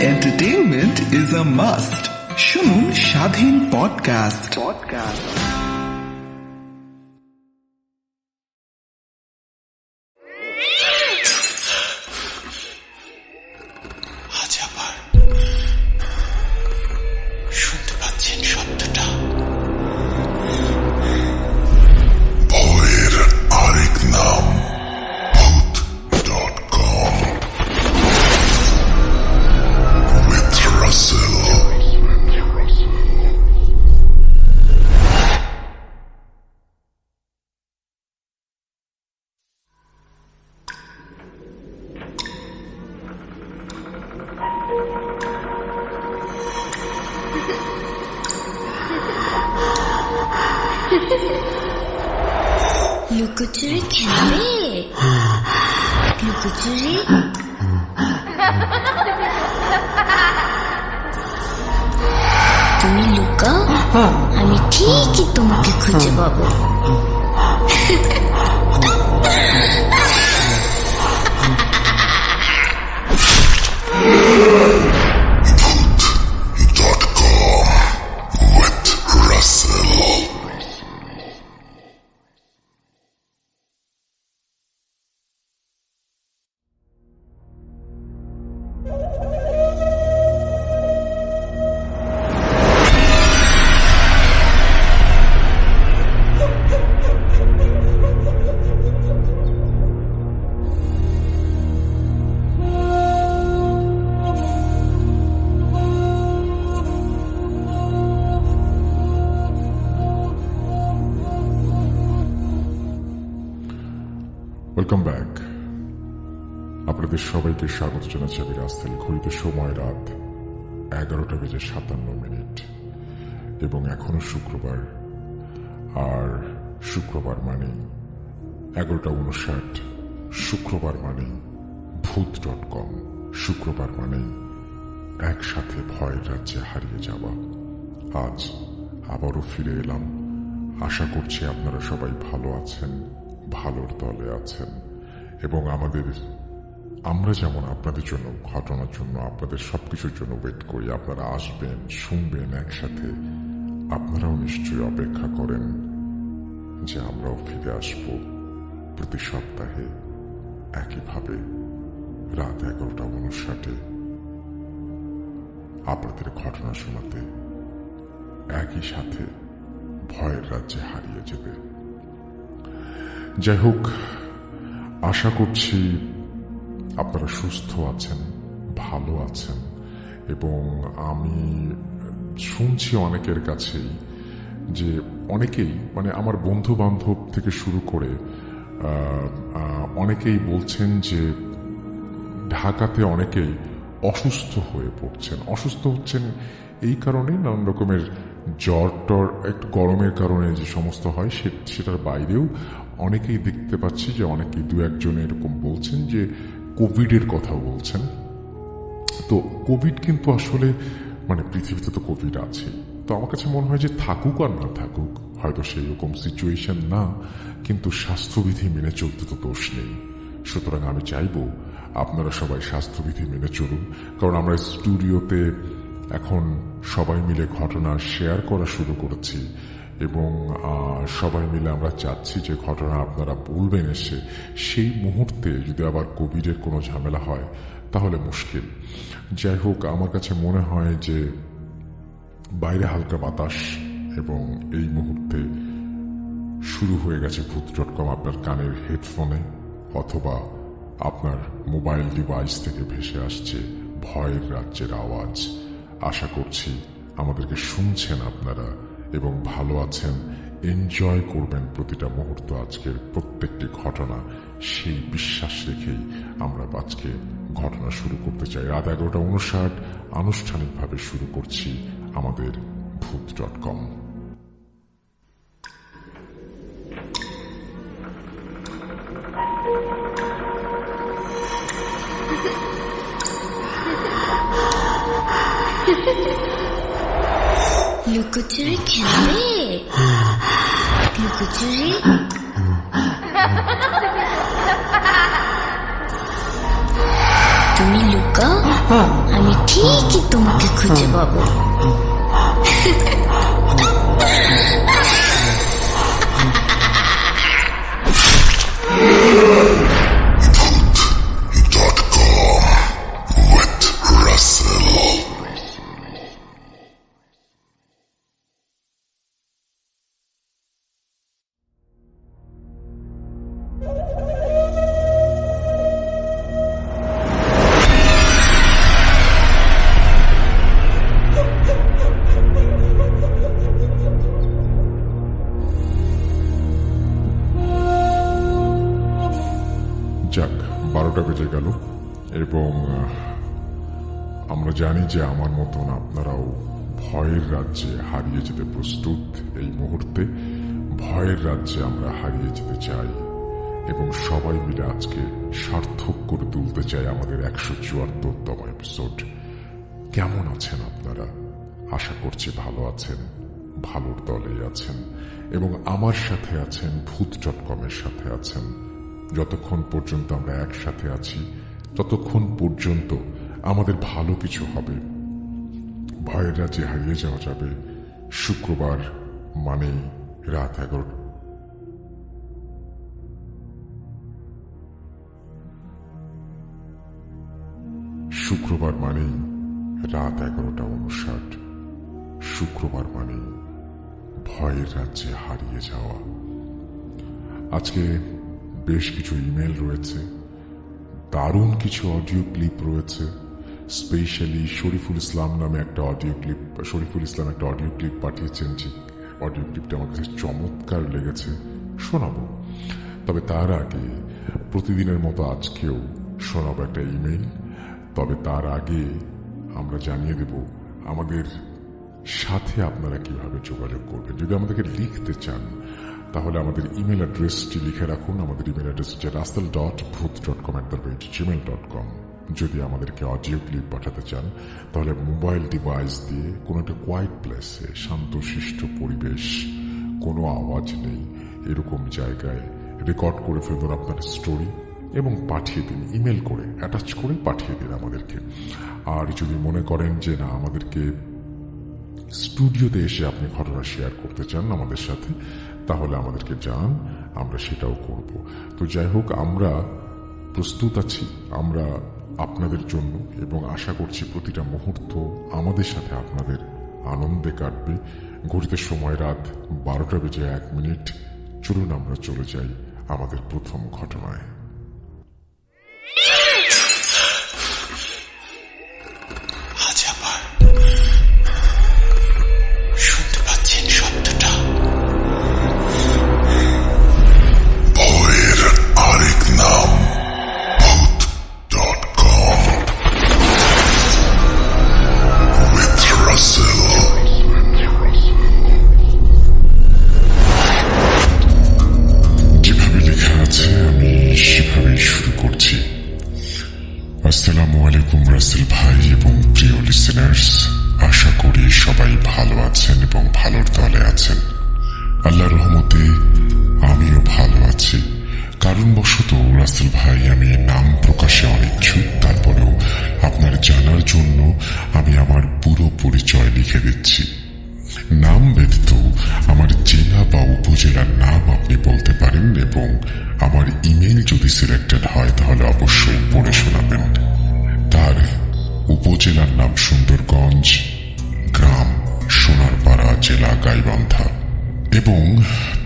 Entertainment is a must. শুনুন স্বাধীন podcast. আজ আবার শুনতে পাচ্ছেন শব্দটা? ভয়ের আরেক নাম ভূত.com with Russell. লুকোচুরি খেলবে? লুকোচুরি তুমি লুকাও, আমি ঠিকই তোমাকে খুঁজে পাবো। Voot.com with Russell. Welcome back. আপনাদের সবাইকে স্বাগত জানাচ্ছি আমি রাসেল। ঘড়িতে সময় রাত 11:57 এবং এখনো শুক্রবার। আর শুক্রবার মানে 11:59, শুক্রবার মানে ভূত.com, শুক্রবার মানে একসাথে ভয়ের রাজ্যে হারিয়ে যাওয়া। আজ আবারও ফিরে এলাম। আশা করছি আপনারা সবাই ভালো আছেন, ভালোর দলে আছেন এবং আমরা যেমন আপনাদের জন্য, ঘটনার জন্য, আপনাদের সবকিছুর জন্য ওয়েট করি। আপনারা আসবেন, শুনবেন একসাথে। আপনারাও নিশ্চয়ই অপেক্ষা করেন যে আমরাও ফিরে আসব প্রতি সপ্তাহে একইভাবে রাত 11:59 আপনাদের ঘটনা শোনাতে, একই সাথে ভয়ের রাজ্যে হারিয়ে যেতে। যাই হোক, আশা করছি আপনারা সুস্থ আছেন, ভালো আছেন এবং আমি শুনছি অনেকের কাছেই যে অনেকেই, মানে আমার বন্ধু বান্ধব থেকে শুরু করে অনেকেই বলছেন যে ঢাকাতে অনেকেই অসুস্থ হয়ে পড়ছেন। অসুস্থ হচ্ছেন এই কারণেই নানান রকমের জ্বর টর, একটু গরমের কারণে যে সমস্ত হয় সেটার বাইরেও অনেকেই দেখতে পাচ্ছি যে অনেকেই দু একজন এরকম বলছেন যে কোভিডের কথা বলছেন। তো কোভিড কিন্তু আসলে মানে পৃথিবীতে তো কোভিড আছে, তো আমার কাছে মনে হয় যে থাকুক আর না থাকুক, হয়তো সেই রকম সিচুয়েশন না, কিন্তু স্বাস্থ্যবিধি মেনে চলতে তো দোষ নেই। সুতরাং আমি চাইবো আপনারা সবাই স্বাস্থ্যবিধি মেনে চলুন, কারণ আমরা স্টুডিওতে এখন সবাই মিলে ঘটনা শেয়ার করা শুরু করেছি এবং সবাই মিলে আমরা চাচ্ছি যে ঘটনা আপনারা বলবেন এসে। সেই মুহূর্তে যদি আবার কোভিডের কোনো ঝামেলা হয় তাহলে মুশকিল। যাই হোক, আমার কাছে মনে হয় যে বাইরে হালকা বাতাস এবং এই মুহূর্তে শুরু হয়ে গেছে ভূত.com আপনার কানের হেডফোনে অথবা আপনার মোবাইল ডিভাইস থেকে ভেসে আসছে ভয়ের রাজ্যের আওয়াজ। আশা করছি আমাদেরকে শুনছেন আপনারা এবং ভালো আছেন, এনজয় করবেন প্রতিটা মুহূর্ত, আজকের প্রত্যেকটি ঘটনা। সেই বিশ্বাস রেখেই আমরা আজকে ঘটনা শুরু করতে চাই। রাত 11:59 আনুষ্ঠানিকভাবে শুরু করছি আমাদের ভূত.com। লুকোচুরি খেলবে? লুকোচুরি তুমি লুকাও, আমি ঠিকই তোমাকে খুঁজে পাবো। .com with Russell. যাক, 12টা বেজে গেল এবং আমরা জানি যে আমার মতন আপনারাও ভয়ের রাজ্যে হারিয়ে যেতে প্রস্তুত। এই মুহূর্তে ভয়ের রাজ্যে আমরা হারিয়ে যেতে চাই এবং সবাই মিলে আজকে সার্থক করে তুলতে চাই আমাদের 174তম এপিসোড। কেমন আছেন আপনারা? আশা করছি ভালো আছেন, ভালোর দলেই আছেন এবং আমার সাথে আছেন, ভূত.com-এর সাথে আছেন। যতক্ষণ পর্যন্ত আমরা একসাথে আছি ততক্ষণ পর্যন্ত আমাদের ভালো কিছু হবে। ভয়ের রাজ্যে হারিয়ে যাওয়া যাবে শুক্রবার মানেই রাত 11। শুক্রবার মানেই রাত 11:59। শুক্রবার মানেই ভয়ের রাজ্যে হারিয়ে যাওয়া। আজকে বেশ কিছু ইমেল রয়েছে, দারুণ কিছু অডিও ক্লিপ রয়েছে। স্পেশালি শরীফুল ইসলাম একটা অডিও ক্লিপ পাঠিয়েছেন, যে অডিও ক্লিপটা আমার কাছে চমৎকার লেগেছে, শোনাবো। তবে তার আগে প্রতিদিনের মতো আজকেও শোনাবো একটা ইমেল। তবে তার আগে আমরা জানিয়ে দেব আমাদের সাথে আপনারা কিভাবে যোগাযোগ করবেন। যদি আমাদেরকে লিখতে চান তাহলে আমাদের ইমেল অ্যাড্রেসটি লিখে রাখুন। আমাদের ইমেল অ্যাড্রেস হচ্ছে russell.booth.com@gmail.com। যদি আমাদেরকে অডিও ক্লিপ পাঠাতে চান তাহলে মোবাইল ডিভাইস দিয়ে কোনো একটা কোয়াইট প্লেসে, শান্তশিষ্ট পরিবেশ, কোনো আওয়াজ নেই এরকম জায়গায় রেকর্ড করে ফেলুন আপনার স্টোরি এবং পাঠিয়ে দিন, ইমেল করে অ্যাটাচ করে পাঠিয়ে দিন আমাদেরকে। আর যদি মনে করেন যে না, আমাদেরকে স্টুডিওতে এসে আপনি ঘটনা শেয়ার করতে চান আমাদের সাথে, তাহলে আমাদেরকে জানান, আমরা সেটাও করব। তো যাই হোক, আমরা প্রস্তুত আছি আমরা আপনাদের জন্য এবং আশা করছি প্রতিটা মুহূর্ত আমাদের সাথে আপনাদের আনন্দে কাটবে। ঘড়িতে সময় রাত 12:01। চলুন আমরা চলে যাই আমাদের প্রথম ঘটনায়। আজ আবার শুনতে পাচ্ছেন শব্দটা? ভয়ের আরেক নাম .com with Russell. যেভাবে লেখা আছে আমি সেভাবেই শুরু করছি। আসসালামু আলাইকুম রাসেল ভাই এবং প্রিয় লিসেনার্স, আশা করি সবাই ভালো আছেন এবং ভালোর দলে আছেন। আল্লাহর রহমতে আমিও ভালো আছি। কারণবশত রাসেল ভাই আমি নাম প্রকাশে অনিচ্ছুক, তারপরেও আপনার জানার জন্য আমি আমার পুরো পরিচয় লিখে দিচ্ছি। নাম ব্যতীত আমার জেলা বা উপজেলার নাম আপনি বলতে পারেন এবং আমার ইমেল যদি সিলেক্টেড হয় তাহলে অবশ্যই পড়ে শোনাবেন। তার উপজেলার নাম সুন্দরগঞ্জ, গ্রাম সোনারপাড়া, জেলা গাইবান্ধা। এবং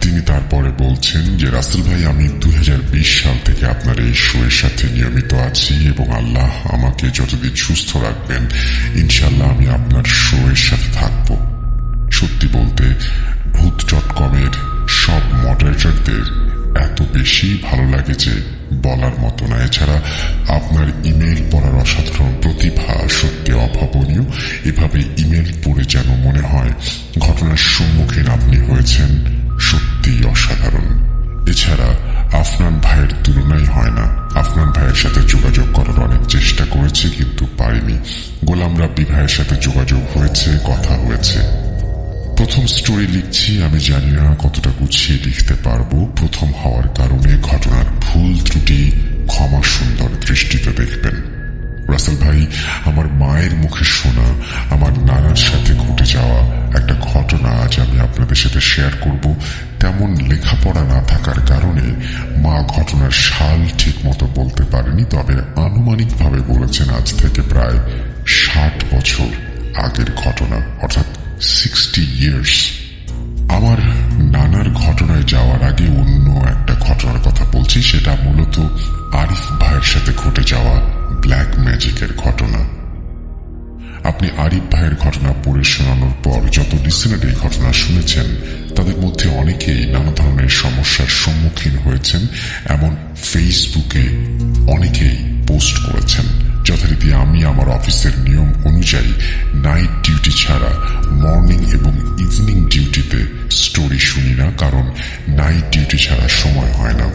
তিনি তারপরে বলছেন যে রাসেল ভাই, আমি 2020 সাল থেকে আপনার এই শোয়ের সাথে নিয়মিত আছি এবং আল্লাহ আমাকে যতদিন সুস্থ রাখবেন ইনশাল্লাহ আমি আপনার শোয়ের সাথে থাকবো। সত্যি বলতে ভূত.com-এর সব মডারেটরদের এত বেশি ভালো লাগে যে বলার মতো না। এছাড়া আপনার ইমেল পড়ার অসাধারণ প্রতিভা সত্যি অভাবনীয়। এভাবে ইমেল পড়ে যেন মনে হয় ঘটনার সম্মুখীন আপনি হয়েছেন, সত্যি অসাধারণ। এছাড়া আফনান ভাইয়ের তুলনাই হয় না। আফনান ভাইয়ের সাথে যোগাযোগ করার অনেক চেষ্টা করেছি কিন্তু পারিনি। গোলাম রাব্বি ভাইয়ের সাথে যোগাযোগ হয়েছে, কথা হয়েছে। প্রথম স্টোরি লিখছি, আমি জানি না কতটা গুছিয়ে লিখতে পারবো। প্রথম হওয়ার কারণে ঘটনার ভুল ত্রুটি ক্ষমা সুন্দর দৃষ্টিতে দেখবেন। রাসেল ভাই, আমার মায়ের মুখে শোনা আমার নানার সাথে ঘটে যাওয়া একটা ঘটনা আজ আমি আপনাদের সাথে শেয়ার করব। তেমন লেখাপড়া না থাকার কারণে মা ঘটনার সাল ঠিক মতো বলতে পারেনি, তবে আনুমানিকভাবে বলেছেন আজ থেকে প্রায় 60 বছর আগের ঘটনা, অর্থাৎ 60 ইয়ার্স। আমার নানার ঘটনায় যাওয়ার আগে অন্য একটা ঘটনার কথা বলছি। সেটা মূলত আরিফ ভাইয়ের সাথে ঘটে যাওয়া ব্ল্যাক ম্যাজিকের ঘটনা। আপনি আরিফ ভাইয়ের ঘটনা পড়ে শোনানোর পর যত লিসেনার এই ঘটনা শুনেছেন তাদের মধ্যে অনেকেই নানা ধরনের সমস্যার সম্মুখীন হয়েছেন, এমন ফেসবুকে অনেকেই পোস্ট করেছেন। যথারীতি আমি আমার অফিসের নিয়ম অনুযায়ী নাইট ডিউটি ছাড়া মর্নিং এবং ইভিনিং ডিউটিতে স্টোরি শুনি না, কারণ নাইট ডিউটি ছাড়া সময় হয় না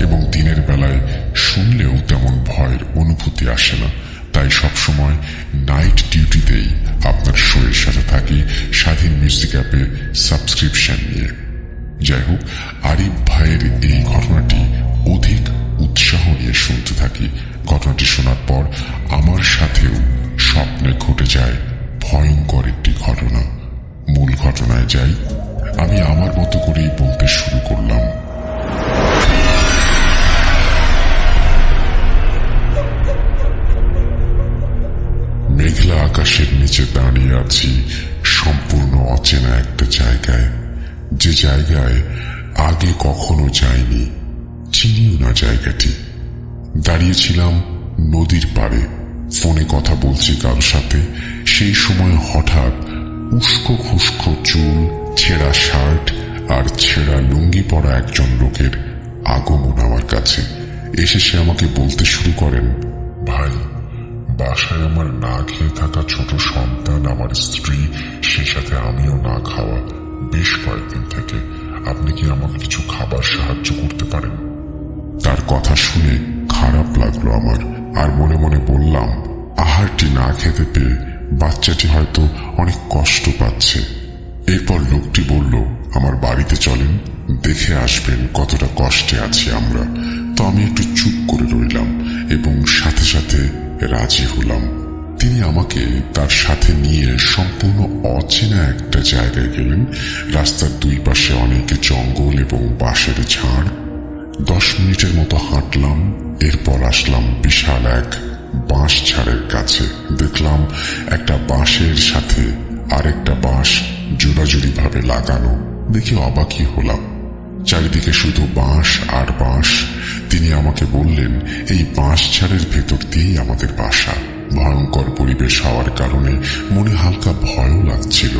এবং দিনের বেলায় শুনলেও তেমন ভয়ের অনুভূতি আসে না। তাই সবসময় নাইট ডিউটিতেই আপনার শোয়ের সাথে থাকি স্বাধীন মিউজিক অ্যাপে সাবস্ক্রিপশন নিয়ে। যাই হোক, আরিফ ভাইয়ের এই ঘটনাটি অধিক উৎসাহ নিয়ে শুনতে থাকি। ঘটনাটি শোনার পর আমার সাথেও স্বপ্নে ঘটে যায় ভয়ঙ্কর একটি ঘটনা। মূল ঘটনায় যাই। আমি আমার মতো করেই বলতে শুরু করলাম। মেঘলা আকাশের নিচে দাঁড়িয়ে আছি সম্পূর্ণ অচেনা একটা জায়গায়, যে জায়গায় আগে কখনো যাইনি, চিনিও না জায়গাটি। দাঁড়িয়েছিলাম নদীর পাড়ে, ফোনে কথা বলছি কারোর সাথে। সেই সময় হঠাৎ উস্কো খুস্কো চুল, ছেঁড়া শার্ট আর ছেঁড়া লুঙ্গি পরা একজন লোকের আগমন আমার কাছে। এসে সে আমাকে বলতে শুরু করেন, ভাই, বাসায় আমার না খেয়ে থাকা ছোট সন্তান, আমার স্ত্রী, সেই সাথে আমিও না খাওয়া বেশ কয়েকদিন থেকে। আপনি কি আমাকে কিছু খাবার সাহায্য করতে পারেন? তার কথা শুনে খারাপ লাগলো আমার, আর মনে মনে বললাম, আহারটি না খেতে পেয়ে বাচ্চাটি হয়তো অনেক কষ্ট পাচ্ছে। এরপর লোকটি বলল, আমার বাড়িতে চলেন, দেখে আসবেন কতটা কষ্টে আছি আমরা। তো আমি একটু চুপ করে রইলাম এবং সাথে সাথে রাজি হলাম। তিনি আমাকে তার সাথে নিয়ে সম্পূর্ণ অচেনা একটা জায়গায় গেলেন। রাস্তার দুই পাশে অনেক জঙ্গল এবং বাঁশের ঝাড়। 10 মিনিটের মতো হাঁটলাম, এরপর আসলাম বিশাল এক বাঁশ ঝাড়ের কাছে। দেখলাম একটা বাঁশের সাথে আরেকটা বাঁশ জোড়াজুড়ি ভাবে লাগানো। দেখে অবাকই হলাম, চারিদিকে শুধু বাঁশ আর বাঁশ। তিনি আমাকে বললেন, এই বাঁশ ঝাড়ের ভেতর দিয়েই আমাদের বাসা। ভয়ঙ্কর পরিবেশ হওয়ার কারণে মনে হালকা ভয়ও লাগছিল।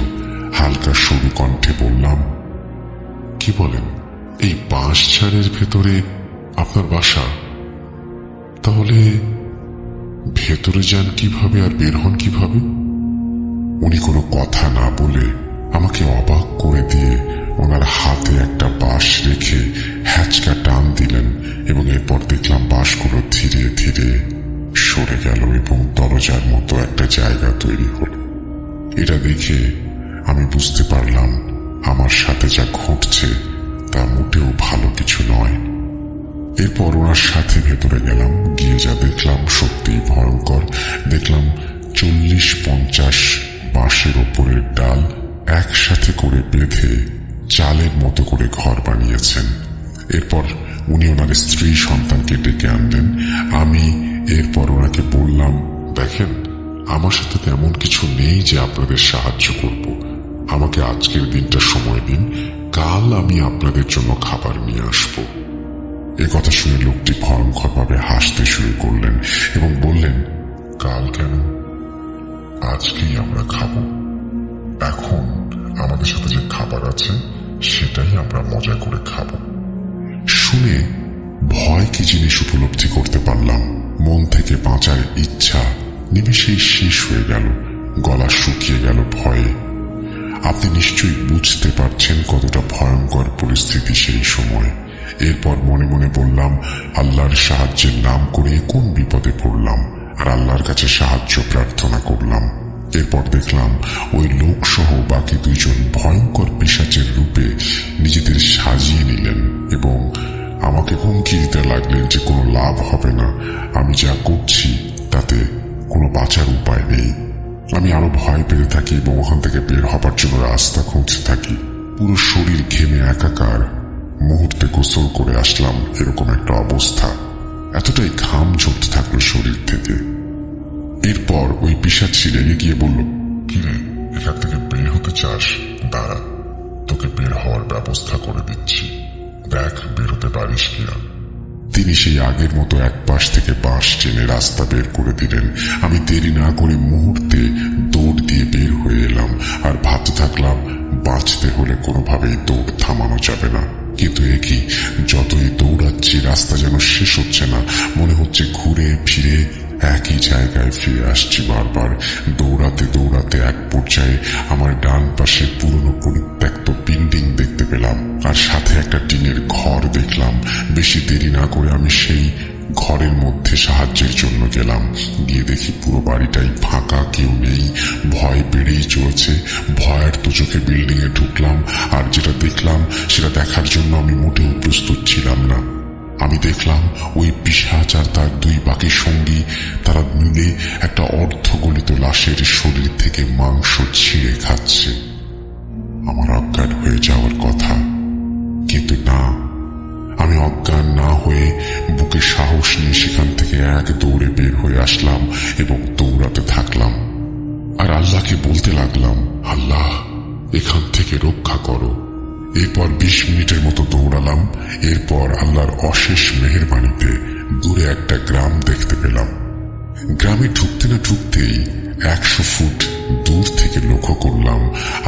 হালকা সরু কণ্ঠে বললাম, কি বলেন, এই বাঁশ ঝাড়ের ভেতরে আপনার বাসা? তাহলে ভেতরে যান কিভাবে আর বের হন কিভাবে? উনি কোনো কথা না বলে আমাকে অবাক করে দিয়ে ওনার হাতে একটা বাঁশ রেখে হ্যাচকা টান দিলেন এবং এরপর দেখলাম বাঁশগুলো ধীরে ধীরে সরে গেল এবং দরজার মতো একটা জায়গা তৈরি হল। এটা দেখে আমি বুঝতে পারলাম আমার সাথে যা ঘটছে তা মোটেও ভালো কিছু নয়। এরপর ওনার সাথে ভেতরে গেলাম, গিয়ে যা দেখলাম সত্যিই ভয়ঙ্কর। দেখলাম 40-50 বাঁশের ওপরের ডাল একসাথে করে বেঁধে চালের মতো করে ঘর বানিয়েছেন। এরপর উনি ওনার স্ত্রী সন্তানকে ডেকে আনলেন। আমি এরপর ওনাকে বললাম, দেখেন, আমার সাথে তেমন কিছু নেই যে আপনাদের সাহায্য করব। আমাকে আজকের দিনটা সময় দিন, কাল আমি আপনাদের জন্য খাবার নিয়ে আসবো। এ কথা শুনে লোকটি ভয়ঙ্করভাবে হাসতে শুরু করলেন এবং বললেন, কাল কেন, আজকেই আমরা খাবো। এখন আমাদের সাথে যে খাবার আছে সেটাই আমরা মজা করে খাবো। শুনে ভয় কি জিনিস উপলব্ধি করতে পারলাম। মন থেকে বাঁচার ইচ্ছা নিমেষেই শেষ হয়ে গেল, গলা শুকিয়ে গেল ভয়ে। আপনি নিশ্চয়ই বুঝতে পারছেন কতটা ভয়ঙ্কর পরিস্থিতি সেই সময়। এরপর মনে মনে বললাম, আল্লাহর সাহায্যের নাম করে কোন বিপদে পড়লাম, আর আল্লাহর কাছে সাহায্য প্রার্থনা করলাম। এরপর দেখলাম ওই লোক সহ বাকি 2 জন ভয়ঙ্কর পিশাচের রূপে নিজেদের সাজিয়ে নিলেন এবং আমাকে হুমকি দিতে লাগলেন যে কোনো লাভ হবে না, আমি যা করছি তাতে কোনো বাঁচার উপায় নেই। আমি আরো ভয় পেতে থাকি এবং ওখান থেকে বের হবার জন্য রাস্তা খুঁজতে থাকি। পুরো শরীর ঘেমে একাকার। মুহূর্তে গোসল করে আসলাম, এরকম একটা অবস্থা। এতটাই ঘাম ঝরতে থাকলো শরীর থেকে। এরপর ওই পিশাচি রেগে গিয়ে বলল, কিরে, এখান থেকে বের হতে চাস? দাঁড়া, তোকে বের হওয়ার ব্যবস্থা করে দিচ্ছি, দেখ বের হতে পারিস কিনা। তিনি সেই আগের মতো এক পাশ থেকে বাঁশ টেনে রাস্তা বের করে দিলেন। আমি দেরি না করে মুহূর্তে দৌড় দিয়ে বের হয়ে এলাম আর ভাবতে থাকলাম বাঁচতে হলে কোনোভাবেই দৌড় থামানো যাবে না। কিন্তু একই, যতই দৌড়াচ্ছি রাস্তা যেন শেষ হচ্ছে না। মনে হচ্ছে ঘুরে ফিরে একই জায়গায় ফিরে আসছি বারবার। দৌড়াতে দৌড়াতে এক পর্যায়ে আমার ডান পাশে পুরনো পরিত্যক্ত বিল্ডিং দেখতে পেলাম আর সাথে একটা টিনের ঘর দেখলাম। বেশি দেরি না করে আমি সেই ঘরের মধ্যে সাহায্যের জন্য গেলাম। গিয়ে দেখি পুরো বাড়িটাই ফাঁকা, কেউ নেই। ভয় বেড়েই চলেছে। ভয়ের তো চোখে বিল্ডিং এ ঢুকলাম আর যেটা দেখলাম সেটা দেখার জন্য আমি মোটেও প্রস্তুত ছিলাম না। আমি দেখলাম ওই পিশাচ আর তার দুই বাকি সঙ্গী, তারা মিলে একটা অর্ধগলিত লাশের শরীর থেকে মাংস ছিঁড়ে খাচ্ছে। আমার অজ্ঞান হয়ে যাওয়ার কথা, কিন্তু না, আমি অজ্ঞান না হয়ে বুকে সাহস নিয়ে সেখান থেকে এক দৌড়ে বের হয়ে আসলাম এবং দৌড়াতে থাকলাম আর আল্লাহকে বলতে লাগলাম, আল্লাহ, এখান থেকে রক্ষা করো। এরপর 20 মিনিটের মতো দৌড়ালাম। এরপর আল্লাহর অশেষ মেহেরবানিতে দূরে একটা গ্রাম দেখতে পেলাম। গ্রামে ঢুকতে না ঢুকতেই 100 ফুট দূর থেকে লক্ষ্য করলাম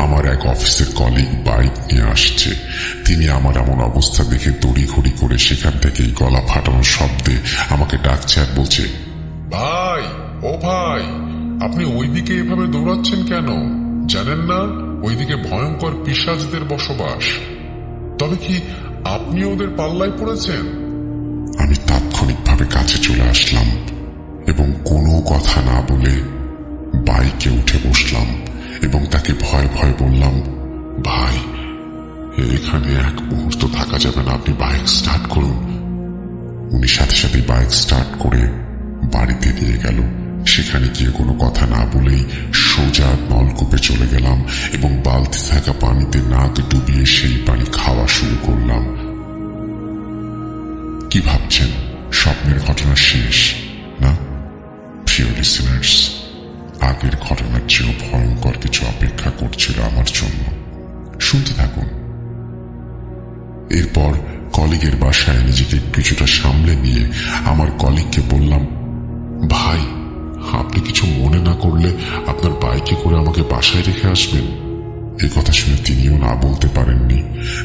আমার এক অফিসের কলিগ বাইক নিয়ে আসছে। তিনি আমার এমন অবস্থা দেখে তড়িঘড়ি করে সেখান থেকেই গলা ফাটানোর শব্দে আমাকে ডাকছে আর বলছে, ভাই, ও ভাই, আপনি ওইদিকে এভাবে দৌড়াচ্ছেন কেন? জানেন না ওইদিকে ভয়ঙ্কর পিশাচদের বসবাস? তবে কি আপনি ওদের পাল্লায় পড়েছেন? আমি তাৎক্ষণিকভাবে কাছে চলে আসলাম এবং কোনো কথা না বলে বাইকে উঠে বসলাম এবং তাকে ভয় ভয় বললাম, ভাই, এখানে এক মুহূর্ত থাকা যাবে না, আপনি বাইক স্টার্ট করুন। উনি সাথে সাথে বাইক স্টার্ট করে বাড়িতে নিয়ে গেল। সেখানে গিয়ে কোনো কথা না বলেই সোজা নলকূপে চলে গেলাম এবং বালতি থাকা পানিতে নাক ডুবিয়ে সেই পানি খাওয়া শুরু করলাম। কি ভাবছেন স্বপ্নের ঘটনা শেষ? না, প্রিয় লিসেনার্স, আগের ঘটনার চেয়েও ভয়ঙ্কর কিছু অপেক্ষা করছিল আমার জন্য। শুনতে থাকুন। এরপর কলিগের বাসায় নিজেকে কিছুটা সামলে নিয়ে আমার কলিগকে বললাম, ভাই, আপনি কিছু মনে না করলে আপনার বাইকে করে আমাকে বাসায় রেখে আসবেন। এই কথা শুনে তিনিও না বলতে পারেননি।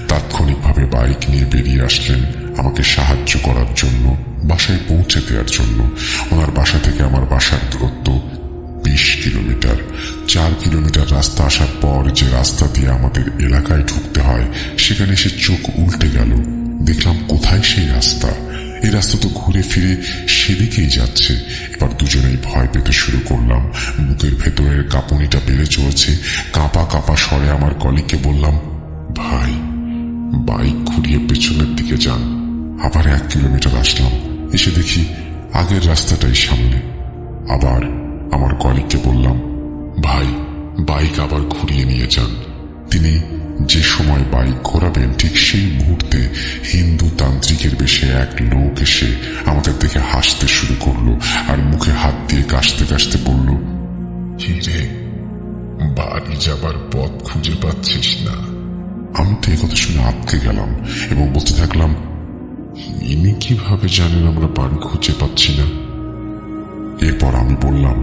তাৎক্ষণিকভাবে বাইক নিয়ে বেরিয়ে আসলেন আমাকে সাহায্য করার জন্য, বাসায় পৌঁছে দেওয়ার জন্য। ওনার বাসা থেকে আমার বাসার দূরত্ব 20 কিলোমিটার। 4 কিলোমিটার রাস্তা আসার পর যে রাস্তা দিয়ে আমাদের এলাকায় ঢুকতে হয় সেখানে সে চোখ উল্টে গেল। দেখলাম কোথায় সেই রাস্তা? এই রাস্তা তো ঘুরে ফিরে সেদিকেই যাচ্ছে। এবার দুজনেই ভয় পেতে শুরু করলাম। বুকের ভেতরের কাঁপুনিটা বেড়ে চলেছে। কাঁপা কাঁপা স্বরে আমার কলিগকে বললাম, ভাই, বাইক ঘুরিয়ে পেছনের দিকে যান। আবার 1 কিলোমিটার আসলাম, এসে দেখি আগের রাস্তাটাই সামনে। আবার আমার কলিগকে বললাম, ভাই, বাইক আবার ঘুরিয়ে নিয়ে যান। তিনি যে সময় বাইক ঘোরাবেন ঠিক সেই মুহূর্তে হিন্দু তান্ত্রিকের বেশে এক লোক এসে আমাদের দিকে হাসতে শুরু করলো আর মুখে হাত দিয়ে কাশতে কাশতে বলল, কি রে, বাড়ি যাবার পথ খুঁজে পাচ্ছিস না? আমি তো একথা শুনে আটকে গেলাম এবং বলতে থাকলাম, ইনি কিভাবে জানেন আমরা বাড়ি খুঁজে পাচ্ছি না? এরপর আমি বললাম,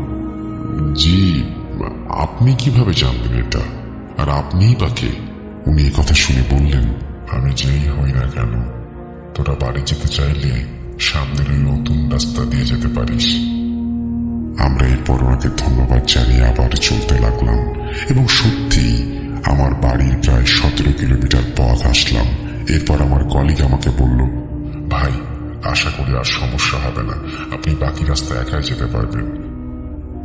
জি, আপনি কিভাবে জানবেন এটা? আর আপনিই বা কে? উনি এই কথা শুনে বললেন, আমি যেই হই না কেন, তোরা বাড়ি যেতে চাইলে সামনের ওই নতুন রাস্তা দিয়ে যেতে পারিস। আমরা এরপর ওনাকে ধন্যবাদ জানিয়ে আবার চলতে লাগলাম এবং সত্যি আমার বাড়ির প্রায় 17 কিলোমিটার পথ আসলাম। এরপর আমার কলিগ আমাকে বলল, ভাই, আশা করি আর সমস্যা হবে না, আপনি বাকি রাস্তা একাই যেতে পারবেন।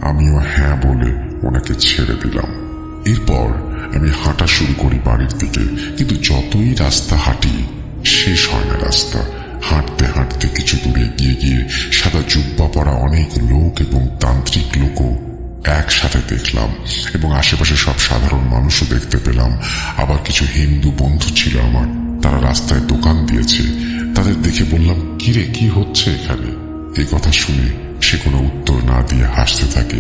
আমিও হ্যাঁ বলে ওনাকে ছেড়ে দিলাম। এরপর আমি হাঁটা শুরু করি বাড়ির দিকে, কিন্তু যতই রাস্তা হাঁটি শেষ হয় না রাস্তা। হাঁটতে হাঁটতে কিছু দূরে এগিয়ে গিয়ে সাদা জুব্বা পরা অনেক লোক এবং তান্ত্রিক লোকও একসাথে দেখলাম, এবং আশেপাশে সব সাধারণ মানুষও দেখতে পেলাম। আবার কিছু হিন্দু বন্ধু ছিল আমার, তারা রাস্তায় দোকান দিয়েছে। তাদের দেখে বললাম, কিরে, কি হচ্ছে এখানে? এই কথা শুনে সে কোনো উত্তর না দিয়ে হাসতে থাকে।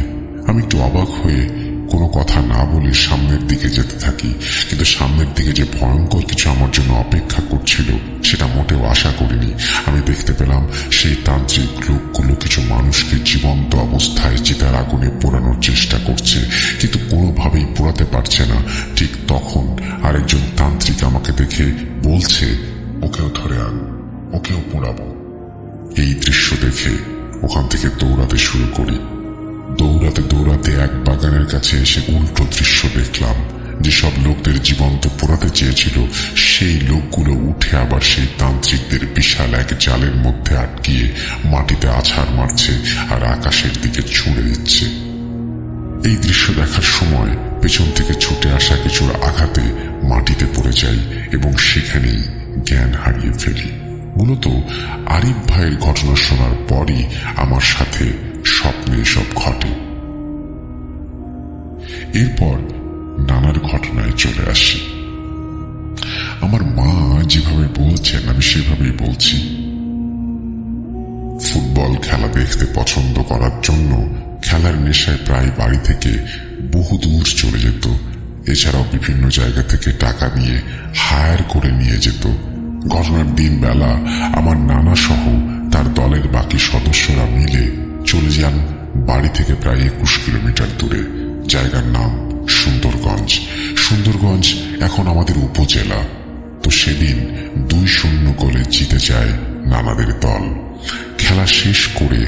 আমি একটু অবাক হয়ে কোনো কথা না বলে সামনের দিকে যেতে থাকি, কিন্তু সামনের দিকে যে ভয়ঙ্কর কিছু আমার জন্য অপেক্ষা করছিল সেটা মোটেও আশা করিনি। আমি দেখতে পেলাম সেই তান্ত্রিক লোকগুলো কিছু মানুষকে জীবন্ত অবস্থায় চিতার আগুনে পোড়ানোর চেষ্টা করছে, কিন্তু কোনোভাবেই পোড়াতে পারছে না। ঠিক তখন আরেকজন তান্ত্রিক আমাকে দেখে বলছে, ওকেও ধরে আন, ওকেও পোড়াবো। এই দৃশ্য দেখে ওখান থেকে দৌড়াতে শুরু করি। দৌড়াতে দৌড়াতে এক বাগানের কাছে এসে উল্টো দৃশ্য দেখলাম। যেসব লোকদের জীবন্ত পোড়াতে চেয়েছিল সেই লোকগুলো উঠে আবার সেই তান্ত্রিকদের বিশাল এক জালের মধ্যে আটকিয়ে মাটিতে আছাড় মারছে আর আকাশের দিকে ছুঁড়ে দিচ্ছে। এই দৃশ্য দেখার সময় পেছন থেকে ছুটে আসা কিছুর আঘাতে মাটিতে পড়ে যাই এবং সেখানেই জ্ঞান হারিয়ে ফেলি। মূলত আরিফ ভাইয়ের ঘটনা শোনার পরই আমার সাথে স্বপ্নে সব ঘটে। এরপর নানার ঘটনায় চলে আসি। আমার মা যেভাবে বলছেন আমি সেভাবেই বলছি। ফুটবল খেলা দেখতে পছন্দ করার জন্য খেলার নেশায় প্রায় বাড়ি থেকে বহু দূর চলে যেত। এছাড়াও বিভিন্ন জায়গা থেকে টাকা নিয়ে হায়ার করে নিয়ে যেত। ঘটনার দিন বেলা আমার নানা সহ তার দলের বাকি সদস্যরা মিলে চলে যান বাড়ি থেকে প্রায় 21 কিলোমিটার দূরে। জায়গার নাম সুন্দরগঞ্জ। সুন্দরগঞ্জ এখন আমাদের উপজেলা। তো সেদিন 2-0 গোলে জিতে যায় নানাদের দল। খেলা শেষ করে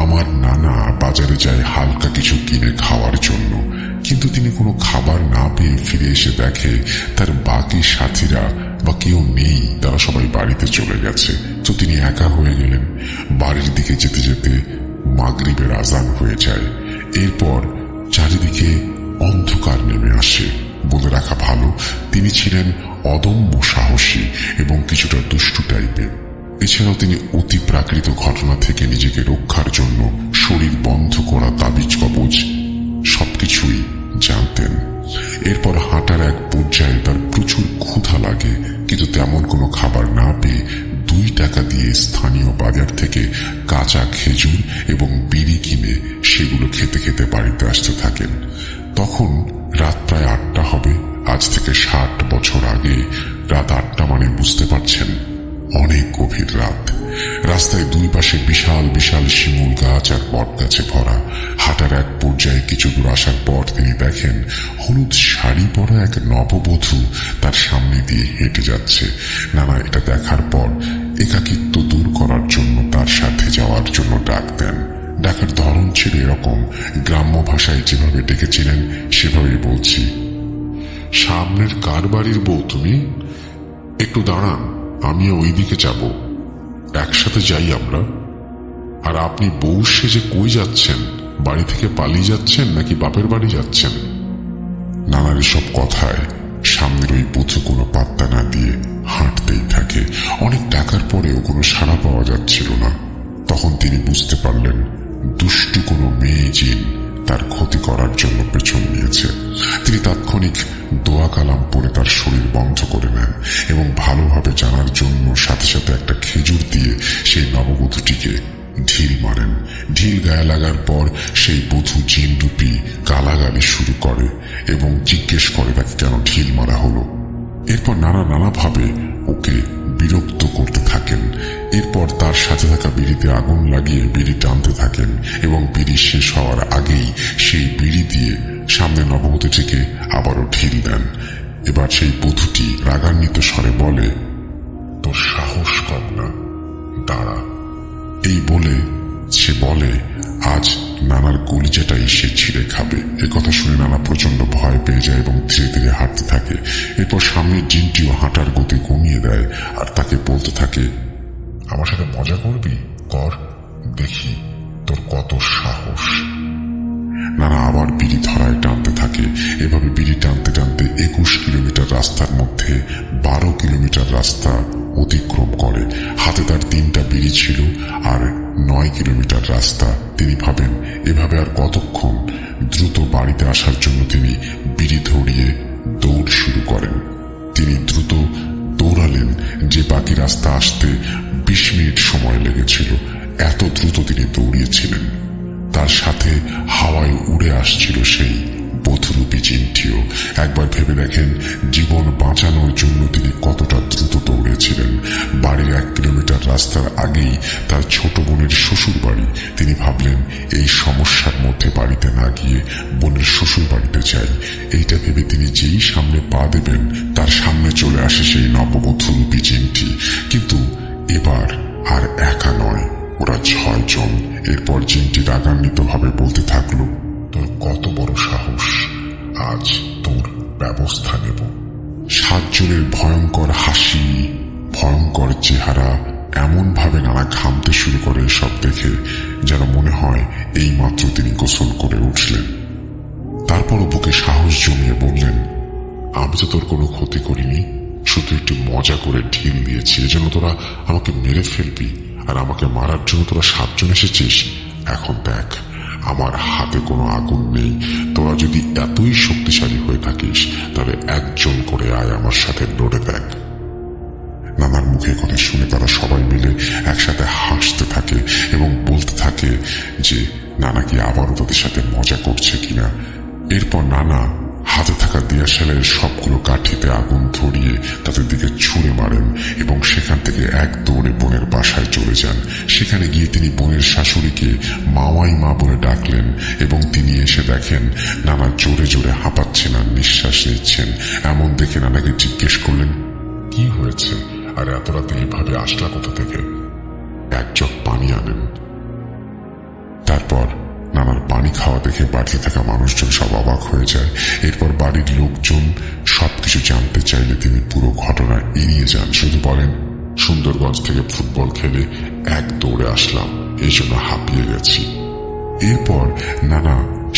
আমার নানা বাজারে যায় হালকা কিছু কিনে খাওয়ার জন্য, কিন্তু তিনি কোনো খাবার না পেয়ে ফিরে এসে দেখে তার বাকি সাথীরা বা কেউ নেই, তারা সবাই বাড়িতে চলে গেছে। তো তিনি একা হয়ে গেলেন। বাড়ির দিকে যেতে যেতে মাগরিবের আজান হয়ে যায়। এরপর চারিদিকে অন্ধকার নেমে আসে। বলে রাখা ভালো, তিনি ছিলেন অদম্য সাহসী এবং কিছুটা দুষ্টু টাইপের। এছাড়াও তিনি অতি প্রাকৃত ঘটনা থেকে নিজেকে রক্ষার জন্য শরীর বন্ধ করা তাবিজ কবজ সবকিছুই জানতেন। এরপর হাঁটার এক পর্যায়ে তার প্রচুর ক্ষুধা লাগে, কিন্তু তেমন কোনো খাবার না পেয়ে 2 টাকা দিয়ে স্থানীয় বাজার থেকে কাঁচা খেজুর এবং বিড়ি কিনে সেগুলো খেতে খেতে বাড়িতে আসতে থাকেন। তখন রাত প্রায় 8টা হবে। আজ থেকে 60 বছর আগে রাত 8টা মানে বুঝতে পারছেন অনেক গভীর রাত। রাস্তায় 2 পাশে বিশাল বিশাল শিমুল গাছ আর বট গাছে ভরা। হাঁটার এক পর্যায়ে কিছু দূর আসার পর তিনি দেখেন হলুদ শাড়ি পরা এক নববধূ তার সামনে দিয়ে হেঁটে যাচ্ছে। নানা এটা দেখার পর একাকিত্ব দূর করার জন্য তার সাথে যাওয়ার জন্য ডাক দেন। ডাকার ধরন ছিল এরকম, গ্রাম্য ভাষায় যেভাবে ডেকেছিলেন সেভাবেই বলছি। সামনের কার বাড়ির বউ তুমি? একটু দাঁড়ান, আমিও ওই দিকে যাব, একসাথে যাই আমরা। আর আপনি বউ সেজে কই যাচ্ছেন? বাড়ি থেকে পালিয়ে যাচ্ছেন নাকি বাপের বাড়ি যাচ্ছেন? নানার সব কথায় সামনের ওই বধূ কোনো পাত্তা না দিয়ে হাঁটতেই থাকে। অনেক ডাকার পরেও কোনো সাড়া পাওয়া যাচ্ছিল না। তখন তিনি বুঝতে পারলেন দুষ্টু কোনো মেয়ে জিন তার ক্ষতি করার জন্য পেছন নিয়েছে। তিনি তাৎক্ষণিক দোয়া কালাম পড়ে তার শরীর বন্ধ করে নেন এবং ভালোভাবে জানার জন্য সাথে সাথে একটা খেজুর দিয়ে সেই নববধূটিকে ঢিল মারেন। ঢিল গায়ে লাগার পর সেই বধূ জিন রূপী গালাগালি শুরু করে এবং জিজ্ঞেস করে তাকে কেন ঢিল মারা হলো। এরপর নানাভাবে ওকে বিরক্ত করতে থাকেন। এরপর তার সাথে থাকা বিড়িতে আগুন লাগিয়ে বিড়ি টানতে থাকেন এবং বিড়ি শেষ হওয়ার আগেই সেই বিড়ি দিয়ে সামনে নববধূটিকে আবারও ঢিল দেন। এবার সেই বধূটি রাগান্বিত স্বরে বলে, তোর সাহস কম না, দাঁড়া। এই বলে সে বলে আজ নানার কলিজাটাই সে ছিঁড়ে খাবে। এ কথা শুনে নানা প্রচন্ড ভয় পেয়ে যায় এবং ধীরে ধীরে হাঁটতে থাকে। এরপর সামনের জিনটিও হাঁটার গতি কমিয়ে দেয় আর তাকে বলতে থাকে, আমার সাথে মজা করবি? কর, দেখি তোর কত সাহস। নানা আবার বিড়ি ধরায় টানতে থাকে। এভাবে বিড়ি টানতে টানতে 21 কিলোমিটার রাস্তার মধ্যে 12 কিলোমিটার রাস্তা অতিক্রম করে। হাতে তার 3টা বিড়ি ছিল আর 9 কিলোমিটার রাস্তা। তিনি ভাবেন এভাবে আর কতক্ষণ। দ্রুত বাড়িতে আসার জন্য তিনি বিড়ি ধরিয়ে দৌড় শুরু করেন। তিনি দ্রুত দৌড়ালেন যে বাকি রাস্তা আসতে 20 মিনিট সময় লেগেছিল। এত দ্রুত তিনি দৌড়িয়েছিলেন। তার সাথে হাওয়ায় উড়ে আসছিল সেই বধূরূপী চিমটিও। একবার ভেবে দেখেন জীবন বাঁচানোর জন্য তিনি কতটা দ্রুত দৌড়েছিলেন। বাড়ির 1 কিলোমিটার রাস্তার আগেই তার ছোট বোনের শ্বশুর বাড়ি। তিনি ভাবলেন এই সমস্যার মধ্যে বাড়িতে না গিয়ে বোনের শ্বশুর বাড়িতে যাই। এইটা ভেবে তিনি যেই সামনে পা দেবেন তার সামনে চলে আসে সেই নববধূরূপী চিমটি। কিন্তু এবার আর একা নয়, ওরা 6 জন। এরপর চিমটি রাগান্বিত ভাবে বলতে থাকলো, তোর কত বড় সাহস, আজ তোর ব্যবস্থা নেব। 7 জনের ভয়ঙ্কর হাসি, ভয়ঙ্কর চেহারা, এমন ভাবে নানা ঘামতে শুরু করে সব দেখে যেন মনে হয় এই মাত্র তিনি গোসল করে উঠলেন। তারপরও বুকে সাহস জমিয়ে বললেন, আমি তো তোর কোনো ক্ষতি করিনি, শুধু একটু মজা করে ঢিল দিয়েছি। এজন্য তোরা আমাকে মেরে ফেলবি, আর আমাকে মারার জন্য তোরা 7 জন এসেছিস। এখন দেখ আমার হাতে কোনো আগুন নেই। তোরা যদি এতই শক্তিশালী হয়ে থাকিস তাহলে 1 জন করে আয় আমার সাথে লড়ে দেখ। নানার মুখে কথা শুনে তারা সবাই মিলে একসাথে হাসতে থাকে এবং বলতে থাকে যে নানা কি আবারও তাদের সাথে মজা করছে কিনা। এরপর নানা হাতে থাকা দিয়াশালের সবগুলো কাঠিতে আগুন ধরিয়ে তাদের দিকে ছুঁড়ে মারেন এবং সেখান থেকে এক দৌড়ে বোনের বাসায় চলে যান। সেখানে গিয়ে তিনি বোনের শাশুড়িকে মাওয়াই মা বলে ডাকলেন এবং তিনি এসে দেখেন নানা জোরে জোরে হাঁপাচ্ছেন আর নিঃশ্বাস নিচ্ছেন। এমন দেখে নানাকে জিজ্ঞেস করলেন, কি হয়েছে আর এত রাতে এভাবে আসলা কোথা থেকে? 1 জগ পানি আনেন। তারপর নানার পানি খাওয়া দেখে বাড়িতে থাকা মানুষজন সব অবাক হয়ে যায়। এরপর বাড়ির লোকজন সবকিছু জানতে চাইলে তিনি পুরো ঘটনা এড়িয়ে যান, শুধু বলেন সুন্দরগঞ্জ থেকে ফুটবল খেলে 1 দৌড়ে আসলাম, এই জন্য হাঁপিয়ে গেছি। এরপর নানা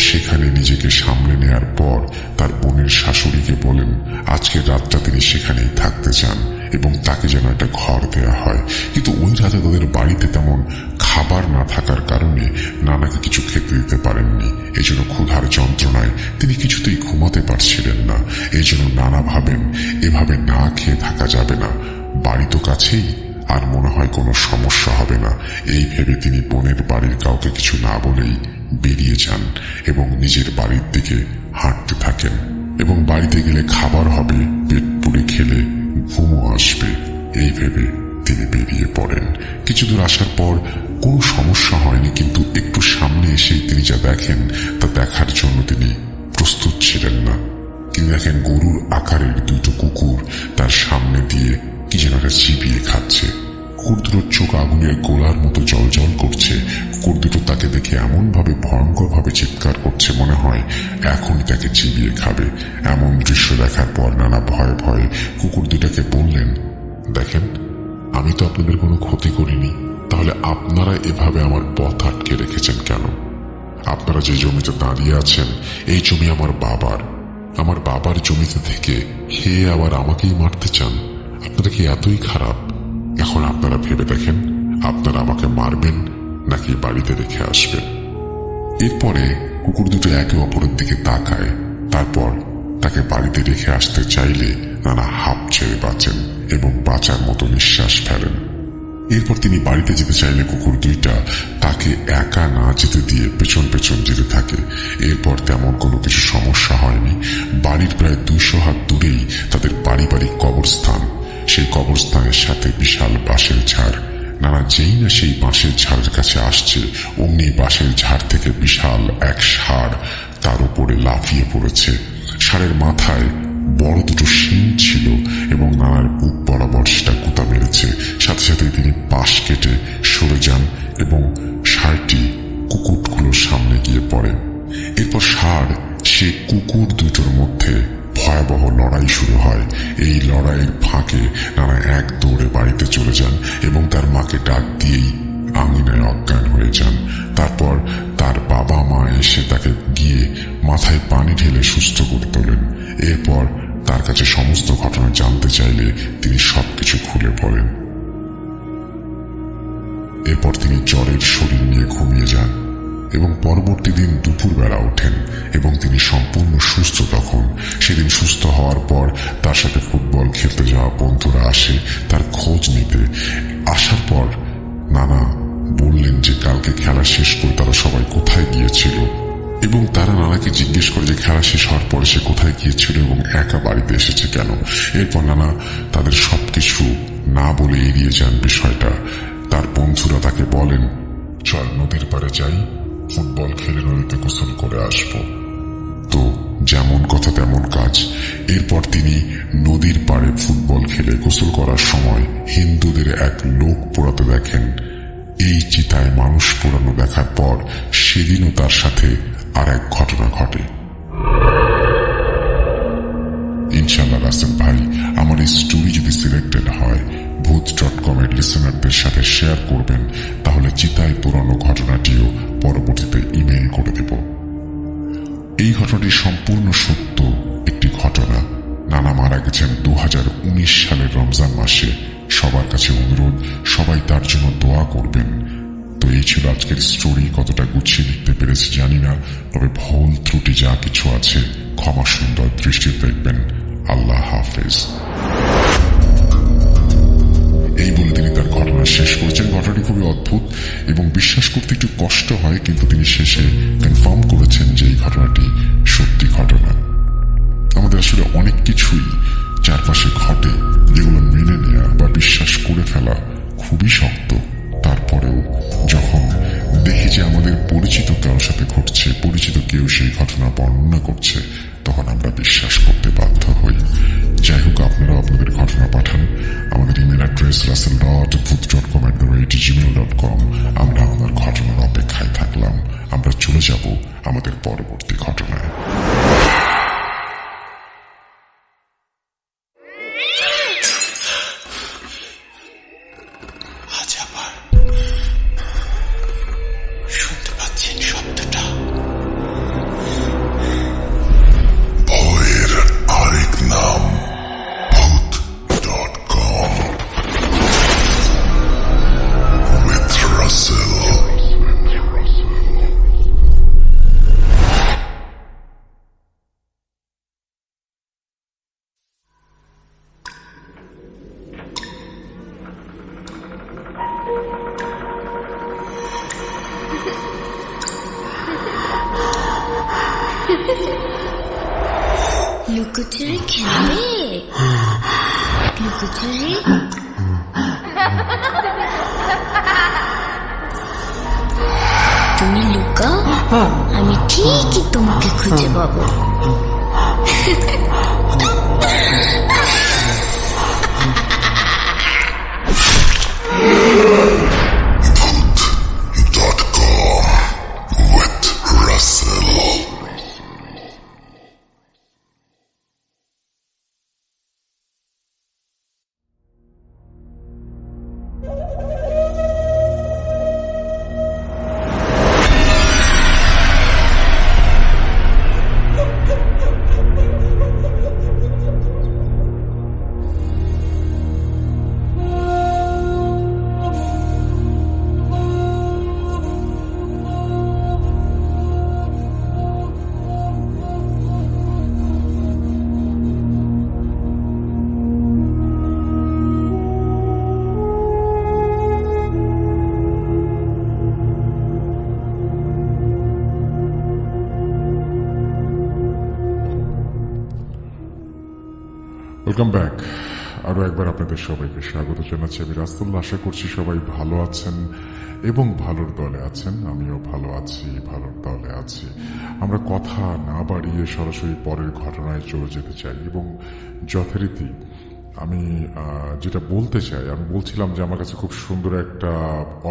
সেখানে নিজেকে সামলে নেয়ার পর তার বোনের শাশুড়িকে বলেন আজকের রাতটা তিনি সেখানেই থাকতে চান এবং তাকে যেন একটা ঘর দেয়া হয়। কিন্তু ওই রাতে তাদের বাড়িতে তেমন খাবার না থাকার কারণে নানাকে কিছু খেতে দিতে পারেননি। এই জন্য ক্ষুধার যন্ত্রণায় তিনি কিছুতেই ঘুমাতে পারছিলেন না। এই জন্য নানা ভাবেন এভাবে না খেয়ে থাকা যাবে না, বাড়ি তো কাছেই, আর মনে হয় কোনো সমস্যা হবে না। এই ভেবে তিনি বোনের বাড়ির কাউকে কিছু না বলেই বেরিয়ে যান এবং নিজের বাড়ির দিকে হাঁটতে থাকেন এবং বাড়িতে গেলে খাবার হবে, পেট পুড়ে খেলে ঘুমও আসবে, এই ভেবে তিনি বেরিয়ে পড়েন। কিছু দূর আসার পর কোনো সমস্যা হয়নি, কিন্তু একটু সামনে এসেই তিনি যা দেখেন তা দেখার জন্য তিনি প্রস্তুত ছিলেন না। তিনি দেখেন গরুর আকারের 2টো কুকুর তার সামনে দিয়ে কি যেন একটা চিবিয়ে খাচ্ছে। কুকুর দুটোর চোখ আগুনের গোলার মতো জলজল করছে। কুকুর দুটো তাকে দেখে এমন ভাবে ভয়ঙ্কর ভাবে চিৎকার করছে, মনে হয় এখনই তাকে চিবিয়ে খাবে। এমন দৃশ্য দেখার পর নানা ভয়ে ভয়ে কুকুর দুটাকে বললেন, দেখেন আমি তো আপনাদের কোনো ক্ষতি করিনি, তাহলে আপনারা এভাবে আমার পথ আটকে রেখেছেন কেন? আপনারা যে জমিতে দাঁড়িয়ে আছেন এই জমি আমার বাবার। আমার বাবার জমিতে থেকে হে আবার আমাকেই মারতে চান? আপনারা কি এতই খারাপ? এখন আপনারা ভেবে দেখেন আপনারা আমাকে মারবেন নাকি বাড়িতে রেখে আসবেন। এরপরে কুকুর দুটো একে অপরের দিকে তাকায়, তারপর তাকে বাড়িতে রেখে আসতে চাইলে নানা হাঁপ ছেড়ে বাঁচেন এবং বাঁচার মতো নিঃশ্বাস ফেলেন। এরপর তিনি বাড়িতে যেতে চাইলে কুকুর দুইটা তাকে একা না যেতে দিয়ে পেছন পেছন যেতে থাকে। এরপর তেমন কোনো কিছু সমস্যা হয়নি। বাড়ির প্রায় 200 হাত দূরেই তাদের পারিবারিক কবরস্থান। সেই কবরস্থানের সাথে বিশাল বাঁশের ঝাড়। নানা যেই না সেই বাঁশের ঝাড়ের কাছে আসছে অমনি বাঁশের ঝাড় থেকে বিশাল এক ষাঁড় তার উপরে লাফিয়ে পড়েছে। ষাঁড়ের মাথায় বড় 2টো শিং ছিল এবং নানার বুক বরাবর সেটা কুতা মেরেছে। সাথে সাথে তিনি পাশ কেটে সরে যান এবং ষাঁড়টি কুকুরগুলোর সামনে গিয়ে পড়ে। এরপর ষাঁড় সে কুকুর দুটোর মধ্যে ভয়াবহ লড়াই শুরু হয়। এই লড়াইয়ের ফাঁকে নানা 1 দৌড়ে বাড়িতে চলে যান এবং তার মাকে ডাক দিয়েই আঙিনায় অজ্ঞান হয়ে যান। তারপর তার বাবা মা এসে তাকে গিয়ে মাথায় পানি ঢেলে সুস্থ করে তোলেন। এরপর তার কাছে সমস্ত ঘটনা জানতে চাইলে তিনি সবকিছু খুলে বলেন। এরপর তিনি জ্বরের শরীর নিয়ে ঘুমিয়ে যান এবং পরবর্তী দিন দুপুরবেলা ওঠেন এবং তিনি সম্পূর্ণ সুস্থ। তখন সেদিন সুস্থ হওয়ার পর তার সাথে ফুটবল খেলতে যাওয়া বন্ধুরা আসে তার খোঁজ নিতে। আসার পর নানা বললেন যে কালকে খেলা শেষ করে তারা সবাই কোথায় গিয়েছিল, এবং তারা নানাকে জিজ্ঞেস করে যে খেলা শেষ হওয়ার পরে সে কোথায় গিয়েছিল এবং একা বাড়িতে এসেছে কেন। এরপর নানা তাদের সবকিছু না বলে এড়িয়ে যান বিষয়টা। তার বন্ধুরা তাকে বলেন, চল নদীর পাড়ে যাই, ফুটবল খেলে নদীতে গোসল করে আসব। তো যেমন কথা তেমন কাজ। এরপর তিনি নদীর পাড়ে ফুটবল খেলে গোসল করার সময় হিন্দুদের এক লোক পোড়াতে দেখেন। এই চিতায় মানুষ পোড়ানো দেখার পর সেদিনও তার সাথে আর এক ঘটনা ঘটে। ইনশাআল্লাহ রাসেল ভাই, আমার এই স্টোরি যদি সিলেক্টেড হয় ভূত.com এর লিসেনারদের সাথে শেয়ার করবেন, তাহলে চিতায় পুরানো ঘটনাটিও পরবর্তীতে ইমেইল করে দেব। এই ঘটনাটি সম্পূর্ণ সত্য একটি ঘটনা। নানা মারা গেছেন 2019 সালের রমজান মাসে। সবার কাছে অনুরোধ, সবাই তার জন্য দোয়া করবেন। তো এই ছিল আজকের স্টোরি। কতটা গুছিয়ে লিখতে পেরেছি জানি না, তবে ভুল ত্রুটি যা কিছু আছে ক্ষমা সুন্দর দৃষ্টিতে দেখবেন। আল্লাহ হাফেজ। এই বলে তিনি তার ঘটনা শেষ করেছেন। ঘটনাটি খুবই অদ্ভুত এবং বিশ্বাস করতে একটু কষ্ট হয়, কিন্তু তিনি শেষে কনফার্ম করেছেন যে এই ঘটনাটি সত্যি ঘটনা। আমাদের আসলে অনেক কিছুই চারপাশে ঘটে যেগুলো মেনে নেওয়া বা বিশ্বাস করে ফেলা খুবই শক্ত। তারপরেও যখন দেখি যে আমাদের পরিচিত কারোর সাথে ঘটছে, পরিচিত কেউ সেই ঘটনা বর্ণনা করছে, তখন আমরা বিশ্বাস করতে বাধ্য হই। যাই হোক, আপনারা আপনাদের ঘটনা পাঠান। আমাদের ইমেল অ্যাড্রেস russell.voot.com@gmail.com। আমরা আপনার ঘটনার অপেক্ষায় থাকলাম। আমরা চলে যাব আমাদের পরবর্তী ঘটনায়। আজ আবার শুনতে পাচ্ছেন শব্দটা? ভয়ের আরেক নাম ভূত.com with Russell। লুকোচুরি খেলবে? লুকোচুরি? তুমি লুকাও, আমি ঠিকই তোমাকে খুঁজে পাবো। Voot.com with Russell। Welcome back. আরো একবার আপনাদের সবাইকে স্বাগত জানাচ্ছি। আমি রাসেল। আশা করছি সবাই ভালো আছেন এবং ভালোর দলে আছেন। আমিও ভালো আছি, ভালোর দলে আছি। আমরা কথা না বাড়িয়ে সরাসরি পরের ঘটনায় চলে যেতে চাই এবং যথারীতি আমি যেটা বলতে চাই, আমি বলছিলাম যে আমার কাছে খুব সুন্দর একটা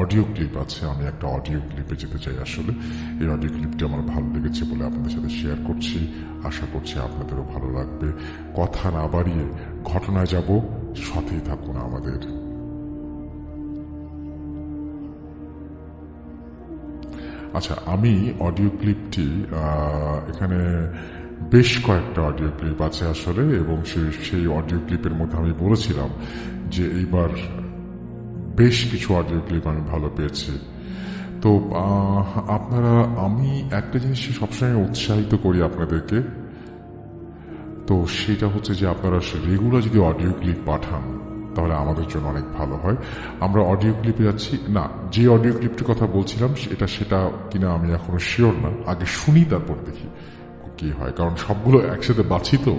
অডিও ক্লিপ আছে। আমি একটা অডিও ক্লিপে যেতে চাই। আসলে এই অডিও ক্লিপটি আমার ভালো লেগেছে বলে আপনাদের সাথে শেয়ার করছি। আশা করছি আপনাদেরও ভালো লাগবে। কথা না বাড়িয়ে ঘটনায় যাব, সাথেই থাকুন আমাদের। আচ্ছা, আমি অডিও ক্লিপটি এখানে বেশ কয়েকটা অডিও ক্লিপ আছে আসলে, এবং সেই অডিও ক্লিপের মধ্যে আমি বলেছিলাম যে এইবার বেশ কিছু অডিও ক্লিপ আমি ভালো পেয়েছি। তো আপনারা, আমি একটা জিনিস সবসময় উৎসাহিত করি আপনাদেরকে, তো সেটা হচ্ছে যে আপনারা রেগুলার যদি অডিও ক্লিপ পাঠান তাহলে আমাদের জন্য অনেক ভালো হয়। আমরা অডিও ক্লিপে যাচ্ছি না, যে অডিও ক্লিপটির কথা বলছিলাম সেটা কিনা আমি এখনো শিওর না, আগে শুনি তারপর দেখি কি হয়, কারণ সবগুলো একসাথে বাছি তো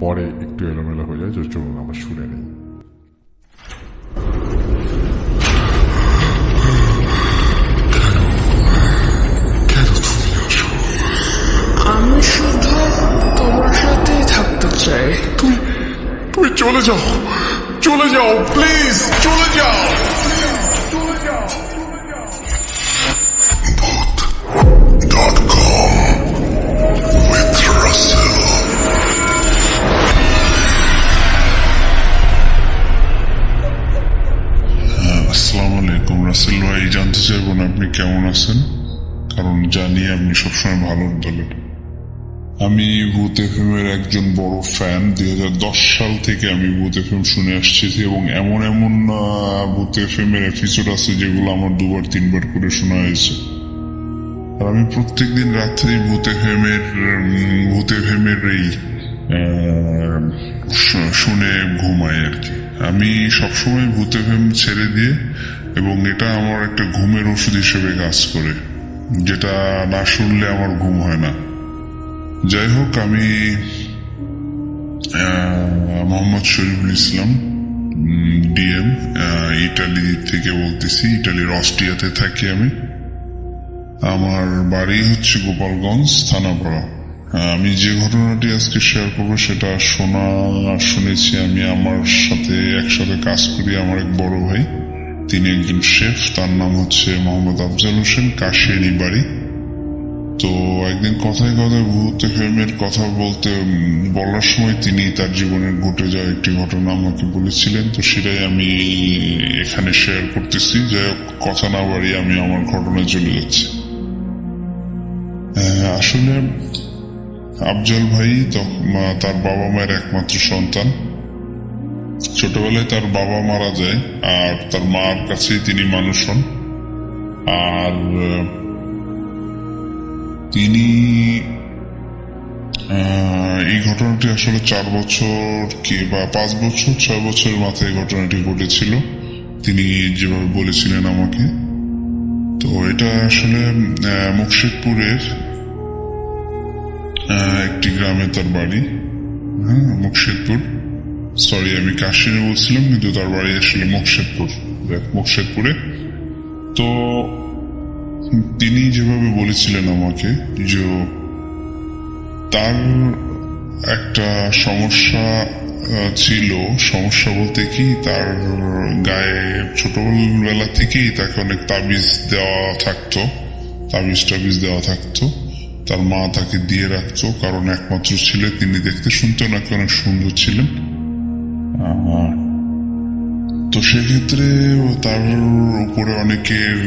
পরে একটু এলোমেলো হয়ে যায়। চলুন আমরা শুনে নিই। আমি শুধু তোমার সাথেই থাকতে চাই। তুমি চলে যাও, চলে যাও, প্লিজ চলে যাও। আসসালামু আলাইকুম রাসেল ভাই, জানতে চাইবো না আপনি কেমন আছেন, কারণ জানি আপনি সবসময় ভালোর দলের। আমি ভূত এফএম-এর একজন বড় ফ্যান। 2010 সাল থেকে আমি ভূত এফএম শুনে আসছি, এবং এমন ভূত এফএম-এর এপিসোড আছে যেগুলো আমার 2-3 করে শোনা হয়েছে। আর আমি প্রত্যেকদিন রাত্রে ভূত এফএম-এর এই শুনে ঘুমাই আর কি। আমি সবসময় ভূত এফএম ছেড়ে দিয়ে, এবং এটা আমার একটা ঘুমের ওষুধ হিসেবে কাজ করে, যেটা না শুনলে আমার ঘুম হয় না। যাই হোক, আমি মোহাম্মদ শরীফুল ইসলাম, ডিএম, ইটালি থেকে বলতেছি। ইটালির অস্ট্রিয়াতে থাকি আমি। আমার বাড়ি হচ্ছে গোপালগঞ্জ, থানাপাড়া। আমি যে ঘটনাটি আজকে শেয়ার করবো সেটা শুনেছি আমি। আমার সাথে একসাথে কাজ করি আমার এক বড় ভাই, তিনি একজন শেফ, তার নাম হচ্ছে মোহাম্মদ আফজাল হোসেন, কাশিয়ানি বাড়ি। তো একদিন কথায় কথায় ভূত এফএম-এর কথা বলার সময় তিনি তার জীবনের ঘটে যাওয়া একটি ঘটনা আমাকে বলেছিলেন, তো সেটাই আমি এখানে শেয়ার করতেছি। যাই হোক, কথা না বাড়িয়ে আমি আমার ঘটনায় চলে যাচ্ছি। আসলে আফজাল ভাই তার বাবা মায়ের একমাত্র সন্তান। ছোটবেলায় তার বাবা মারা যায়, আর তার মার কাছেই তিনি মানুষ হন। আর তিনি এই ঘটনাটি আসলে 4 বছর বা 5 বছর 6 বছরের মাথায় ঘটনাটি ঘটেছিল, তিনি যেভাবে বলেছিলেন আমাকে। তো এটা আসলে মুকশেদপুরের একটি গ্রামে তার বাড়ি। মুকশেদপুর, সরি আমি কাশিনে বলছিলাম, কিন্তু তার বাড়ি আসলে মুকশেদপুরে। তো তিনি যেভাবে বলেছিলেন আমাকে যে তার একটা সমস্যা ছিল। সমস্যা বলতে কি, তার গায়ে ছোটবেলা থেকেই তাকে অনেক তাবিজ দেওয়া থাকতো। তার মা তাকে দিয়ে রাখতো, কারণ একমাত্র ছেলে, তিনি দেখতে শুনতে নাকি অনেক সুন্দর ছিলেন। তো সেক্ষেত্রে তার উপরে অনেকের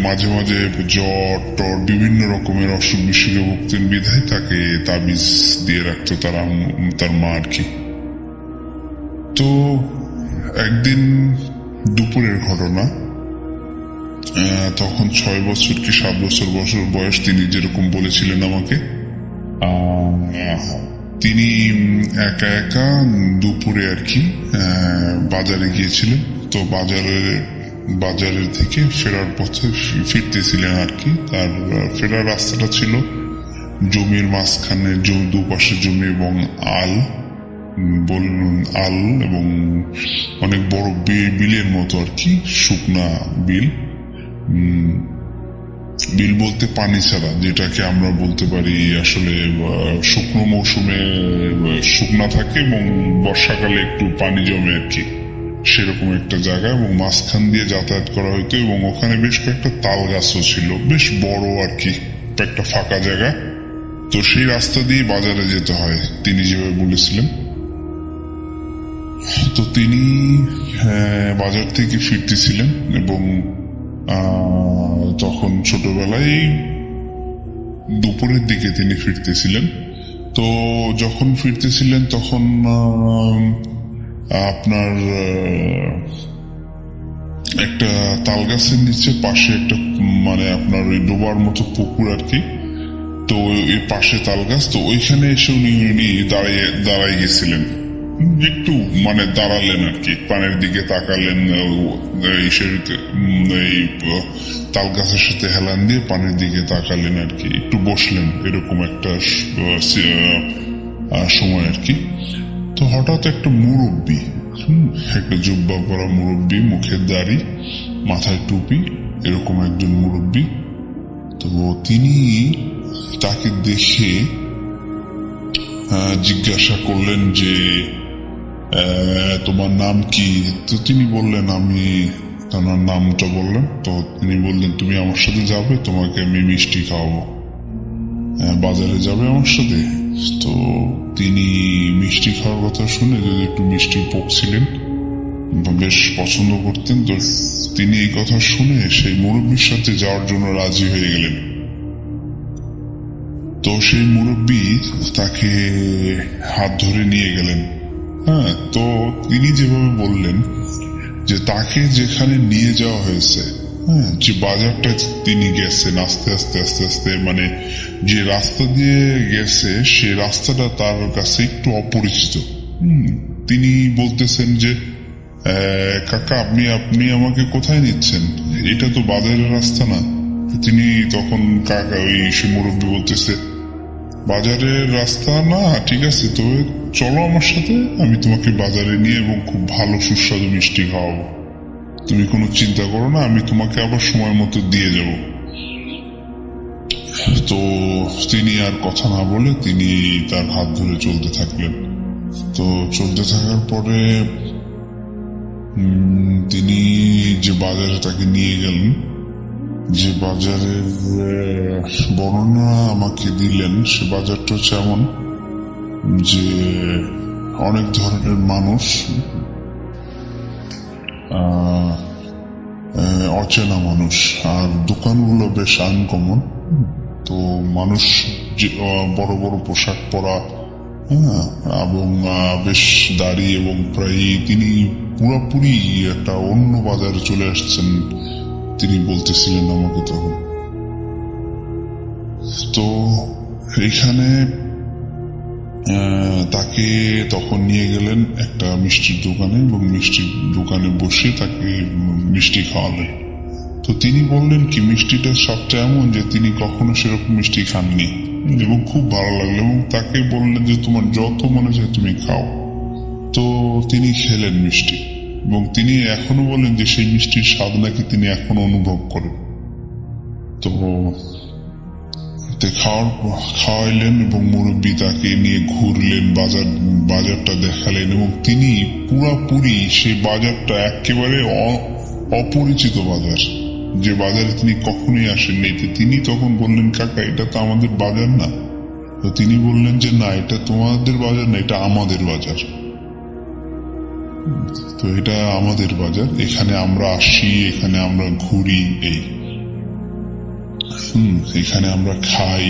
মাঝে মাঝে জ্বর টর বিভিন্ন রকমের অসুখ বিসুখে ভুগতেন, বিধায় তাকে তাবিজ দিয়ে রাখতো তার মা আর কি। তো একদিন দুপুরের ঘটনা, তখন 6 বছর কি 7 বছর বয়স, তিনি যেরকম বলেছিলেন আমাকে। তিনি একা একা দুপুরে আর কি বাজারে গিয়েছিলেন। তো বাজারের থেকে ফেরার পথে ফিরতেছিলেন আর কি। তার ফেরার রাস্তাটা ছিল জমির মাঝখানে, দুপাশে জমি এবং আল এবং অনেক বড় বিলের মতো আর কি, শুকনা বিল বলতে পানি ছাড়া, যেটাকে আমরা বলতে পারি আসলে শুকনো মৌসুমে শুকনা থাকে এবং বর্ষাকালে একটু পানি জমে আর কি, সেরকম একটা জায়গা। এবং মাঝখান দিয়ে যাতায়াত করা হইতো, এবং ওখানে বেশ কয়েকটা তাল গাছও ছিল, বেশ বড় আর কি, একটা ফাঁকা জায়গা। তো সেই রাস্তা দিয়ে বাজারে যেতে হয়, তিনি যেভাবে বলেছিলেন। তো তিনি বাজার থেকে ফিরতেছিলেন, এবং তখন ছোটবেলায় দুপুরের দিকে তিনি ফিরতেছিলেন। তো তো যখন ফিরতেছিলেন তখন আপনার একটা তাল গাছের নিচে পাশে একটা মানে আপনার ওই ডোবার মতো পুকুর আর কি, তো এর পাশে তাল গাছ, তো ওইখানে এসে উনি দাঁড়াই গেছিলেন, একটু মানে দাঁড়ালেন আর কি, পানের দিকে তাকালেন, এই তাল গাছের সাথে হেলান দিয়ে পানের দিকে তাকালেন আর কি, একটু বসলেন এরকম একটা সময় আর কি। তো হঠাৎ একটা মুরব্বী, একটা জুব্বা পরা মুরব্বী, মুখের দাড়ি, মাথায় টুপি, এরকম একজন মুরব্বী, তো তিনি তাকে দেখে জিজ্ঞাসা করলেন যে তোমার নাম কি? তো তিনি বললেন, আমি তার নামটা বললেন। তো তিনি বললেন, তুমি আমার সাথে যাবে, তোমাকে আমি মিষ্টি খাওয়াবো, বাজারে যাবে আমার সাথে? তো তিনি মিষ্টি খাওয়ার কথা শুনে, যদি একটু মিষ্টি পকছিলেন, বেশ পছন্দ করতেন, তো তিনি এই কথা শুনে সেই মুরব্বীর সাথে যাওয়ার জন্য রাজি হয়ে গেলেন। তো সেই মুরব্বী তাকে হাত ধরে নিয়ে গেলেন। হ্যাঁ, তো তিনি যেভাবে বললেন যে তাকে যেখানে নিয়ে যাওয়া হয়েছে, হ্যাঁ, যে বাজারটা তিনি গেছেন আস্তে আস্তে আস্তে আস্তে, মানে যে রাস্তা দিয়ে গেছে সে রাস্তাটা তার কাছে একটু অপরিচিত। তিনি বলতেছেন যে কাকা, আপনি আমাকে কোথায় নিচ্ছেন? এটা তো বাজারের রাস্তা না। তিনি তখন কাকা সে মুরব্বী বলতেছে, বাজারের রাস্তা না, ঠিক আছে, তবে চলো আমার সাথে, আমি তোমাকে বাজারে নিয়ে এবং খুব ভালো সুস্বাদু মিষ্টি খাওয়াবো, তুমি কোনো চিন্তা করো না, আমি তোমাকে আবার সময় মতো দিয়ে যাব। তো তিনি আর কথা না বলে তিনি তার হাত ধরে চলতে থাকলেন। তো চলতে থাকার পরে তিনি যে বাজারে তাকে নিয়ে গেলেন, যে বাজারের বর্ণনা আমাকে দিলেন, সে বাজারটা হচ্ছে এমন যে অনেক ধরনের মানুষ, অচেনা মানুষ, আর দোকানগুলো বেশ আনকমন। তো মানুষ বড় বড় পোশাক পরা, হ্যাঁ, এবং বেশ দাড়ি, এবং প্রায় তিনি পুরোপুরি একটা অন্য বাজারে চলে আসছেন, তিনি বলতেছিলেন আমাকে তখন। তো এখানে তাকে তখন নিয়ে গেলেন একটা মিষ্টির দোকানে, এবং মিষ্টির দোকানে বসে তাকে মিষ্টি খাওয়ালেন। তো তিনি বললেন কি, মিষ্টিটার স্বাদটা এমন যে তিনি কখনো সেরকম মিষ্টি খাননি, এবং খুব ভালো লাগলো, এবং তাকে বললেন যে তোমার যত মনে চায় তুমি খাও। তো তিনি খেলেন মিষ্টি, এবং তিনি এখনো বলেন যে সেই মিষ্টির স্বাদ নাকি তিনি এখনো অনুভব করেন। তো খাওয়াইলেন, এবং মুরব্বী তাকে নিয়ে ঘুরলেন, বাজারটা দেখালেন, এবং তিনি পুরাপুরি সেই বাজারটা একেবারে অপরিচিত বাজার, যে বাজারে তিনি কখনোই আসেননি। তিনি তখন বললেন, কাকা, এটা তো আমাদের বাজার না। তো তিনি বললেন যে না, এটা তোমাদের বাজার না, এটা আমাদের বাজার। তো এটা আমাদের বাজার, এখানে আমরা আসি, এখানে আমরা ঘুরি, এখানে আমরা খাই।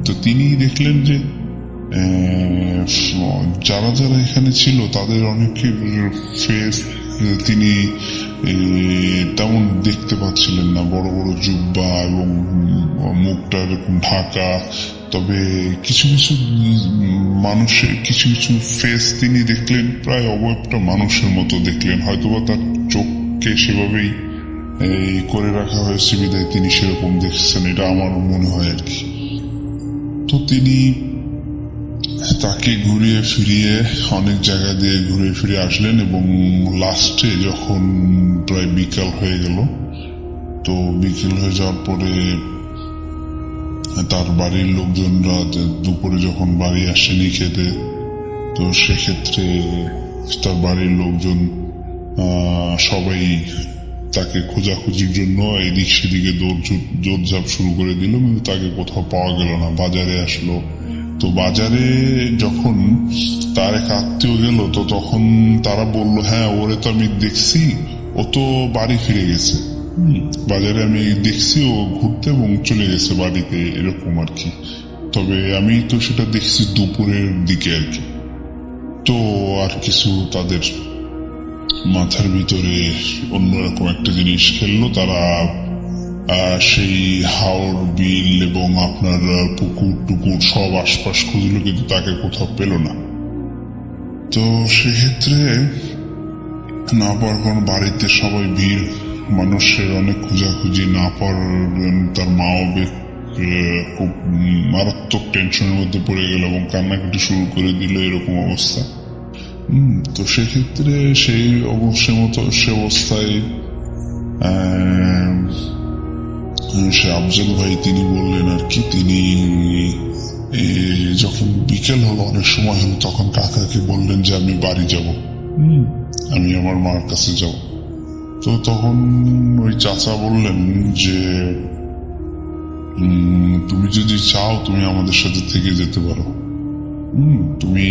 তো তিনি দেখলেন যে যারা যারা এখানে ছিল তাদের অনেকের ফেস তিনি তেমন দেখতে পাচ্ছিলেন না, বড় বড় জুব্বা এবং মুখটা এরকম ঢাকা। তবে কিছু কিছু মানুষের কিছু কিছু ফেস তিনি দেখলেন প্রায় অবয়বটা মানুষের মতো দেখলেন, হয়তোবা তার চোখকে সেভাবেই করে রাখা হয়েছে বিধায় তিনি সেরকম দেখছেন, এটা আমার মনে হয় আর কি। তো তিনি তাকে ঘুরিয়ে ফিরিয়ে অনেক জায়গা দিয়ে ঘুরে ফিরে আসলেন, এবং লাস্টে যখন প্রায় বিকাল হয়ে গেল, তো বিকেল হয়ে যাওয়ার পরে তার বাড়ির লোকজনরা দুপুরে যখন বাড়ি আসেনি খেতে, তো সেক্ষেত্রে তার বাড়ির লোকজন সবাই তাকে খোঁজাখুঁজির জন্য এদিক সেদিকে দৌড়ঝাঁপ শুরু করে দিল, কিন্তু তাকে কোথাও পাওয়া গেল না। বাজারে আসলো, তো বাজারে যখন তার এক আত্মীয় গেল, তো তখন তারা বলল, হ্যাঁ, ওরে তো আমি দেখছি, ও তো বাড়ি ফিরে গেছে, বাজারে আমি দেখছি ও ঘুরতে এবং চলে গেছে বাড়িতে, এরকম আর কি। তবে আমি তো সেটা দেখছি দুপুরের দিকে আর কি। তো আর কিছু তাদের মাথার ভিতরে অন্যরকম একটা জিনিস খেললো। তারা সেই হাওর বিল এবং আপনার পুকুর টুকুর সব আশপাশ খুঁজলো, কিন্তু তাকে কোথাও পেল না। তো সেক্ষেত্রে না পাওয়ার কারণ বাড়িতে সবাই ভিড়, মানুষের অনেক খোঁজাখুঁজি, না পাওয়ার তার মাও খুব মারাত্মক টেনশনের মধ্যে পড়ে গেল এবং কান্নাকাটি শুরু করে দিল, এরকম অবস্থা। তো সেক্ষেত্রে সেই অবস্থায় সে আফজল ভাই তিনি বললেন আর কি, তিনি যখন বিকেল হলো, অনেক সময় হলো, তখন কাকাকে বললেন যে আমি বাড়ি যাব, আমি আমার মার কাছে যাব। তো তখন ওই চাচা বললেন যে তুমি যদি চাও তুমি আমাদের সাথে থেকে যেতে পারো, তুমি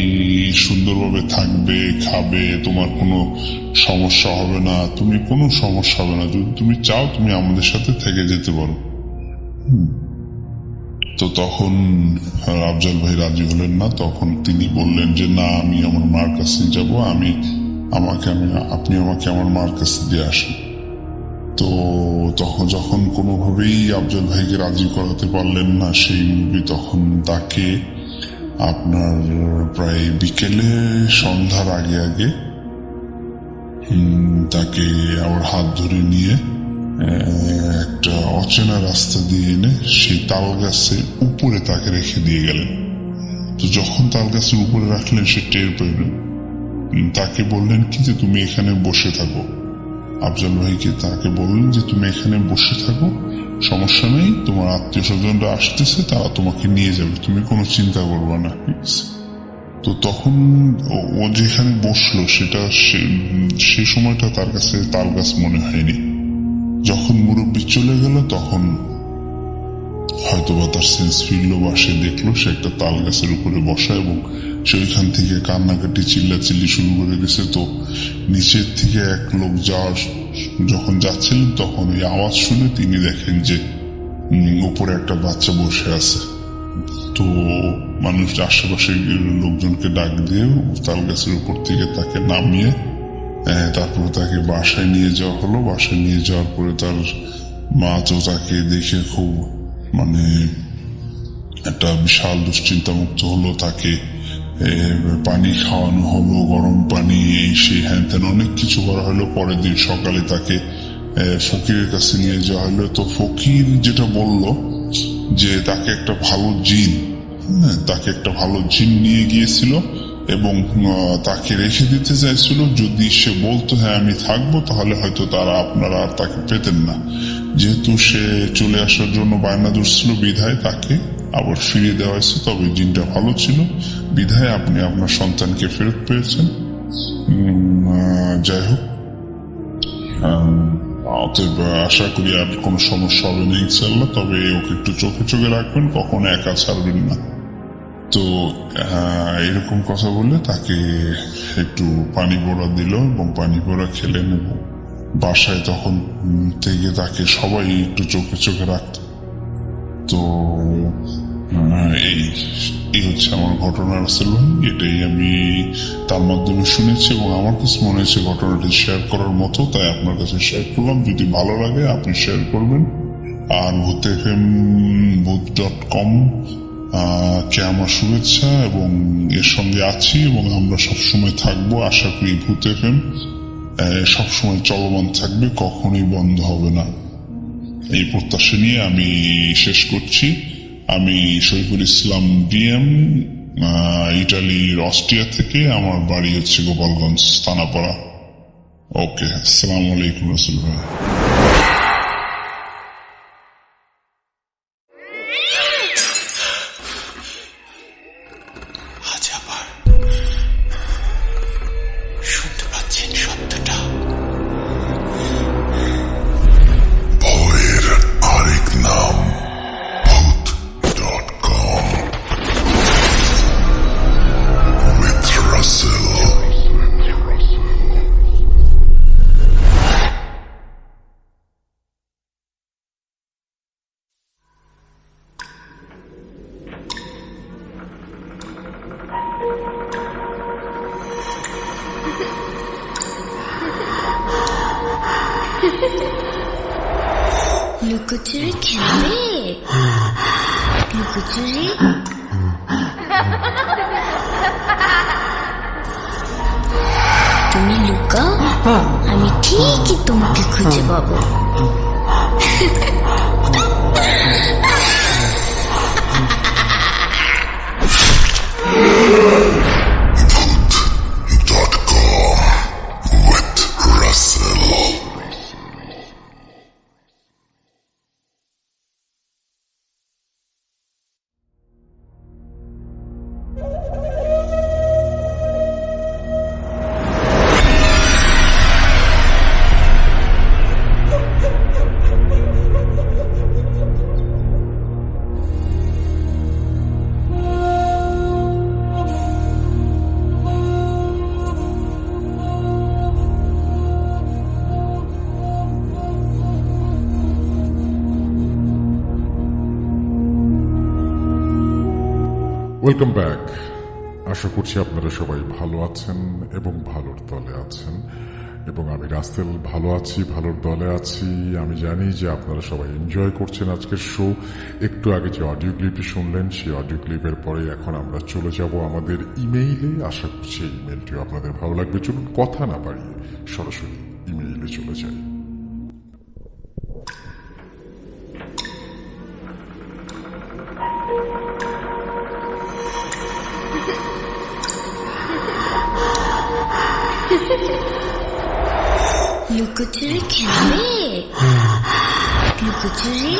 সুন্দরভাবে থাকবে, খাবে, তোমার কোনো সমস্যা হবে না, তুমি কোনো সমস্যা হবে না, যদি তুমি চাও তুমি আমাদের সাথে থেকে যেতে পারো। তো তখন আফজল ভাই রাজি হলেন না। তখন তিনি বললেন যে না, আমি আমার মার কাছে যাব, আপনি আমাকে আমার মার কাছে দিয়ে আসেন। তো তখন যখন কোনোভাবেই আফজল ভাইকে রাজি করাতে পারলেন না সেই মুরব্বি, তখন তাকে আপনার প্রায় বিকেলে সন্ধ্যার আগে আগে তাকে আবার হাত ধরে নিয়ে একটা অচেনা রাস্তা দিয়ে এনে সেই তাল গাছের উপরে তাকে রেখে দিয়ে গেলেন। তো যখন তাল গাছের উপরে রাখলেন সে টের পেলেন। তাকে বললেন কি যে তুমি এখানে বসে থাকো। আফজল ভাইকে তাকে বললেন যে তুমি এখানে বসে থাকো, সমস্যা নেই, তোমার আত্মীয় স্বজনরা আসতেছে, তারা তোমাকে নিয়ে যাবে, তুমি কোনো চিন্তা করবে না, ঠিক আছে? তো তখন ও যেখানে বসলো সেটা সেই সময়টা তার কাছে তাল গাছ মনে হয়নি। যখন মুরব্বী চলে গেল তখন হয়তোবা তার সেন্স ফিরলো বা সে দেখলো সে একটা তাল গাছের উপরে বসা এবং সে ওইখান থেকে কান্নাকাটি চিল্লাচিল্লি শুরু করে দিয়েছে। তো নিচের থেকে এক লোক যখন যাচ্ছিলেন তখন ওই আওয়াজ শুনে তিনি দেখেন যে উপরে একটা বাচ্চা বসে আছে। তো মানুষ আশেপাশে লোকজনকে ডাক দিয়ে তাল গাছের উপর থেকে তাকে নামিয়ে তারপরে তাকে বাসায় নিয়ে যাওয়া হলো। বাসায় নিয়ে যাওয়ার পরে তার মা তো তাকে দেখে খুব একটা বিশাল দুশ্চিন্তা মুক্ত হলো। তাকে পানি খাওয়ানো হলো, গরম পানি, এই সেই হ্যান ত্যান অনেক কিছু করা হলো। পরের দিন সকালে তাকে ফকিরের কাছে নিয়ে যাওয়া হলো। তো ফকির যেটা বলল যে তাকে একটা ভালো জিন নিয়ে গিয়েছিল এবং তাকে রেখে দিতে চাইছিল। যদি সে বলতো হ্যাঁ আমি থাকবো, তাহলে হয়তো আপনারা আর তাকে পেতেন না। যেহেতু সে চলে আসার জন্য বায়না ধরছিল, বিধায় তাকে আবার ফিরিয়ে দেওয়া হয়েছে। তবে জিনটা ভালো ছিল বিধায় আপনি আপনার সন্তানকে ফেরত পেয়েছেন। যাই হোক, অতএব আশা করি আর কোনো সমস্যা হবে না ইনশাল্লাহ। তবে ওকে একটু চোখে রাখবেন, কখনো একা ছাড়বেন না। তো এরকম কথা বলে তাকে একটু পানি পোড়া দিল এবং পানি পোড়া খেলেন এবং বাসায় তখন থেকে তাকে সবাই একটু চোখে রাখত। তো এই হচ্ছে আমার ঘটনা রাসেল ভাই। এটাই আমি তার মাধ্যমে শুনেছি এবং আমার কাছে মনে হয়েছে ঘটনাটি শেয়ার করার মতো, তাই আপনার কাছে শেয়ার করলাম। যদি ভালো লাগে আপনি শেয়ার করবেন। আর ভূত.com কে আমার শুভেচ্ছা এবং এর সঙ্গে আছি এবং আমরা সবসময় থাকবো। আশা করি ভূত FM সবসময় চলমান থাকবে, কখনোই বন্ধ হবে না। এই প্রত্যাশা নিয়ে আমি শেষ করছি। আমি শহীদুল ইসলাম DM, ইটালির অস্ট্রিয়া থেকে। আমার বাড়ি হচ্ছে গোপালগঞ্জ থানাপাড়া। ওকে, আসসালামু আলাইকুম রাসেল ভাই। আজ আবার শুনতে পাচ্ছেন শব্দটা? ভয়ের আরেক নাম ভূত.com with Russell। লুকোচুরি খেলবে? লুকোচুরি? তুমি লুকাও, আমি ঠিকই তোমাকে খুঁজে পাবো। Welcome back. আশা করছি আপনারা সবাই ভালো আছেন এবং ভালোর দলে আছেন, এবং আমি রাসেল ভালো আছি, ভালোর দলে আছি। আমি জানি যে আপনারা সবাই এনজয় করছেন আজকের শো। একটু আগে যে অডিও ক্লিপটি শুনলেন, সেই অডিও ক্লিপের পরে এখন আমরা চলে যাব আমাদের ইমেইলে। আশা করছি এই ইমেইলটিও আপনাদের ভালো লাগবে। চলুন কথা না বাড়িয়ে সরাসরি ইমেইলে চলে যাই। লুকোচুরি খেলবে? লুকোচুরি?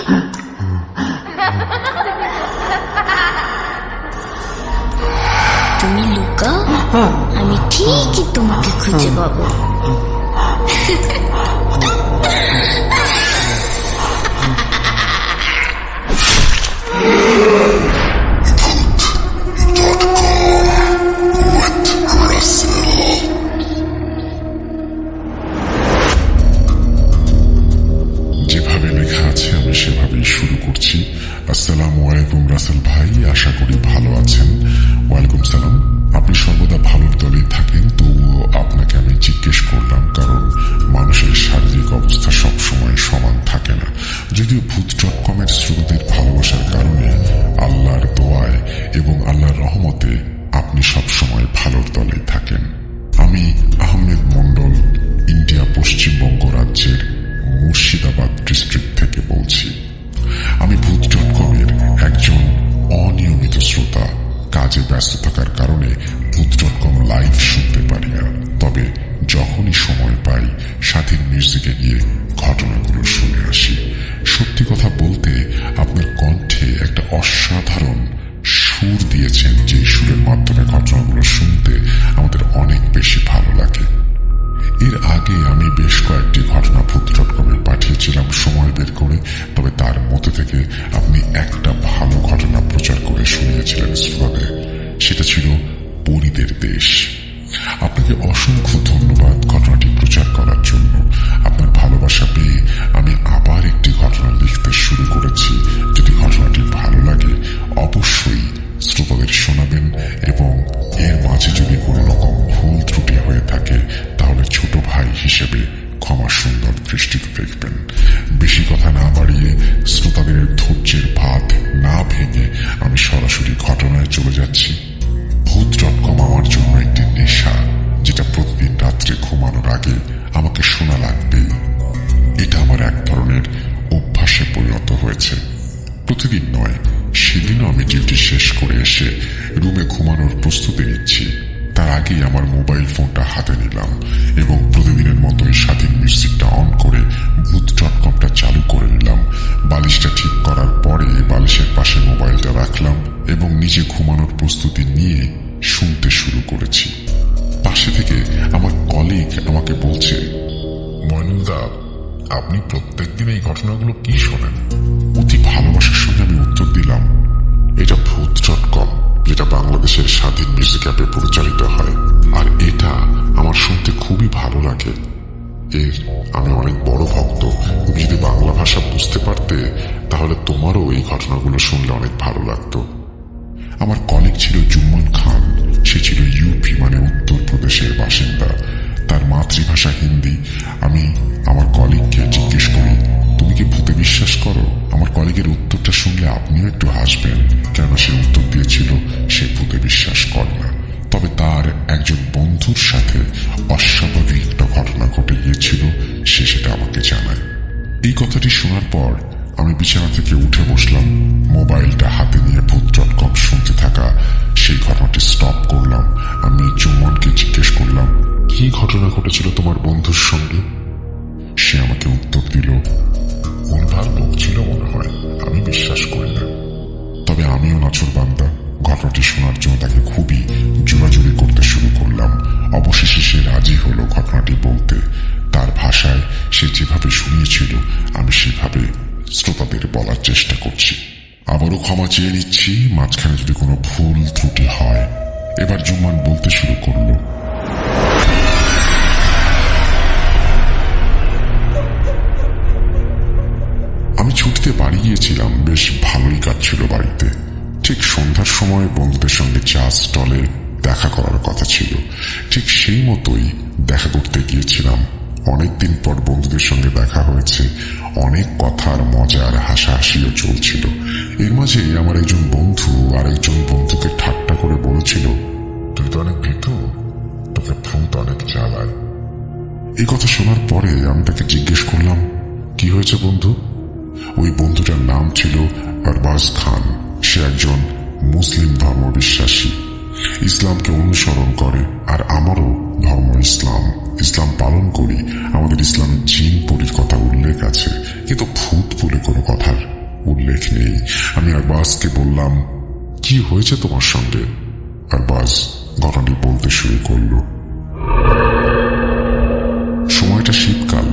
তুমি লুকাও, আমি ঠিকই তোমাকে খুঁজে পাবো। যেভাবে লেখা আছে আমি সেভাবেই শুরু করছি। আসসালামু আলাইকুম রাসেল ভাই, আশা করি ভালো আছেন। ওয়ালাইকুম সালাম। আপনি সর্বদা ভালোর দলেই থাকেন, তবুও আপনাকে আমি জিজ্ঞেস করলাম, কারণ মানুষের শারীরিক অবস্থা সবসময় সমান থাকে না। যদিও ভূত.কমের শ্রোতাদের ভালোবাসার কারণে, আল্লাহর দোয়ায় এবং আল্লাহর রহমতে আপনি সবসময় ভালোর দলেই থাকেন। আমি আহমেদ মন্ডল, ইন্ডিয়া, পশ্চিমবঙ্গ রাজ্যের মুর্শিদাবাদ ডিস্ট্রিক্ট থেকে বলছি। আমি ভূত.কমের একজন অনিয়মিত শ্রোতা। কাজে ব্যস্ত থাকার কারণে ভূত.কম লাইভ শুনতে পারি না, তবে যখনই সময় পাই স্বাধীন মিউজিকে গিয়ে ঘটনাগুলো শুনে আসি। সত্যি কথা বলতে আপনার কণ্ঠে একটা অসাধারণ সুর দিয়েছেন, যে সুরের মাধ্যমে ঘটনাগুলো শুনতে আমাদের অনেক বেশি ভালো লাগে। এর আগে আমি বেশ কয়েকটি ঘটনা ভূত.কমে পাঠিয়েছিলাম সময় বের করে, তবে তার মধ্যে থেকে আপনি একটা ভালো ঘটনা প্রচার করে শুনিয়েছিলেন শ্রোতাদের। সেটা ছিল পরীদের দেশ। আপনাকে অসংখ্য ধন্যবাদ ঘটনাটি প্রচার করার জন্য। আপনার ভালোবাসা পেয়ে আমি আবার একটি ঘটনা লিখতে শুরু করেছি। যদি ঘটনাটি ভালো লাগে অবশ্যই শ্রোতাদের শোনাবেন, এবং এর মাঝে যদি কোনো রকম ভুল ত্রুটি হয়ে থাকে তাহলে ছোট ভাই হিসেবে ক্ষমা সুন্দর দৃষ্টিতে দেখবেন। বেশি কথা না বাড়িয়ে শ্রোতাদের ধৈর্যের ভাত না ভেঙে আমি সরাসরি ঘটনায় চলে যাচ্ছি। ভূত.কম আমার জন্য একটি নেশা, যেটা প্রতিদিন রাত্রে ঘুমানোর আগে আমাকে শোনা লাগবেই। এটা আমার এক ধরনের অভ্যাসে পরিণত হয়েছে। প্রতিদিন নয়, সেদিনও আমি ডিউটি শেষ করে এসে রুমে ঘুমানোর প্রস্তুতি নিচ্ছি। তার আগেই আমার মোবাইল ফোনটা হাতে নিলাম এবং প্রতিদিনের মতোই স্বাধীন মিউজিকটা অন করে ভূত.কমটা চালু করে নিলাম। বালিশটা ঠিক করার পরে বালিশের পাশে মোবাইলটা রাখলাম এবং নিজে ঘুমানোর প্রস্তুতি নিয়ে শুনতে শুরু করেছি। পাশে থেকে আমার কলিগ আমাকে বলছে, ময়নুলদা, আপনি প্রত্যেকদিন এই ঘটনাগুলো কি শোনেন? অতি ভালোবাসার সঙ্গে আমি উত্তর দিলাম, এটা ভূত.কম, যেটা বাংলাদেশের স্বাধীন মিউজিক অ্যাপে পরিচালিত হয়, আর এটা আমার শুনতে খুবই ভালো লাগে। এর আমি অনেক বড় ভক্ত। তুমি যদি বাংলা ভাষা বুঝতে পারতে তাহলে তোমারও এই ঘটনাগুলো শুনলে অনেক ভালো লাগতো। আমার কলিগ ছিল জুম্মন খান। সে ছিল ইউপি মানে উত্তরপ্রদেশের বাসিন্দা। তার মাতৃভাষা হিন্দি। আমি আমার কলিগকে বিশ্বাস করে না, তবে তার একজন বন্ধুর সাথে অস্বাভাবিক একটা ঘটনা ঘটে গিয়েছিল, সে সেটা আমাকে জানায়। এই কথাটি শোনার পর আমি বিছানা থেকে উঠে বসলাম, মোবাইলটা হাতে নিয়ে ভূত.com শুনতে থাকা সেই ঘটনাটি স্টপ করলাম। আমি জুম্মনকে জিজ্ঞেস করলাম, কি ঘটনা ঘটেছিল তোমার বন্ধুর সঙ্গে? সে আমাকে উত্তর দিল, ভুলভাল বকছিল মনে হয়, আমি বিশ্বাস করি না। তবে আমিও নাছোড়বান্দা, ঘটনাটি শোনার জন্য তাকে খুবই জোরাজুরি করতে শুরু করলাম। অবশেষে সে রাজি হলো ঘটনাটি বলতে। তার ভাষায় সে যেভাবে শুনিয়েছিল আমি সেভাবে শ্রোতাদের বলার চেষ্টা করছি। আবারও ক্ষমা চেয়ে নিচ্ছি মাঝখানে যদি কোনো ভুল ত্রুটি হয়। এবার জুম্মান বলতে শুরু করলো, আমি ছুটিতে বাড়ি গিয়েছিলাম, বেশ ভালোই কাটছিল বাড়িতে। ঠিক সন্ধ্যার সময় বন্ধুদের সঙ্গে চা স্টলে দেখা করার কথা ছিল। ঠিক সেই মতোই দেখা করতে গিয়েছিলাম। অনেকদিন পর বন্ধুদের সঙ্গে দেখা হয়েছে, অনেক কথার মজার হাসাহাসিও চলছিল। এর মাঝে আমার একজন বন্ধু আর একজন বন্ধুকে ঠাট্টা করে বলেছিল, তুই তো অনেক ভীতু, তোকে ভূত অনেক জ্বালায়। এই কথা শোনার পরে আমি তাকে জিজ্ঞেস করলাম, কি হয়েছে বন্ধু? ওই বন্ধুটার নাম ছিল আরবাজ খান। সে একজন মুসলিম ধর্ম বিশ্বাসী, ইসলামকে অনুসরণ করে। আর আমারও ধর্ম ইসলাম, ইসলাম পালন করি। আমাদের ইসলামের জিন পরির কথা উল্লেখ আছে, কিন্তু ভূত বলে কোনো কথার উল্লেখ নেই। আমি আরবাজকে বললাম, কি হয়েছে তোমার সঙ্গে? আরবাজ ঘটনাটি বলতে শুরু করলো। সময়টা শীতকাল।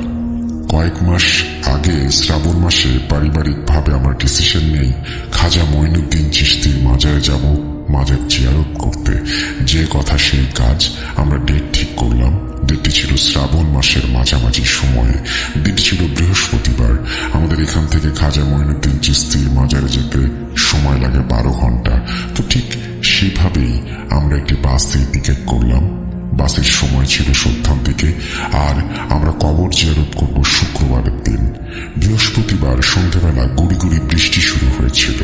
কয়েক মাস আগে শ্রাবণ মাসে পারিবারিকভাবে আমার ডিসিশন নেই খাজা মঈনুদ্দিন চিশতির মাজারে যাব, মাজার জিয়ারত করতে। যে কথা সেই কাজ। আমরা ডেট ঠিক করলাম। ডেটটি ছিল শ্রাবণ মাসের মাঝামাঝি সময়ে। দিনটি ছিল বৃহস্পতিবার। আমাদের এখান থেকে খাজা মঈনুদ্দিন চিশতির মাজারে যেতে সময় লাগে 12 ঘন্টা। তো ঠিক সেভাবেই আমরা একটি বাসের টিকেট করলাম। বাসের সময় ছিল সন্ধ্যার দিকে, আর আমরা কবর জিয়ারত করব শুক্রবারের দিন। বৃহস্পতিবার সন্ধ্যাবেলা গুড়ি গুড়ি বৃষ্টি শুরু হয়েছিল।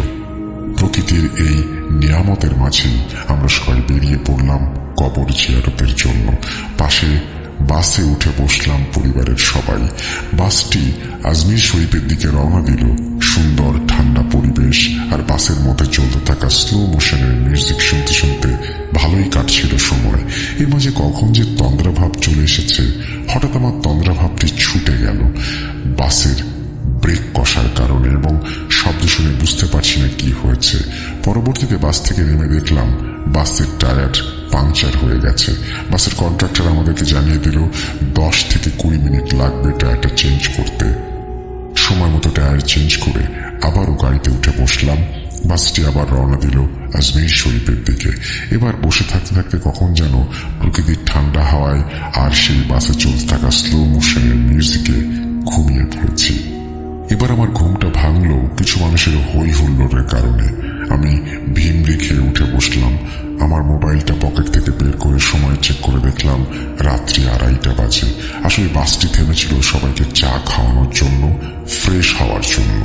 প্রকৃতির এই নিয়ামতের মাঝেই আমরা সবাই বেরিয়ে পড়লাম কবর জিয়ারতের জন্য। পাশে বাসে উঠে বসলাম পরিবারের সবাই। বাসটি আজমির শরীফের দিকে রওনা দিল। সুন্দর ঠান্ডা পরিবেশ আর বাসের মধ্যে চলতে থাকা স্লো মোশনের মিউজিক শুনতে শুনতে ভালোই কাটছিল সময়। এর মাঝে কখন যে তন্দ্রাভাব চলে এসেছে, হঠাৎ আমার তন্দ্রাভাবটি ছুটে গেল বাসের ব্রেক কষার কারণে, এবং শব্দ শুনে বুঝতে পারছি না কি হয়েছে। পরবর্তীতে বাস থেকে নেমে দেখলাম বাসের টায়ার পাংচার হয়ে গেছে। বাসের কন্ট্রাক্টর আমাদেরকে জানিয়ে দিল 10 থেকে 20 মিনিট লাগবে টায়ারটা চেঞ্জ করতে। সময় মতো টায়ার চেঞ্জ করে আবারও গাড়িতে উঠে বসলাম। বাসটি আবার রওনা দিল আজমির শরীফের দিকে। এবার বসে থাকতে থাকতে কখন যেন প্রকৃতির ঠান্ডা হাওয়ায় আর সেই বাসে চলতে থাকা স্লো মোশনের মিউজিকে ঘুমিয়ে পড়েছি। এবার আমার ঘুমটা ভাঙলো কিছু মানুষের হই হুল্লোড়ের কারণে। আমি ভীম রেখে উঠে বসলাম। আমার মোবাইলটা পকেট থেকে বের করে সময় চেক করে দেখলাম রাত্রি 2:30 বাজে। আসলে বাসটি থেমেছিল সবাইকে চা খাওয়ানোর জন্য, ফ্রেশ হওয়ার জন্য।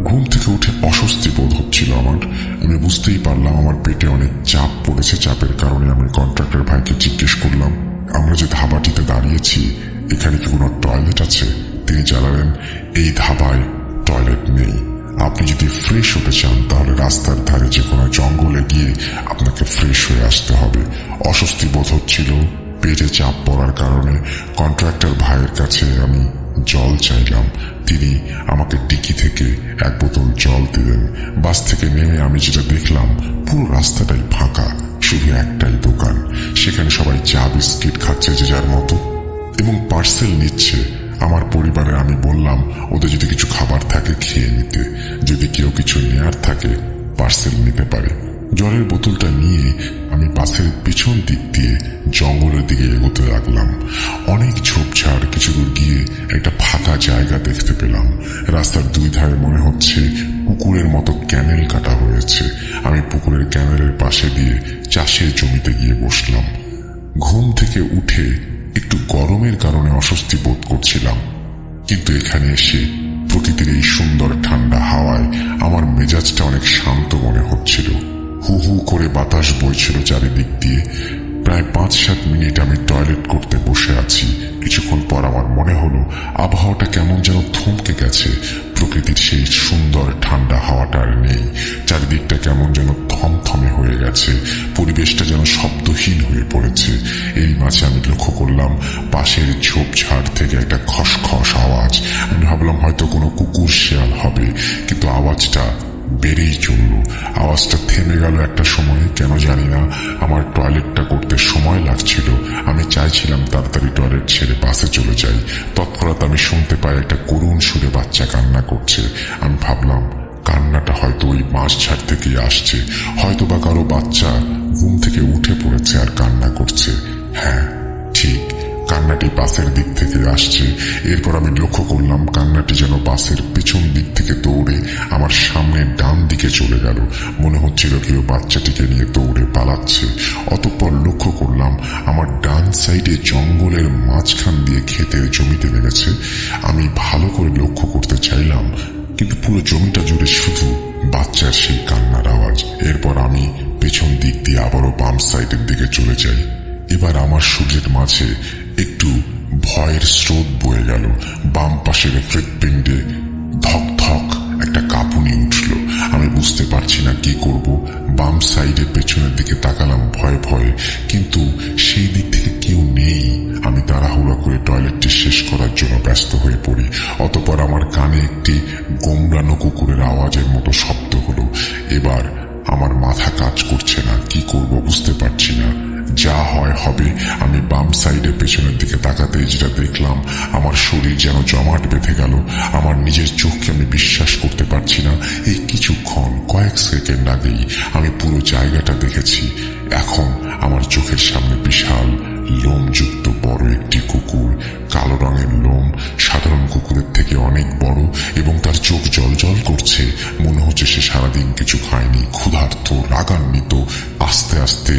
ঘুম থেকে উঠে অস্বস্তি বোধ হচ্ছিল আমার। আমি বুঝতেই পারলাম আমার পেটে অনেক চাপ পড়েছে। চাপের কারণে আমি কন্ট্রাক্টর ভাইকে জিজ্ঞেস করলাম, আমরা যে ধাবাটিতে দাঁড়িয়েছি এখানে কি কোনো টয়লেট আছে? তিনি জানালেন, এই ধাবায় টয়লেট নেই। আপনি যদি ফ্রেশ হতে চান তাহলে রাস্তার ধারে যে কোনো জঙ্গলে গিয়ে আপনাকে ফ্রেশ হয়ে আসতে হবে। অস্বস্তি বোধ হচ্ছিল পেটে চাপ পড়ার কারণে। কন্ট্রাক্টর ভাইয়ের কাছে আমি জল চাইলাম। তিনি আমাকে ডিকি থেকে 1 বোতল জল দিলেন। বাস থেকে নেমে আমি যেটা দেখলাম পুরো রাস্তাটাই ফাঁকা, শুধু একটাই দোকান। সেখানে সবাই চা বিস্কিট খাচ্ছে যে যার মতো, এবং পার্সেল নিচ্ছে। আমার পরিবারে আমি বললাম ওদের যদি কিছু খাবার থাকে খেয়ে নিতে, যদি কেউ কিছু নেয়ার থাকে পার্সেল নিতে পারে। জলের বোতলটা নিয়ে আমি বাসের পিছন দিক দিয়ে জঙ্গলের দিকে এগোতে লাগলাম। অনেক ঝোপঝাড়। কিছু দূর গিয়ে একটা ফাঁকা জায়গা দেখতে পেলাম। রাস্তার 2 ধারে মনে হচ্ছে পুকুরের মতো ক্যানেল কাটা হয়েছে। আমি পুকুরের ক্যানেলের পাশে দিয়ে চাষের জমিতে গিয়ে বসলাম। ঘুম থেকে উঠে একটু গরমের কারণে অস্বস্তি বোধ করছিলাম, কিন্তু এখানে এসে প্রকৃতির এই সুন্দর ঠান্ডা হাওয়ায় আমার মেজাজটা অনেক শান্ত মনে হচ্ছিল। হু হু করে বাতাস বইছিল চারিদিক দিয়ে। প্রায় 5-7 মিনিট আমি টয়লেট করতে বসে আছি। কিছুক্ষণ পর আমার মনে হলো আবহাওয়াটা কেমন যেন থমকে গেছে। প্রকৃতির সেই সুন্দর ঠান্ডা হাওয়াটা আর নেই। চারিদিকটা কেমন যেন থমথমে হয়ে গেছে। পরিবেশটা যেন শব্দহীন হয়ে পড়েছে। এই মাঝে আমি লক্ষ্য করলাম পাশের ঝোপঝাড় থেকে একটা খসখস আওয়াজ। আমি ভাবলাম হয়তো কোনো কুকুর শেয়াল হবে, কিন্তু আওয়াজটা বেড়েই চলল। আওয়াজটা থেমে গেল একটা সময়, কেন জানি না। আমার টয়লেটটা করতে সময় লাগছিল। আমি চাইছিলাম তাড়াতাড়ি টয়লেট ছেড়ে বাসে চলে যাই। তৎক্ষণাৎ আমি শুনতে পাই একটা করুণ সুরে বাচ্চা কান্না করছে। আমি ভাবলাম কান্নাটা হয়তো ওই বাঁশঝাড় থেকেই আসছে, হয়তো বা কারো বাচ্চা ঘুম থেকে উঠে পড়েছে আর কান্না করছে। হ্যাঁ ঠিক, কান্নাটি বাসের দিক থেকে আসছে। এরপর আমি লক্ষ্য করলাম কান্নাটি যেন বাসের পেছন দিক থেকে দৌড়ে আমার সামনে ডান দিকে চলে গেল। মনে হচ্ছিল কেউ বাচ্চাটিকে নিয়ে দৌড়ে পালাচ্ছে। অতঃপর লক্ষ্য করলাম আমার ডান সাইডে জঙ্গলের মাঝখান দিয়ে ক্ষেতের জমিতে নেমেছে। আমি ভালো করে লক্ষ্য করতে চাইলাম, কিন্তু পুরো জমিটা জুড়ে শুধু বাচ্চার সেই কান্নার আওয়াজ। এরপর আমি পেছন দিক দিয়ে আবারও বাম সাইডের দিকে চলে যাই। এবার আমার শরীরের মাঝে একটু ভয়ের স্রোত বয়ে গেল। বাম পাশের হৃৎপিণ্ডে ধক ধক একটা কাঁপুনি উঠল। আমি বুঝতে পারছি না কি করব। বাম সাইডে পেছনের দিকে তাকালাম ভয়ে ভয়ে, কিন্তু সেই দিক থেকে কেউ নেই। আমি তাড়াহুড়া করে টয়লেটটি শেষ করার জন্য ব্যস্ত হয়ে পড়ি। অতঃপর আমার কানে একটি গোমড়ানো কুকুরের আওয়াজের মতো শব্দ হলো। এবার আমার মাথা কাজ করছে না, কি করব বুঝতে পারছি না। যা হয় হবে। আমি বাম সাইডে পেছনের দিকে তাকাতেই যেটা দেখলাম, আমার শরীর যেন জমাট বেঁধে গেল। আমার নিজের চোখকে আমি বিশ্বাস করতে পারছি না। এই কিছুক্ষণ কয়েক সেকেন্ড আগেই আমি পুরো জায়গাটা দেখেছি। এখন আমার চোখের সামনে বিশাল লোমযুক্ত বড় একটি কুকুর। কালো রঙের লোম, সাধারণ কুকুরের থেকে অনেক বড়, এবং তার চোখ জলজল করছে। মনে হচ্ছে সে সারাদিন কিছু খায়নি, ক্ষুধার্ত, রাগান্বিত। আস্তে আস্তে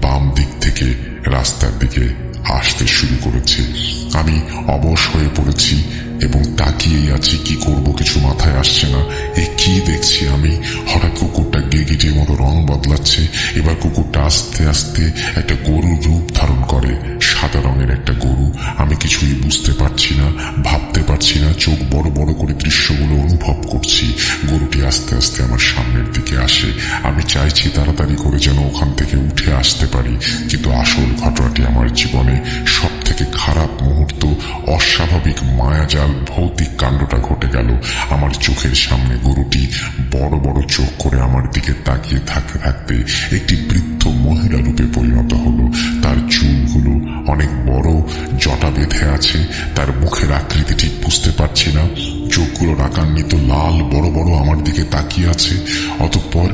বাম দিক থেকে রাস্তার দিকে আসতে শুরু করেছে। আমি অবশ হয়ে পড়েছি এবং তাকিয়েই আছি, কি করব কিছু মাথায় আসছে না। এ কি দেখছি আমি? হঠাৎ কুকুরটা গিরগিটির মতো রং বদলাচ্ছে। এবার কুকুরটা আস্তে আস্তে একটা গরুর রূপ ধারণ করে, সাদা রঙের একটা গরু। আমি কিছুই বুঝতে পারছি না, ভাবতে পারছি না। চোখ বড় বড় করে দৃশ্যগুলো অনুভব করছি। গরুটি আস্তে আস্তে আমার সামনের দিকে আসে। আমি চাইছি তাড়াতাড়ি করে যেন ওখান থেকে উঠে আসতে পারি, কিন্তু আসল ঘটনাটি আমার জীবনে সব থেকে খারাপ মুহূর্ত, অস্বাভাবিক মায়াজাল ভৌতিক কাণ্ডটা ঘটে গেল। আমার চোখের সামনে গরুটি বড় বড় চোখ করে আমার দিকে তাকিয়ে থাকতে থাকতে একটি বৃদ্ধ মহিলা রূপে পরিণত হলো। তার চুলগুলো অনেক বড়, জটা বেঁধে আছে। তার মুখের আকৃতি ঠিক বুঝতে পারছি না। চোখগুলো রাগান্বিত লাল, বড় বড় আমার দিকে তাকিয়ে আছে। অতঃপর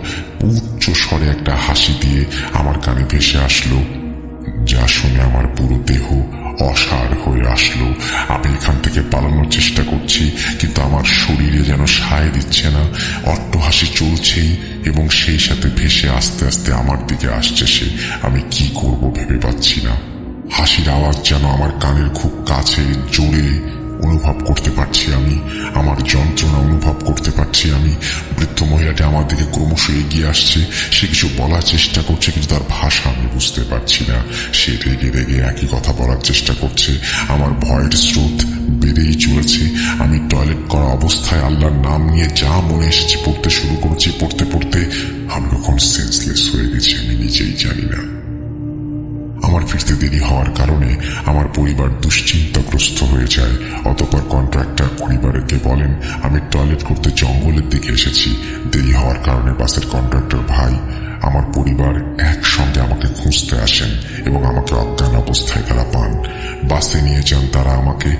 উচ্চ স্বরে একটা হাসি দিয়ে আমার কানে ভেসে আসলো, যা শুনে আমার পুরো দেহ অসাড় হয়ে আসলো। আমি এখান থেকে পালানোর চেষ্টা করছি, কিন্তু আমার শরীরে যেন সায় দিচ্ছে না। অট্টহাসি চলছেই এবং সেই সাথে ভেসে আস্তে আস্তে আমার দিকে আসছে সে। আমি কি করব ভেবে পাচ্ছি না। হাসির আওয়াজ যেন আমার কানের খুব কাছে, জোরে অনুভব করতে পারছি আমি। আমার যন্ত্রণা অনুভব করতে পারছি আমি। বৃদ্ধ মহিলাটি আমার দিকে ক্রমশ এগিয়ে আসছে। সে কিছু বলার চেষ্টা করছে, কিন্তু তার ভাষা আমি বুঝতে পারছি না। সে রেগে রেগে একই কথা বলার চেষ্টা করছে। আমার ভয়ের স্রোত বেড়েই চলেছে। আমি টয়লেট করা অবস্থায় আল্লাহর নাম নিয়ে যা মনে এসেছে পড়তে শুরু করেছি। পড়তে পড়তে আমি কখন সেন্সলেস হয়ে গেছি আমি নিজেই জানি না। আমার ফিরতে দেরি হওয়ার কারণে আমার পরিবার দুশ্চিন্তাগ্রস্ত হয়ে যায়। অতঃপর কন্ট্রাক্টর পরিবারকে বলেন আমি টয়লেট করতে জঙ্গলের দিকে এসেছি। দেরি হওয়ার কারণে বাসের কন্ট্রাক্টর ভাই আমার পরিবার একসঙ্গে আমাকে খুঁজতে আসেন এবং আমাকে অজ্ঞান অবস্থায় তারা পান। বাসে নিয়ে যান তারা আমাকে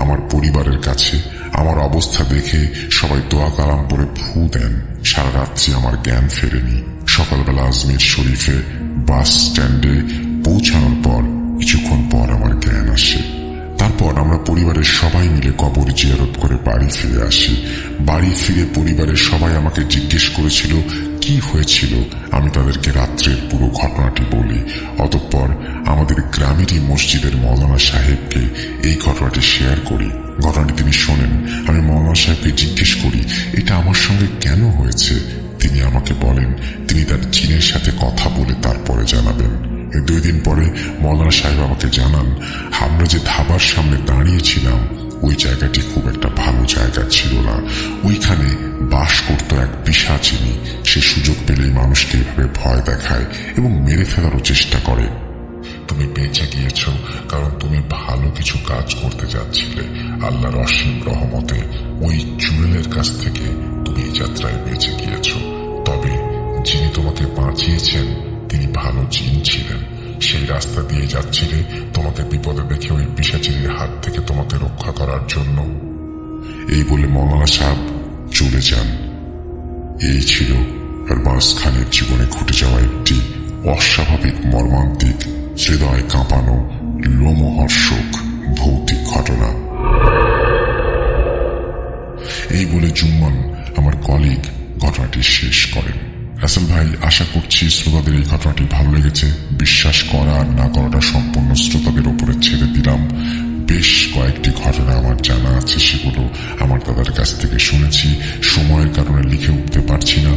আমার পরিবারের কাছে। আমার অবস্থা দেখে সবাই দোয়া কালাম পরে ফু দেন। সারা রাত্রি আমার জ্ঞান ফেরেনি। সকালবেলা আজমির শরীফে বাস স্ট্যান্ডে পৌঁছানোর পর কিছুক্ষণ পর আমার জ্ঞান আসে। তারপর আমরা পরিবারের সবাই মিলে কবর জিয়ারত করে বাড়ি ফিরে আসি। বাড়ি ফিরে পরিবারের সবাই আমাকে জিজ্ঞেস করেছিল কি হয়েছিল। আমি তাদেরকে রাত্রের পুরো ঘটনাটি বলি। অতঃপর আমাদের গ্রামেরই মসজিদের মৌলানা সাহেবকে এই ঘটনাটি শেয়ার করি। ঘটনাটি তিনি শোনেন। আমি মৌলানা সাহেবকে জিজ্ঞেস করি এটা আমার সঙ্গে কেন হয়েছে। তিনি আমাকে বলেন তিনি তার জিনের সাথে কথা বলে তারপরে জানাবেন। 2 দিন পরে মৌলানা সাহেব আমাকে জানান আমরা যে ধাবার সামনে দাঁড়িয়েছিলাম ওই জায়গাটি খুব একটা ভালো জায়গা ছিল না। ওইখানে বাস করত এক পিশাচিনী। সে সুযোগ পেলেই মানুষকে এভাবে ভয় দেখায় এবং মেরে ফেলারও চেষ্টা করে। তুমি বেঁচে গিয়েছ কারণ তুমি ভালো কিছু কাজ করতে যাচ্ছিলে। আল্লাহর অসীম রহমতে ওই চুড়েলের কাছ থেকে তুমি এই যাত্রায় বেঁচে গিয়েছ। তবে যিনি তোমাকে বাঁচিয়েছেন তিনি ভালো জিন ছিলেন। সেই রাস্তা দিয়ে যাচ্ছিলে তোমাকে বিপদে দেখে ওই পিশাচিনীর হাত থেকে তোমাকে রক্ষা করার জন্য। এই বলে মৌলানা সাহেব চলে যান। এই ছিল আরবাজ খানের জীবনে ঘটে যাওয়া একটি অস্বাভাবিক, মর্মান্তিক, হৃদয় কাঁপানো, লোমহর্ষক ভৌতিক ঘটনা। এই বলে জুম্মান আমার কলিগ ঘটনাটি শেষ করেন। রাসেল ভাই, আশা করছি শ্রোতাদের এই ঘটনাটি ভালো লেগেছে। বিশ্বাস করা আর না করাটা সম্পূর্ণ শ্রোতাদের উপরে ছেড়ে দিলাম। বেশ কয়েকটি ঘটনা আমার জানা আছে, সেগুলো আমার দাদার কাছ থেকে শুনেছি। সময়ের কারণে লিখে উঠতে পারছি না।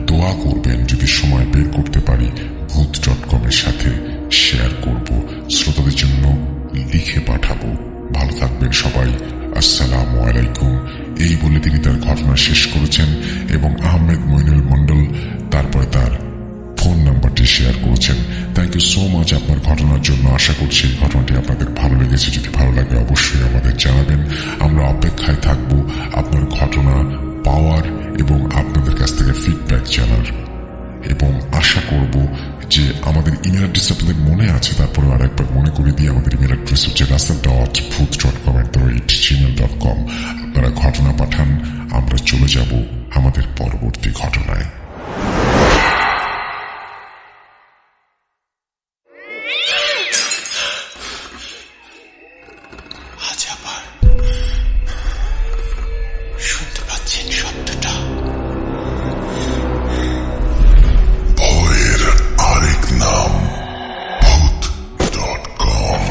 দোয়া করবেন যদি সময় বের করতে পারি ভূত.com-এর সাথে শেয়ার করব, শ্রোতাদের জন্য লিখে পাঠাবো। ভালো থাকবেন সবাই। আসসালামু আলাইকুম। এই বলে তিনি তার ঘটনা শেষ করেছেন এবং আহমেদ মইনুল মন্ডল তারপরে তার ফোন নাম্বারটি শেয়ার করেছেন। থ্যাংক ইউ সো মাচ আপনার ঘটনার জন্য। আশা করছি এই ঘটনাটি আপনাদের ভালো লেগেছে। যদি ভালো লাগে অবশ্যই আমাদের জানাবেন। আমরা অপেক্ষায় থাকব আপনার ঘটনা পাওয়ার এবং আপনাদের কাছ থেকে ফিডব্যাক জানার। এবং আশা করব যে আমাদের ইমেল অ্যাড্রেস আপনাদের মনে আছে, তারপরে আর একবার মনে করে দিয়ে আমাদের ইমেল অ্যাড্রেস হচ্ছে russell.booth.com@gmail.com। আপনারা ঘটনা পাঠান, আমরা চলে যাব আমাদের পরবর্তী ঘটনায়। আজ আবার শুনতে পাচ্ছেন শব্দটা? ভয়ের আরেক নাম ভূত.com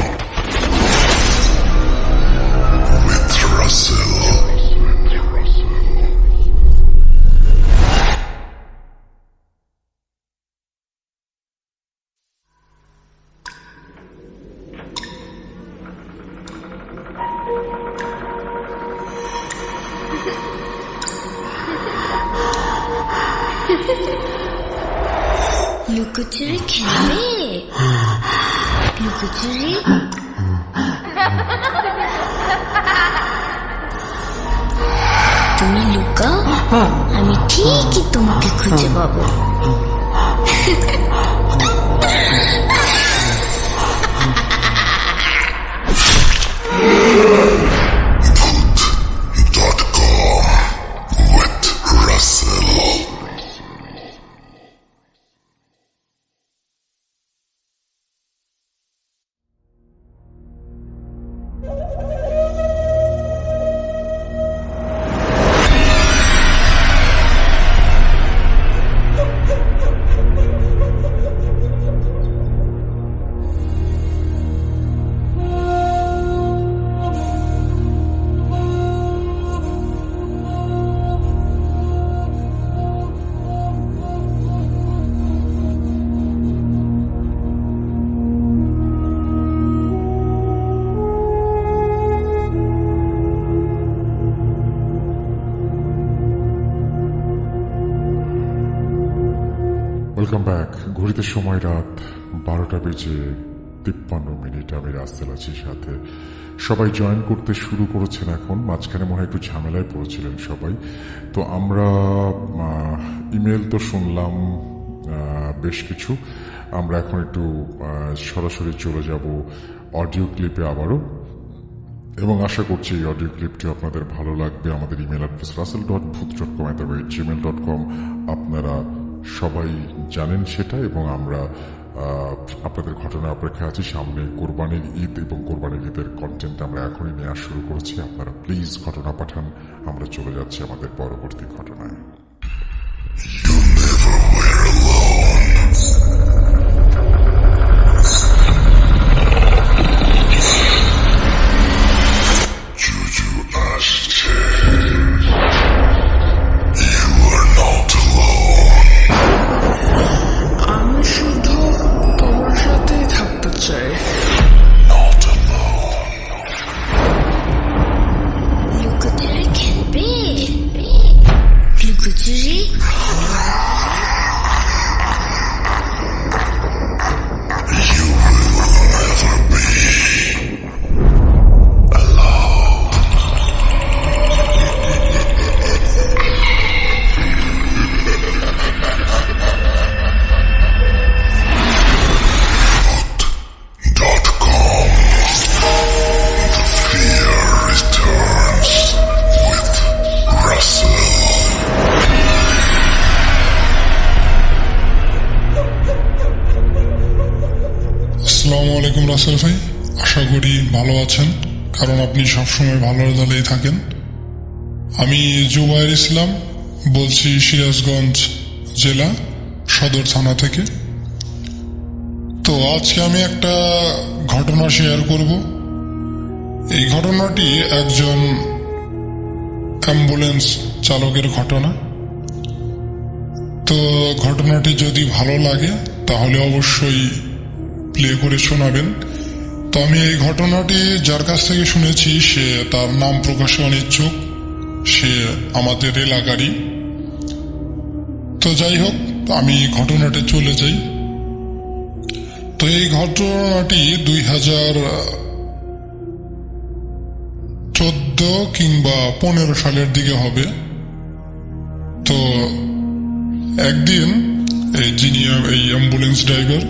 with Russell। লুকোচুরি খেলবে? লুকোচুরি? তুমি লুকাও, আমি ঠিকই তোমাকে খুঁজে পাবো। Voot.com with Russell। Welcome back. ঘড়িতে সময় রাত 12:53। আমি রাস্তায় আছি সাথে। সবাই জয়েন করতে শুরু করেছেন এখন। মাঝখানে মনে হয় একটু ঝামেলায় পড়েছিলেন সবাই। তো আমরা ইমেল তো শুনলাম বেশ কিছু। আমরা এখন একটু সরাসরি চলে যাব অডিও ক্লিপে আবারও, এবং আশা করছি এই অডিও ক্লিপটি আপনাদের ভালো লাগবে। আমাদের ইমেল অ্যাড্রেস russell.booth.com@gmail.com। আপনারা সবাই জানেন সেটা, এবং আমরা আপনাদের ঘটনা অপেক্ষা আছি। সামনে কোরবানির ঈদ এবং কোরবানির ঈদের কন্টেন্ট আমরা এখনই নেওয়া শুরু করেছি। আপনারা প্লিজ ঘটনা পাঠান। আমরা চলে যাচ্ছি আমাদের পরবর্তী ঘটনায়। You never were alone। Juju আসছে। You are not alone। আসসালামু আলাইকুম রাসেল ভাই, আশা করি ভালো আছেন, কারণ আপনি সবসময় ভালোর দলেই থাকেন। আমি জুবাইর ইসলাম বলছি, সিরাজগঞ্জ জেলা সদর থানা থেকে। তো আজকে আমি একটা ঘটনা শেয়ার করব। এই ঘটনাটি একজন অ্যাম্বুলেন্স চালকের ঘটনা। তো ঘটনাটি যদি ভালো লাগে তাহলে অবশ্যই প্লে করে শোনাবেন। তো আমি এই ঘটনাটি যার কাছ থেকে শুনেছি সে তার নাম প্রকাশে অনিচ্ছুক, সে আমাদের এলাকারই। তো যাই হোক, আমি ঘটনাটি চলে যাই। তো এই ঘটনাটি 2014 কিংবা 15 সালের দিকে হবে। তো একদিন যিনি এই অ্যাম্বুলেন্স ড্রাইভার,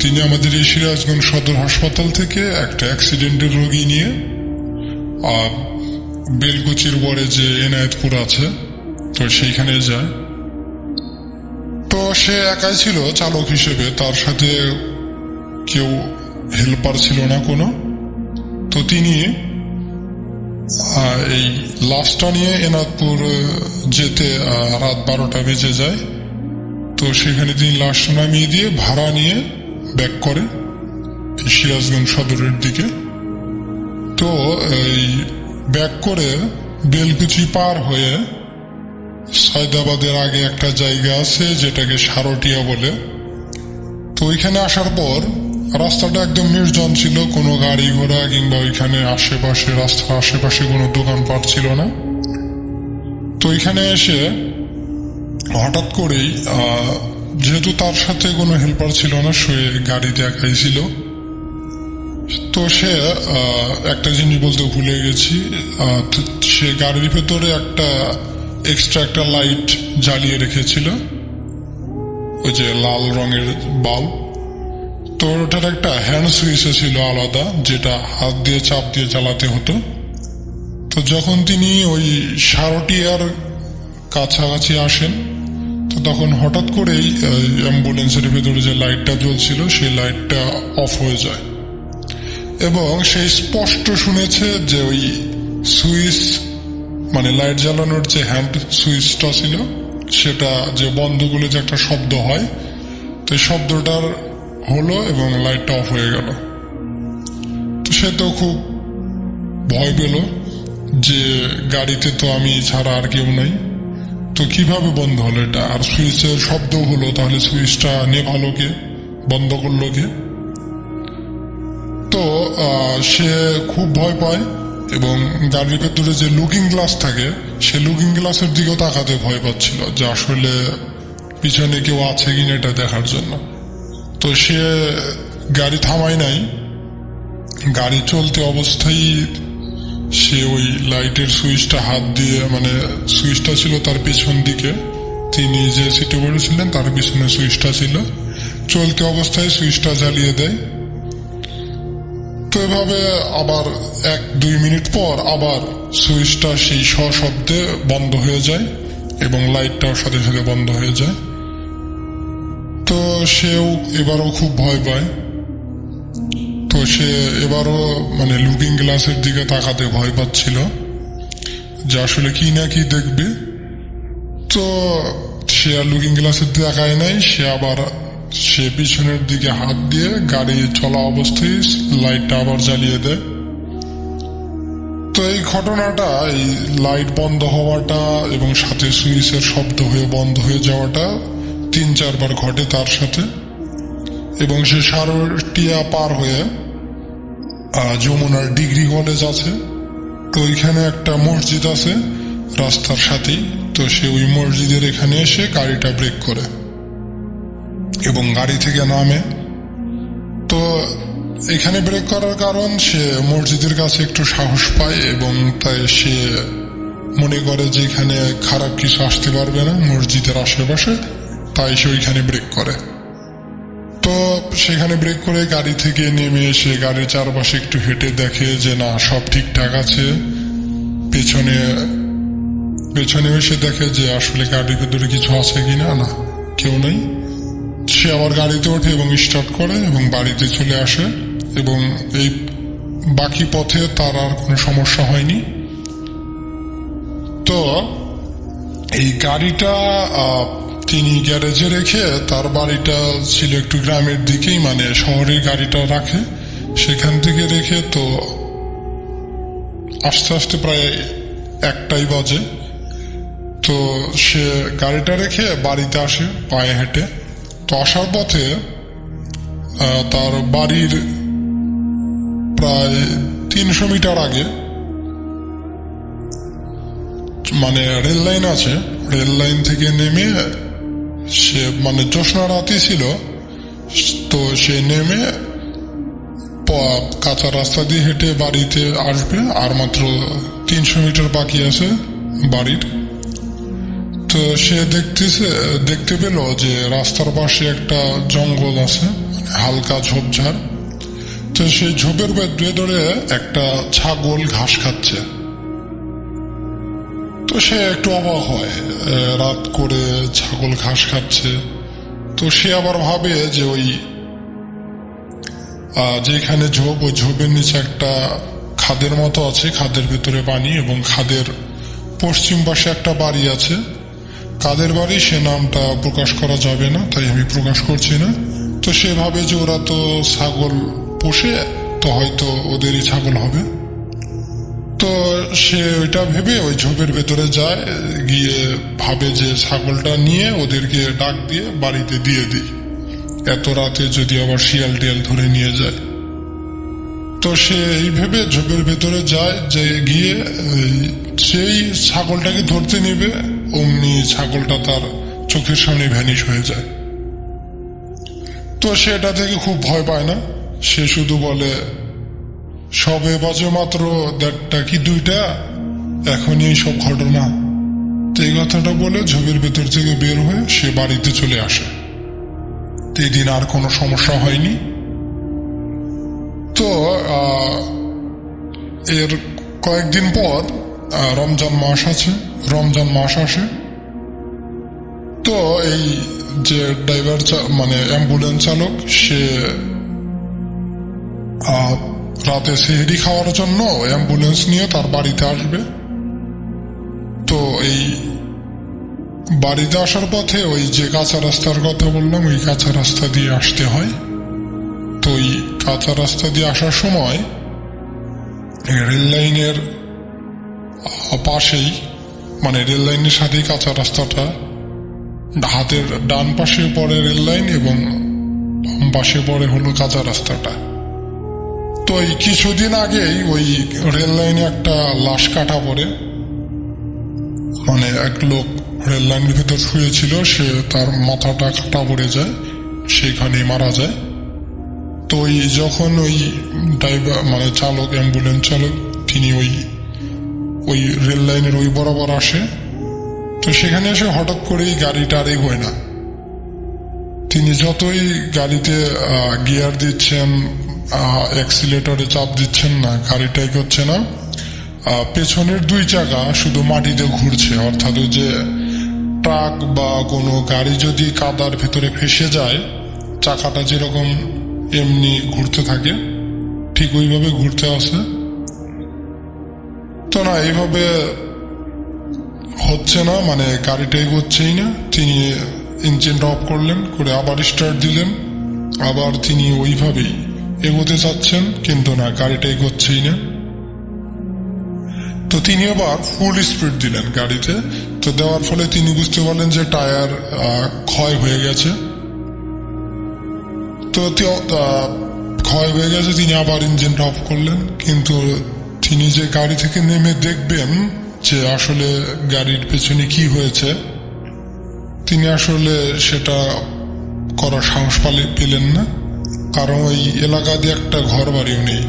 তিনি আমাদের এই সিরাজগঞ্জ সদর হাসপাতাল থেকে একটা অ্যাক্সিডেন্টের রোগী নিয়ে বেলকুচির পরে যে এনায়েতপুর আছে, তো সেইখানে যায়। তো সে একাই ছিল চালক হিসেবে, তার সাথে কেউ হেল্পার ছিল না কোনো। তো তিনি এই লাশটা নিয়ে এনায়েতপুর যেতে রাত 12টা বেজে যায়। তো সেখানে তিনি লাশটা নামিয়ে দিয়ে ভাড়া নিয়ে ব্যাক করে সিরাজগঞ্জ সদরের দিকে। তো এই ব্যাক করে বেলকুচি পার হয়ে সায়দাবাদের আগে একটা জায়গা আছে যেটাকে সারটিয়া বলে। তো ওইখানে আসার পর রাস্তাটা একদম নির্জন ছিল, কোনো গাড়ি ঘোড়া কিংবা ওইখানে আশেপাশে রাস্তার আশেপাশে কোনো দোকানপাট ছিল না। তো ওইখানে এসে হঠাৎ করেই যেহেতু তার সাথে কোনো হেল্পার ছিল না, সে গাড়িতে একাই ছিল। তো সে একটা জিনিস বলতে ভুলে গেছি, সে গাড়ির ভেতরে একটা এক্সট্রা একটা লাইট জ্বালিয়ে রেখেছিল, ওই যে লাল রঙের বাল্ব। তো ওটার একটা হ্যান্ড সুইচ ছিল আলাদা, যেটা হাত দিয়ে চাপ দিয়ে চালাতে হতো। তো যখন তিনি ওই সারটিয়ার কাছাকাছি আসেন, তো তখন হঠাৎ করেই অ্যাম্বুলেন্সের ভেতরে যে লাইটটা জ্বলছিল সেই লাইটটা অফ হয়ে যায়, এবং সে স্পষ্ট শুনেছে যে ওই সুইচ মানে লাইট জ্বালানোর যে হ্যান্ড সুইচটা ছিল সেটা যে বন্ধ করলে যে একটা শব্দ হয়, তো এই শব্দটার হলো এবং লাইটটা অফ হয়ে গেল। তো সে তো খুব ভয় পেল যে গাড়িতে তো আমি ছাড়া আর কেউ নাই, তো কিভাবে বন্ধ হলো এটা, আর সুইচের শব্দ হলো, তাহলে সুইচটা নেভালো কে, বন্ধ করলো কে? তো সে খুব ভয় পায় এবং গাড়ির ভেতরে যে লুকিং গ্লাস থাকে সে লুকিং গ্লাসের দিকেও তাকাতে ভয় পাচ্ছিল যে আসলে পিছনে কেউ আছে কিনা এটা দেখার জন্য। তো সে গাড়ি থামায় নাই, গাড়ি চলতে অবস্থায় সে ওই লাইটের সুইচটা হাত দিয়ে, মানে সুইচটা ছিল তার পিছন দিকে, তিনি যে সিটে বসেছিলেন তার পিছনে সুইচটা ছিল, চলতে অবস্থায় সুইচটা জ্বালিয়ে দেয়। তো এভাবে আবার 1-2 মিনিট পর আবার সুইচটা সেই সশব্দে বন্ধ হয়ে যায় এবং লাইটটাও সাথে সাথে বন্ধ হয়ে যায়। তো সেও এবারও খুব ভয় পায়। তো সে এবারও মানে লুকিং গ্লাসের দিকে তাকাতে ভয় পাচ্ছিল যে আসলে কি না কি দেখবে। তো সে আর লুকিং গ্লাসের দিকে তাকায় নাই, সে পিছনের দিকে হাত দিয়ে গাড়ি চলা অবস্থায় লাইটটা আবার জ্বালিয়ে দেয়। তো এই ঘটনাটা, এই লাইট বন্ধ হওয়াটা এবং সাথে সুইচের শব্দ হয়ে বন্ধ হয়ে যাওয়াটা 3-4 বার ঘটে তার সাথে। এবং সে সারটিয়া পার হয়ে যমুনার ডিগ্রি কলেজ আছে, তো ওইখানে একটা মসজিদ আছে রাস্তার সাথেই। তো সে ওই মসজিদের এখানে এসে গাড়িটা ব্রেক করে এবং গাড়ি থেকে নামে। তো এখানে ব্রেক করার কারণ সে মসজিদের কাছে একটু সাহস পায় এবং তাই সে মনে করে যে এখানে খারাপ কিছু আসতে পারবে না মসজিদের আশেপাশে, তাই সে ওইখানে ব্রেক করে। তো সেখানে ব্রেক করে গাড়ি থেকে নেমে এসে গাড়ির চারপাশে একটু হেঁটে দেখে যে না, সব ঠিকঠাক আছে। পেছনে এসে দেখে যে আসলে গাড়ির ভেতরে কিছু আছে কিনা, না কেউ নেই। সে আবার গাড়িতে ওঠে এবং স্টার্ট করে এবং বাড়িতে চলে আসে এবং এই বাকি পথে তার আর কোনো সমস্যা হয়নি। তো এই গাড়িটা তিনি গ্যারেজে রেখে, তার বাড়িটা ছিল একটু গ্রামের দিকেই, মানে শহরে গাড়িটা রাখে, সেখান থেকে রেখে তো আস্তে আস্তে প্রায় 1টাই বাজে। তো সে গাড়িটা রেখে বাড়িতে আসে পায়ে হেঁটে। তো আসার পথে তার বাড়ির প্রায় 300 মিটার আগে মানে রেল লাইন আছে, রেল লাইন থেকে নেমে সে, মানে জ্যোৎস্না রাতই ছিল, তো সে নেমে কাঁচা রাস্তা দিয়ে হেঁটে বাড়িতে আসবে, আর মাত্র 300 মিটার বাকি আছে বাড়ির। তো সে দেখতে পেল যে রাস্তার পাশে একটা জঙ্গল আছে, মানে হালকা ঝোপঝাড়। তো সেই ঝোপের ভেতরে একটা ছাগল ঘাস খাচ্ছে। তো সে একটু অবাক হয়, রাত করে ছাগল ঘাস খাচ্ছে। তো সে আবার ভাবে যে ওই যেখানে ঝোপ, ওই ঝোপের নিচে একটা খাদের মতো আছে, খাদের ভিতরে পানি, এবং খাদের পশ্চিম পাশে একটা বাড়ি আছে। কাদের বাড়ি সে নামটা প্রকাশ করা যাবে না, তাই আমি প্রকাশ করছি না। তো সে ভাবে যে ওরা তো ছাগল পোষে, তো হয়তো ওদেরই ছাগল হবে। তো সে ওইটা ভেবে ওই ঝোপের ভেতরে যায়, গিয়ে ভাবে যে ছাগলটা নিয়ে ওদেরকে ডাক দিয়ে বাড়িতে দিয়ে দিই, এত রাতে যদি আবার শিয়াল টিয়াল ধরে নিয়ে যায়। তো সে এই ভেবে ঝোপের ভেতরে যায়, যে গিয়ে সেই ছাগলটাকে ধরতে নেবে, অমনি ছাগলটা তার চোখের সামনে ভ্যানিশ হয়ে যায়। তো সেটা থেকে খুব ভয় পায় না, সে শুধু বলে সবে বাজে মাত্র 1:30 কি 2টা, এখনই এইসব ঘটনা। তো এই কথাটা বলে ঝোপের ভেতর থেকে বের হয়ে সে বাড়িতে চলে আসে। এই দিন আর কোনো সমস্যা হয়নি। তো এর কয়েকদিন পর রমজান মাস আসে। তো এই যে ড্রাইভার, মানে অ্যাম্বুলেন্স চালক, সে রাতে সেহরি খাওয়ার জন্য অ্যাম্বুলেন্স নিয়ে তার বাড়িতে আসবে। তো এই বাড়িতে আসার পথে ওই যে কাঁচা রাস্তার কথা বললাম, ওই কাঁচা রাস্তা দিয়ে আসতে হয়। তো ওই কাঁচা রাস্তা দিয়ে আসার সময় রেল লাইনের পাশেই, মানে রেল লাইনের সাথেই কাঁচা রাস্তাটা, হাতের ডান পাশে পড়ে রেল লাইন এবং বাম পাশে পড়ে হলো কাঁচা রাস্তাটা। তো এই কিছুদিন আগেই ওই রেল লাইনে একটা লাশ কাটা পড়ে, মানে এক লোক রেল লাইনের ভিতর শুয়েছিল, সে তার মাথাটা কাটা পড়ে যায়, সেখানেই মারা যায়। তো ওই যখন ওই ড্রাইভার, মানে চালক, অ্যাম্বুলেন্স চালক, তিনি ওই রেল লাইনের ওই বরাবর আসে। তো সেখানে এসে হঠাৎ করেই গাড়িটা আর এগোয় না। তিনি যতই গাড়িতে গিয়ার দিচ্ছেন, অ্যাক্সিলেটরে চাপ দিচ্ছেন না, গাড়িটা এগোচ্ছে না। পেছনের 2 চাকা শুধু মাটিতে ঘুরছে, অর্থাৎ ওই যে ট্রাক বা কোনো গাড়ি যদি কাদার ভেতরে ফেসে যায়, চাকাটা যেরকম এমনি ঘুরতে থাকে, ঠিক ওইভাবে ঘুরতে আসে। তো না, এইভাবে হচ্ছে না, মানে গাড়িটা এগোচ্ছেই না। তিনি ইঞ্জিনটা অফ করলেন, করে আবার স্টার্ট দিলেন, আবার তিনি ওইভাবেই এগোতে চাচ্ছেন, কিন্তু না, গাড়িটা এগোচ্ছেই না। তো তিনি আবার ফুল স্পিড দিলেন গাড়িতে। তো দেওয়ার ফলে তিনি বুঝতে পারলেন যে টায়ার ক্ষয় হয়ে গেছে। তো ক্ষয় হয়ে গেছে, তিনি আবার ইঞ্জিনটা অফ করলেন। কিন্তু তিনি যে গাড়ি থেকে নেমে দেখবেন যে আসলে গাড়ির পেছনে কি হয়েছে, তিনি আসলে সেটা করার সাহস পেলেন না, কারণ ওই এলাকা দিয়ে একটা ঘর বাড়িও নেই,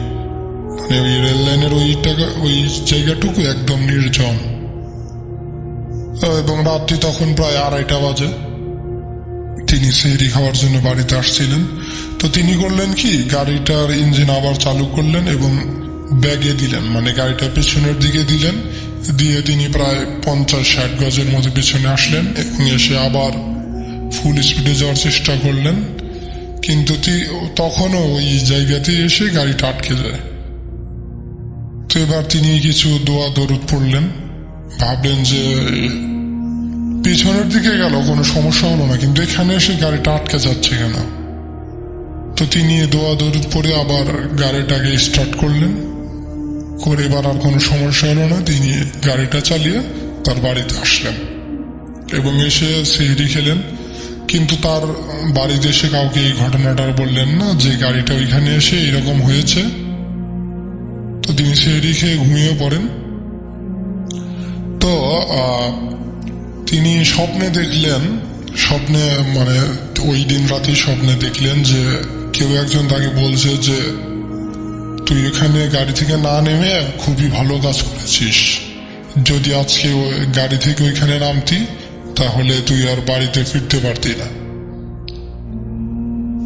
মানে ওই রেল লাইনের ওই জায়গাটুকু একদম নির্জন, এবং রাত্রি তখন প্রায় 2:30 বাজে। তিনি সেহরি খাওয়ার জন্য বাড়িতে আসছিলেন। তো তিনি করলেন কি, গাড়িটার ইঞ্জিন আবার চালু করলেন এবং ব্যাগে দিলেন, মানে গাড়িটা পেছনের দিকে দিলেন, দিয়ে তিনি প্রায় 50-60 গজের মতো পেছনে আসলেন এবং এসে আবার ফুল স্পিডে যাওয়ার চেষ্টা করলেন, কিন্তু তখনও ওই জায়গাতে এসে গাড়িটা আটকে যায়। তো এবার তিনি কিছু দোয়া দরুদ পড়লেন, ভাবলেন যে পিছনের দিকে গেল কোনো সমস্যা হলো না, কিন্তু এখানে এসে গাড়িটা আটকে যাচ্ছে কেন। তো তিনি দোয়া দরুদ পড়ে আবার গাড়িটাকে স্টার্ট করলেন, করে এবার আর কোনো সমস্যা হলো না। তিনি গাড়িটা চালিয়ে তার বাড়িতে আসলেন এবং এসে সেহরি খেলেন, কিন্তু তার বাড়িতে এসে কাউকে এই ঘটনাটা বললেন না যে গাড়িটা ওইখানে এসে এরকম হয়েছে। তো তিনি সেহরি খেয়ে ঘুমিয়ে পড়েন। তো তিনি স্বপ্নে দেখলেন, স্বপ্নে মানে ওই দিন রাতে স্বপ্নে দেখলেন যে কেউ একজন তাকে বলছে যে তুই এখানে গাড়ি থেকে না নেমে খুবই ভালো কাজ করেছিস, যদি আজকে গাড়ি থেকে ওইখানে নামতি তাহলে তুই আর বাড়িতে ফিরতে পারতি না।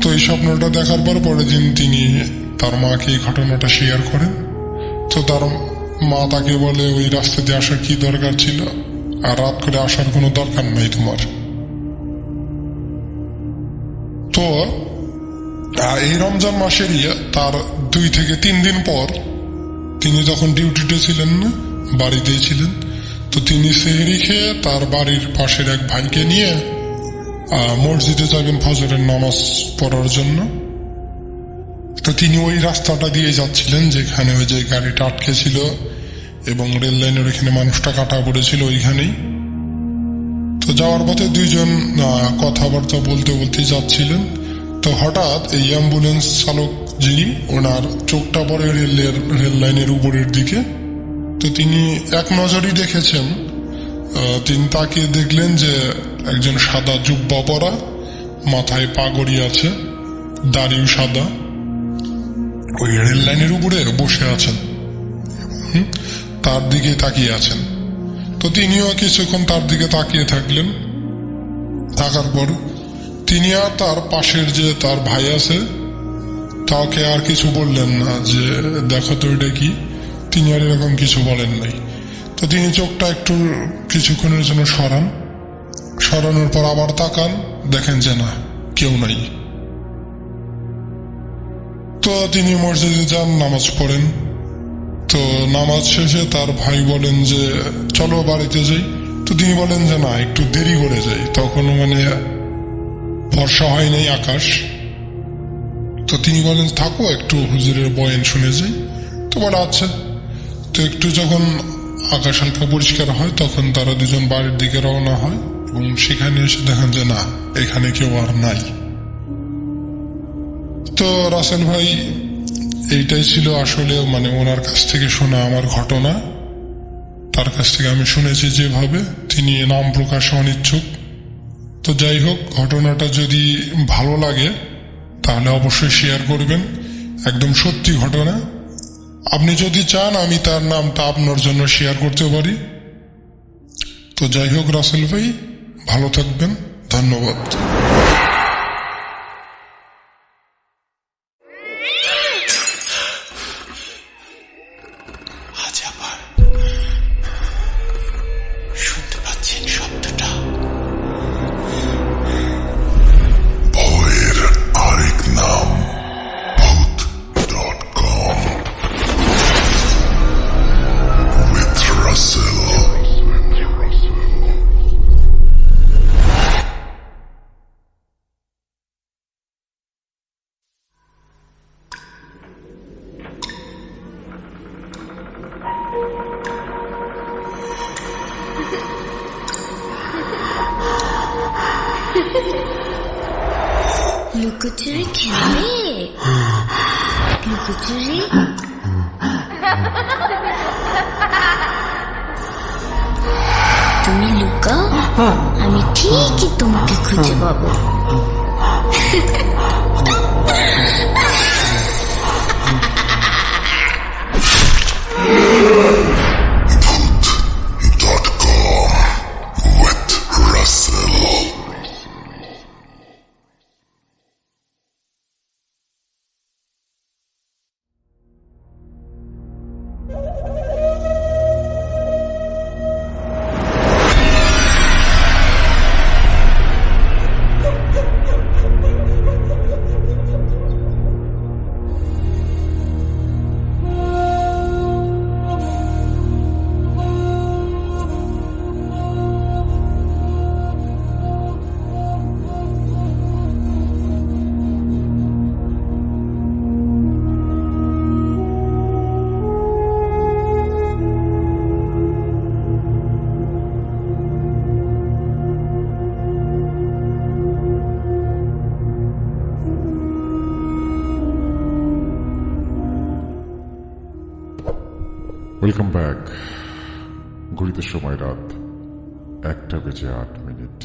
তো এই স্বপ্নটা দেখার পর পরের দিন তিনি তার মাকে এই ঘটনাটা শেয়ার করেন। তো তার মা তাকে বলে ওই রাস্তা দিয়ে আসার কি দরকার ছিল, আর রাত করে আসার কোনো দরকার নাই তোমার। তো এই রমজান মাসেরই তার 2 থেকে 3 দিন পর তিনি যখন ডিউটিতে ছিলেন না, বাড়িতেই ছিলেন, তো তিনি সেহরি খেয়ে তার বাড়ির পাশের এক ভাইকে নিয়ে মসজিদে যাবেন ফজরের নামাজ পড়ার জন্য। তো তিনি ওই রাস্তাটা দিয়ে যাচ্ছিলেন যেখানে ওই যে গাড়িটা আটকে ছিল এবং রেল লাইনের ওইখানে মানুষটা কাটা পড়েছিল ওইখানেই। তো যাওয়ার পথে দুইজন কথাবার্তা বলতে বলতে যাচ্ছিলেন। তো হঠাৎ এই অ্যাম্বুলেন্স চালক যিনি, ওনার চোখটা পড়ে রেল লাইনের উপরের দিকে। তো তিনি এক নজরই দেখেছেন, তিনি তাকে দেখলেন যে একজন সাদা জুব্বা পরা, মাথায় পাগড়ি আছে, দাড়িও সাদা, ওই রেল লাইনের উপরে বসে আছেন, তার দিকে তাকিয়ে আছেন। তো তিনিও কিছুক্ষণ তার দিকে তাকিয়ে থাকলেন। থাকার পর তিনি আর তার পাশের যে তার ভাই আছে তাকে আর কিছু বললেন না যে দেখো তো এটা কি, তিনি আর এরকম কিছু বলেন নাই। তো তিনি চোখটা একটু কিছুক্ষণের জন্য সরানোর পর আবার তাকান, দেখেন যে না, কেউ নাই। তো তিনি মসজিদে যান, নামাজ পড়েন। তো নামাজ শেষে তার ভাই বলেন যে চলো বাড়িতে যাই। তো তিনি বলেন যে না, একটু দেরি করে যাই, তখন মানে বর্ষা হয় নাই আকাশ। তো তিনি বলেন থাকো, একটু হুজুরের বয়ান শুনে যাই। তো বলে আচ্ছা। তো একটু যখন আকাশ হালকা পরিষ্কার হয় তখন তারা দুজন বাড়ির দিকে রওনা হয় এবং সেখানে এসে দেখেন যে না, এখানে কেউ আর নাই। তো রাসেল ভাই, এইটাই ছিল আসলে মানে ওনার কাছ থেকে শোনা আমার ঘটনা। তার কাছ থেকে আমি শুনেছি যেভাবে, তিনি নাম প্রকাশে অনিচ্ছুক। তো যাই হোক, ঘটনাটা যদি ভালো লাগে তাহলে অবশ্যই শেয়ার করবেন, একদম সত্যি ঘটনা। আপনি যদি চান আমি তার নামটা আপনার জন্য শেয়ার করতে পারি। তো যাই হোক রাসেল ভাই, ভালো থাকবেন, ধন্যবাদ। আজ আবার শুনতে পাচ্ছেন শব্দটা? ভয়ের আরেক নাম ভূত.com with Russell. লুকোচুরি খেলবে? লুকোচুরি? তুমি লুকাও, আমি ঠিকই তোমাকে খুঁজে পাবো। Voot.com with Russell. Welcome back. ঘড়িতে সময় রাত 1:08।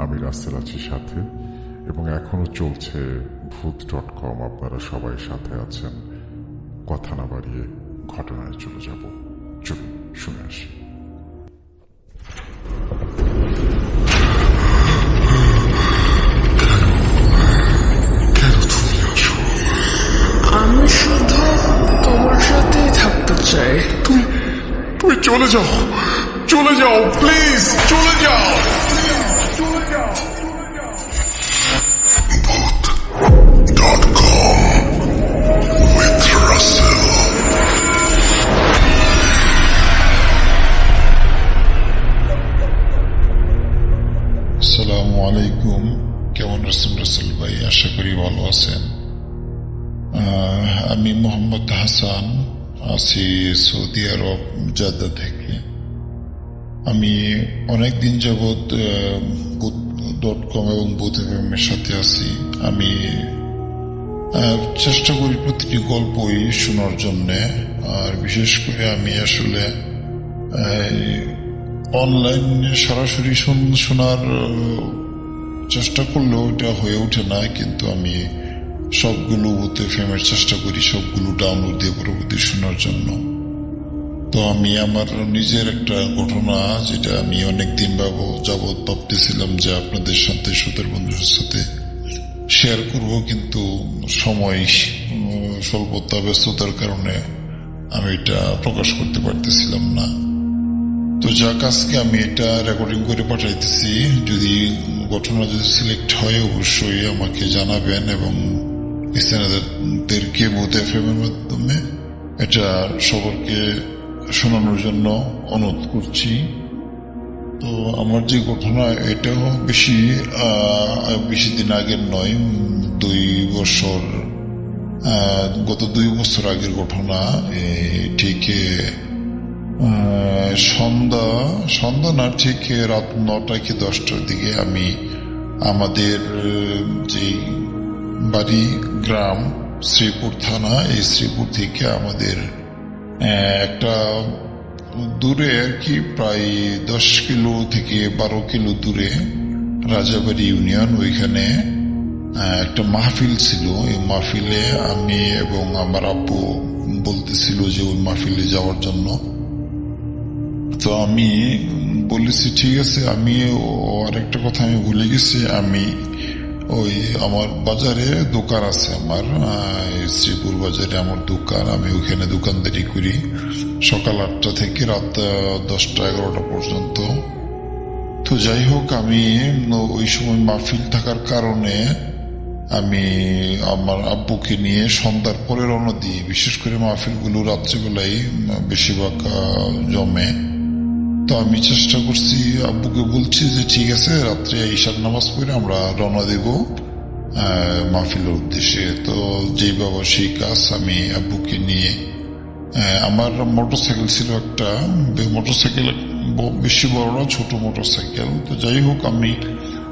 আমি রাসেল আছি সাথে, এবং এখনো চলছে ভূত.com। আপনারা সবাই সাথে আছেন। কথা না বাড়িয়ে ঘটনায় চলে যাব। চলুন শুনে আসি। আমি শুধু তোমার সাথেই থাকতে চাই। তুমি চলে যাও, চলে যাও, প্লিজ চলে যাও। আসসালামু আলাইকুম। কেমন আছেন রাসেল ভাই? আশা করি ভালো আছেন। আমি মোহাম্মদ হাসান, আছি সৌদি আরব জাদ্দা থেকে। আমি অনেকদিন যাবৎ ভূত.com এবং ভূত এফএমের সাথে আছি। আমি চেষ্টা করি প্রতিটি গল্পই শোনার জন্য, আর বিশেষ করে আমি আসলে অনলাইনে সরাসরি শোনার চেষ্টা করলেও এটা হয়ে ওঠে না, কিন্তু আমি সবগুলো ভূত এফএমের চেষ্টা করি সবগুলো ডাউনলোড দিয়ে পরবর্তী শোনার জন্য। তো আমি আমার নিজের একটা ঘটনা, যেটা আমি অনেকদিন যাবৎ ভাবতেছিলাম যে আপনাদের সাথে, শ্রোতার বন্ধুদের সাথে শেয়ার করব, কিন্তু সময় স্বল্পতা, ব্যস্ততার কারণে আমি এটা প্রকাশ করতে পারতেছিলাম না। তো যাক, আজকে আমি এটা রেকর্ডিং করে পাঠাইতেছি। যদি ঘটনা সিলেক্ট হয় অবশ্যই আমাকে জানাবেন, এবং স্থানীয়দেরকে ভূত এফএমের মাধ্যমে এটা সবারকে শোনানোর জন্য অনুরোধ করছি। তো আমার যে ঘটনা, এটাও বেশি দিন আগের নয়, গত 2 বছর আগের ঘটনা। ঠিক সন্ধ্যা না, ঠিক রাত 9টা কি 10টার দিকে আমি আমাদের যে বাড়ি গ্রাম শ্রীপুর থানা, এই শ্রীপুর থেকে আমাদের একটা দূরে আর কি, প্রায় 10 কিলো থেকে 12 কিলো দূরে রাজাবাড়ি ইউনিয়ন, ওইখানে একটা মাহফিল ছিল। এই মাহফিলে আমি এবং আমার আব্বু বলতেছিল যে ওই মাহফিলে যাওয়ার জন্য। তো আমি বলেছি ঠিক আছে। আমি আরেকটা কথা আমি ভুলে গেছি, আমি ওই আমার বাজারে দোকান আছে, আমার শ্রীপুর বাজারে আমার দোকান। আমি ওখানে দোকানদারি করি সকাল 8টা থেকে রাত 10টা-11টা পর্যন্ত। তো যাই হোক, আমি ওই সময় মাহফিল থাকার কারণে আমি আমার আব্বুকে নিয়ে সন্ধ্যার পরে রওনা দিই। বিশেষ করে মাহফিলগুলো রাত্রিবেলায় বেশিরভাগ জমে। তো আমি চেষ্টা করছি, আব্বুকে বলছি যে ঠিক আছে, রাত্রে ঈশার নামাজ পড়ে আমরা রওনা দেব মাহফিলের উদ্দেশ্যে। তো যেই বাবা সেই কাজ। আমি আব্বুকে নিয়ে, আমার মোটরসাইকেল ছিল একটা, মোটরসাইকেল বেশি বড় না, ছোট মোটরসাইকেল। তো যাই হোক, আমি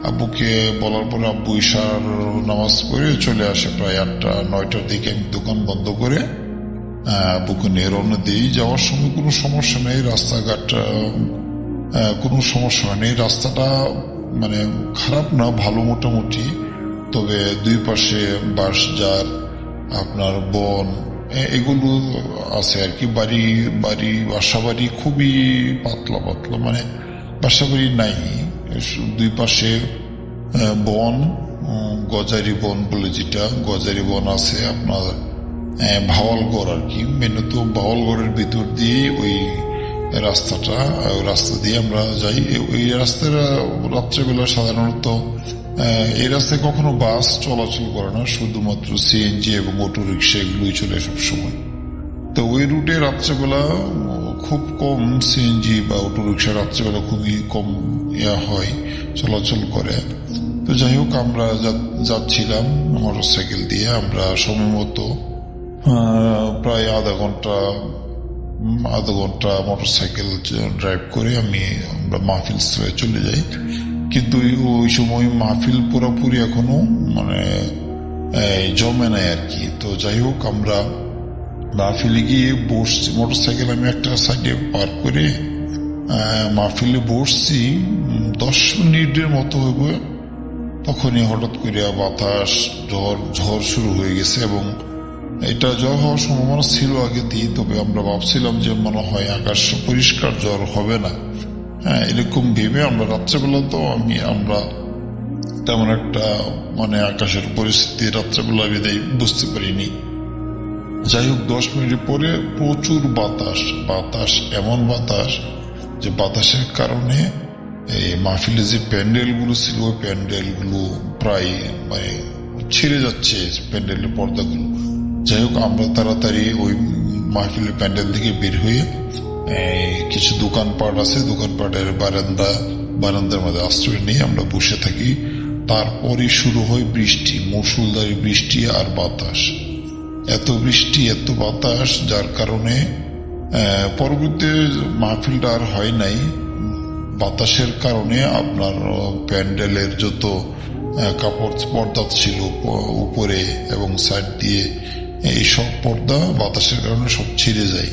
আব্বুকে বলার পরে আব্বু ঈশার নামাজ পড়ে চলে আসে প্রায় 8টা-9টার দিকে। আমি দোকান বন্ধ করে আব্বুকে নিয়ে রওনা দিই। যাওয়ার সময় কোনো সমস্যা নেই, রাস্তাঘাট কোনো সমস্যা নেই। রাস্তাটা মানে খারাপ না, ভালো মোটামুটি। তবে 2 পাশে বাঁশঝাড়, আপনার বন, এগুলো আছে আর কি। বাসা বাড়ি খুবই পাতলা, মানে বাসা বাড়ি নাই। 2 পাশে বন, গজারি বন বলে যেটা, গজারি বন আছে। আপনার ভাওয়ালগড় আর কি, মেনত ভাওয়ালগড়ের ভিতর দিয়ে ওই রাস্তা দিয়ে আমরা যাই। ওই রাস্তাটা রাত্রেবেলা সাধারণত এই রাস্তায় কখনো বাস চলাচল করে না, শুধুমাত্র সিএনজি এবং অটো রিক্সা এগুলোই চলে সবসময়। তো ওই রুটে রাত্রেবেলা খুব কম সিএনজি বা অটো রিক্সা রাত্রেবেলা খুবই কম হয়, চলাচল করে। তো যাই হোক, আমরা যাচ্ছিলাম মোটরসাইকেল দিয়ে। আমরা সময় মতো প্রায় আধা ঘন্টা মোটরসাইকেল ড্রাইভ করে আমরা মাহফিল চলে যাই। কিন্তু ওই সময় মাহফিল পুরোপুরি এখনো মানে জমে নাই আর কি। তো যাই হোক, আমরা মাহফিলে গিয়ে বসছি, মোটরসাইকেল আমি একটা সাইডে পার করে মাহফিলে বসছি। 10 মিনিটের মতো হবে, তখনই হঠাৎ করে বাতাস, ঝড় শুরু হয়ে গেছে। এবং এটা ঝড় হওয়ার সম্ভাবনা ছিল আগে দিয়ে, তবে আমরা ভাবছিলাম যে মনে হয় আকাশ পরিষ্কার, ঝড় হবে না। হ্যাঁ, এরকম ভেবে আমরা রাত্রেবেলা তো আমরা তেমন একটা আকাশের পরিস্থিতি রাত্রেবেলা বিদায় বুঝতে পারিনি। যাই হোক, 10 মিনিট পরে প্রচুর বাতাস, এমন বাতাস যে বাতাসের কারণে এই মাহফিলে যে প্যান্ডেলগুলো ছিল, ওই প্যান্ডেলগুলো প্রায় ছিঁড়ে যাচ্ছে, প্যান্ডেলের পর্দাগুলো। যাই হোক, আমরা তাড়াতাড়ি ওই মাহফিলের প্যান্ডেল থেকে বের হয়ে কিছু দোকানপাট আছে, দোকানপাটের বারান্দার মধ্যে আশ্রয় নিয়ে আমরা বসে থাকি। তারপরে শুরু হয় বৃষ্টি, মুষলধারে বৃষ্টি আর বাতাস। এত বৃষ্টি, এত বাতাস, যার কারণে পরবর্তী মাহফিলটা আর হয় নাই। বাতাসের কারণে আপনার প্যান্ডেলের যত কাপড় পর্দা ছিল উপরে এবং সাইড দিয়ে, এই সব পর্দা বাতাসের কারণে সব ছিঁড়ে যায়।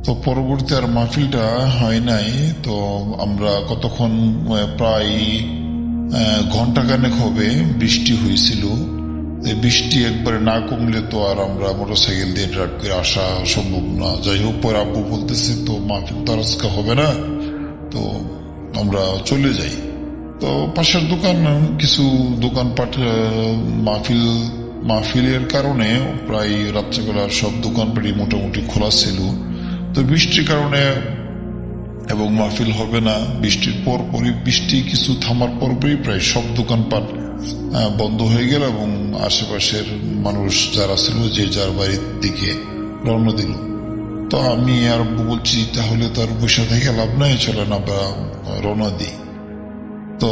তো পরবর্তী আর মাহফিলটা হয় নাই। তো আমরা কতক্ষণ, প্রায় ঘন্টাখানেক হবে বৃষ্টি হয়েছিল। বৃষ্টি একবারে না কমলে তো আর আমরা মোটরসাইকেল দিয়ে ড্রাইভ করে আসা সম্ভব না। যাই হোক, পরে আব্বু বলতেছে তো মাহফিল তো আজকে হবে না, তো আমরা চলে যাই। তো পাশের কিছু দোকানপাট, মাহফিলের কারণে প্রায় রাত্রেবেলা সব দোকানপাটই মোটামুটি খোলা ছিল। তো বৃষ্টির কারণে এবং মাহফিল হবে না, বৃষ্টির পরপরই, বৃষ্টি কিছু থামার পরপরই প্রায় সব দোকানপাট বন্ধ হয়ে গেল এবং আশেপাশের মানুষ যারা ছিল যে যার বাড়ির দিকে রওনা দিল। তো আমি আর বলছি তাহলে তো আর বসে থেকে লাভ নাই, চলেন আমরা রওনা দিই। তো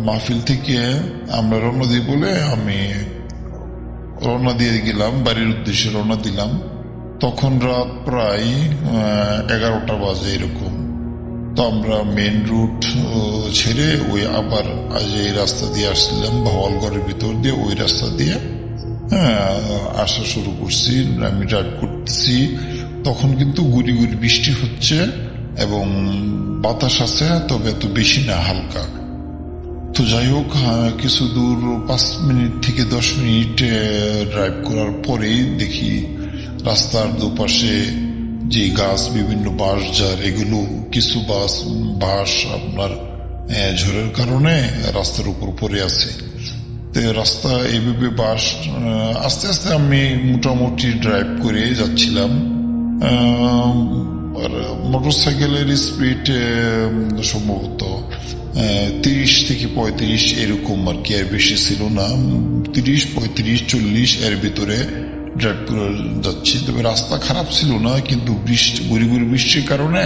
মাহফিল থেকে আমরা রওনা দিই বলে আমি রওনা দিয়ে গেলাম, বাড়ির উদ্দেশ্যে রওনা দিলাম। তখন রাত প্রায় 11টা বাজে এরকম। তো আমরা মেন রুট ছেড়ে ওই আবার এই রাস্তা দিয়ে আসছিলাম, ভাওয়ালগড়ের ভিতর দিয়ে, ওই রাস্তা দিয়ে আসা শুরু করছি। আমি ড্রাইভ করতেছি, তখন কিন্তু গুড়ি গুড়ি বৃষ্টি হচ্ছে এবং বাতাস আছে, তবে এত বেশি না, হালকা। তো যাই হোক, কিছু দূর 5 মিনিট থেকে 10 মিনিট ড্রাইভ করার পরেই দেখি রাস্তার দুপাশে যে গাছ, বিভিন্ন বাঁশঝাড়, এগুলো কিছু বাঁশ আপনার ঝড়ের কারণে রাস্তার উপর পড়ে আছে। তো রাস্তা এইভাবে বাঁশ, আস্তে আস্তে আমি মোটামুটি ড্রাইভ করে যাচ্ছিলাম। মোটরসাইকেলের স্পিড সম্ভবত 30 থেকে 35 এরকম আর কি, আর বেশি ছিল না। 30, 35, 40 এর ভিতরে ড্রাইভ করে যাচ্ছি। তবে রাস্তা খারাপ ছিল না, কিন্তু গুড়ি গুড়ি বৃষ্টির কারণে,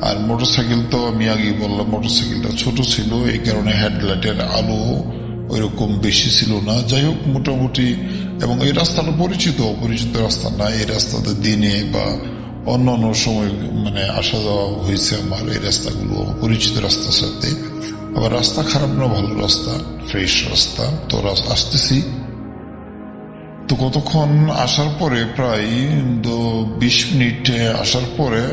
আর মোটরসাইকেল তো আমি আগেই বললাম মোটরসাইকেলটা ছোট ছিল, এই কারণে হেডলাইটের আলো ওইরকম বেশি ছিল না। যাই হোক, মোটামুটি, এবং এই রাস্তাটা অপরিচিত রাস্তা না। এই রাস্তাতে দিনে বা অন্যান্য সময় আসা যাওয়া হয়েছে আমার, এই রাস্তাগুলো অপরিচিত রাস্তার সাথে। আবার রাস্তা খারাপ না, ভালো রাস্তা, ফ্রেশ রাস্তা। তো আসতেছি, তো কতক্ষণ আসার পরে, প্রায় 20 মিনিট আসার পরে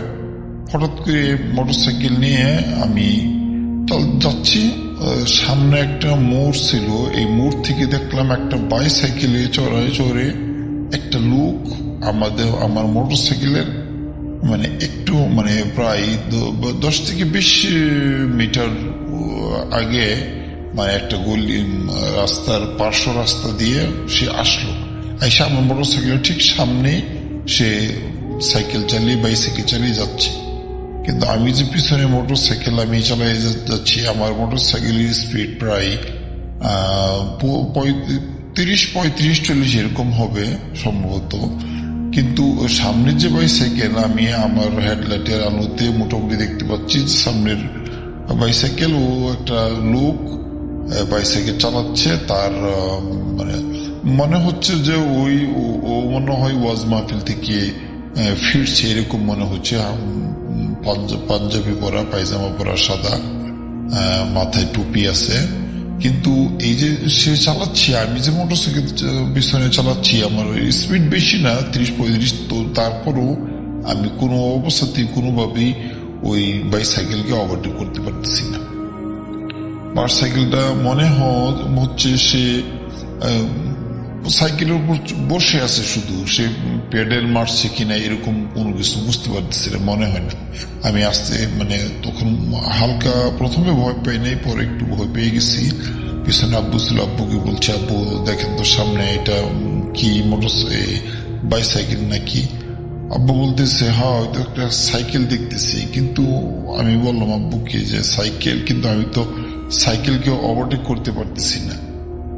হঠাৎ করে মোটরসাইকেল নিয়ে আমি যাচ্ছি। সামনে একটা মোড় ছিল, এই মোড় থেকে দেখলাম একটা বাইসাইকেলে চড়ে একটা লোক আমার মোটরসাইকেলের একটু প্রায় 10 থেকে 20 মিটার আগে একটা গলি, রাস্তার পার্শ্ব রাস্তা দিয়ে সে আসলো। এসে আমার মোটরসাইকেলের ঠিক সামনে সে বাইসাইকেল চালিয়ে যাচ্ছে। কিন্তু আমি যে পিছনে মোটরসাইকেল আমি চালিয়ে যাচ্ছি, আমার মোটরসাইকেলের স্পিড প্রায় 30, 35, 40 এরকম হবে সম্ভবত। কিন্তু সামনের যে বাইসাইকেল, আমি আমার হেডলাইটের আলোতে মোটামুটি দেখতে পাচ্ছি সামনের বাইসাইকেল, ও একটা লোক বাইসাইকেল চালাচ্ছে। তার মনে হচ্ছে যে ও মনে হয় ওয়াজ মাহফিল থেকে ফিরছে, এরকম মনে হচ্ছে। পাঞ্জাবি পরা, পায়জামা পরা, সাদা, মাথায় টুপি আছে। কিন্তু এই যে সে চালাচ্ছি, আমি যে মোটরসাইকেল পিছনে চালাচ্ছি, আমার স্পিড বেশি না, 30-35, তো তারপরও আমি কোনো অবস্থাতেই কোনোভাবেই ওই বাইসাইকেলকে ওভারটেক করতে পারতেছি না। মোটরসাইকেলটা মনে হচ্ছে সে সাইকেলের উপর বসে আছে, শুধু সে পেডেল মারছে কিনা এরকম কোনো কিছু বুঝতে পারতেছি না, মনে হয় না। আমি আসতে মানে তখন হালকা প্রথমে ভয় পাই নাই, পরে একটু ভয় পেয়ে গেছি। পিছনে আব্বু ছিল, আব্বুকে বলছে, আব্বু দেখেন তো সামনে এটা কি বাইসাইকেল নাকি? আব্বু বলতেছে হ্যাঁ হয়তো একটা সাইকেল দেখতেছি। কিন্তু আমি বললাম আব্বুকে যে সাইকেল, কিন্তু আমি তো সাইকেলকে ওভারটেক করতে পারতেছি না।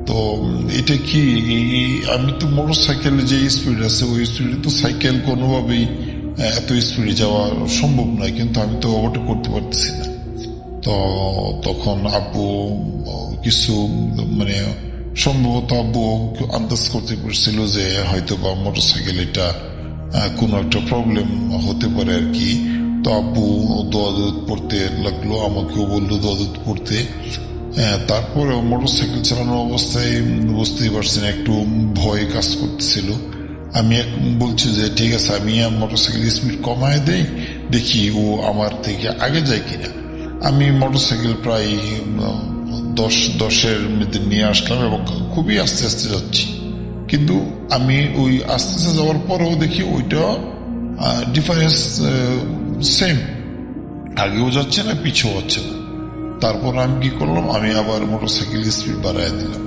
তো এটা কি, আমি তো মোটর সাইকেলে যে স্পিড আছে ওই স্পিডে তো সাইকেল কোনোভাবেই এত স্পিডে যাওয়া সম্ভব নয়, কিন্তু আমি তো ওভারটেক করতে পারতেছি না। তো তখন আব্বু কিছু মানে সম্ভবত আব্বু আন্দাজ করতে পারছিল যে হয়তো বা মোটর সাইকেল এটা কোনো একটা প্রবলেম হতে পারে আর কি। তো আব্বু দোয়া দুধ পড়তে লাগলো, আমাকেও বললো দোয়া দুধ পড়তে। তারপরে মোটরসাইকেল চালানোর অবস্থায় বুঝতেই পারছেন একটু ভয় কাজ করতেছিল। আমি বলছি যে ঠিক আছে, আমি মোটরসাইকেল স্পিড কমায় দেই, দেখি ও আমার থেকে আগে যায় কিনা। আমি মোটরসাইকেল প্রায় 10-10-এর মধ্যে নিয়ে আসলাম এবং খুবই আস্তে আস্তে যাচ্ছি। কিন্তু আমি ওই আস্তে আস্তে যাওয়ার পরেও দেখি ওইটা ডিফারেন্স সেম, আগেও যাচ্ছে না পিছেও হচ্ছে না। তারপর আমি কি করলাম, আমি আবার মোটরসাইকেল স্পিড বাড়াই দিলাম।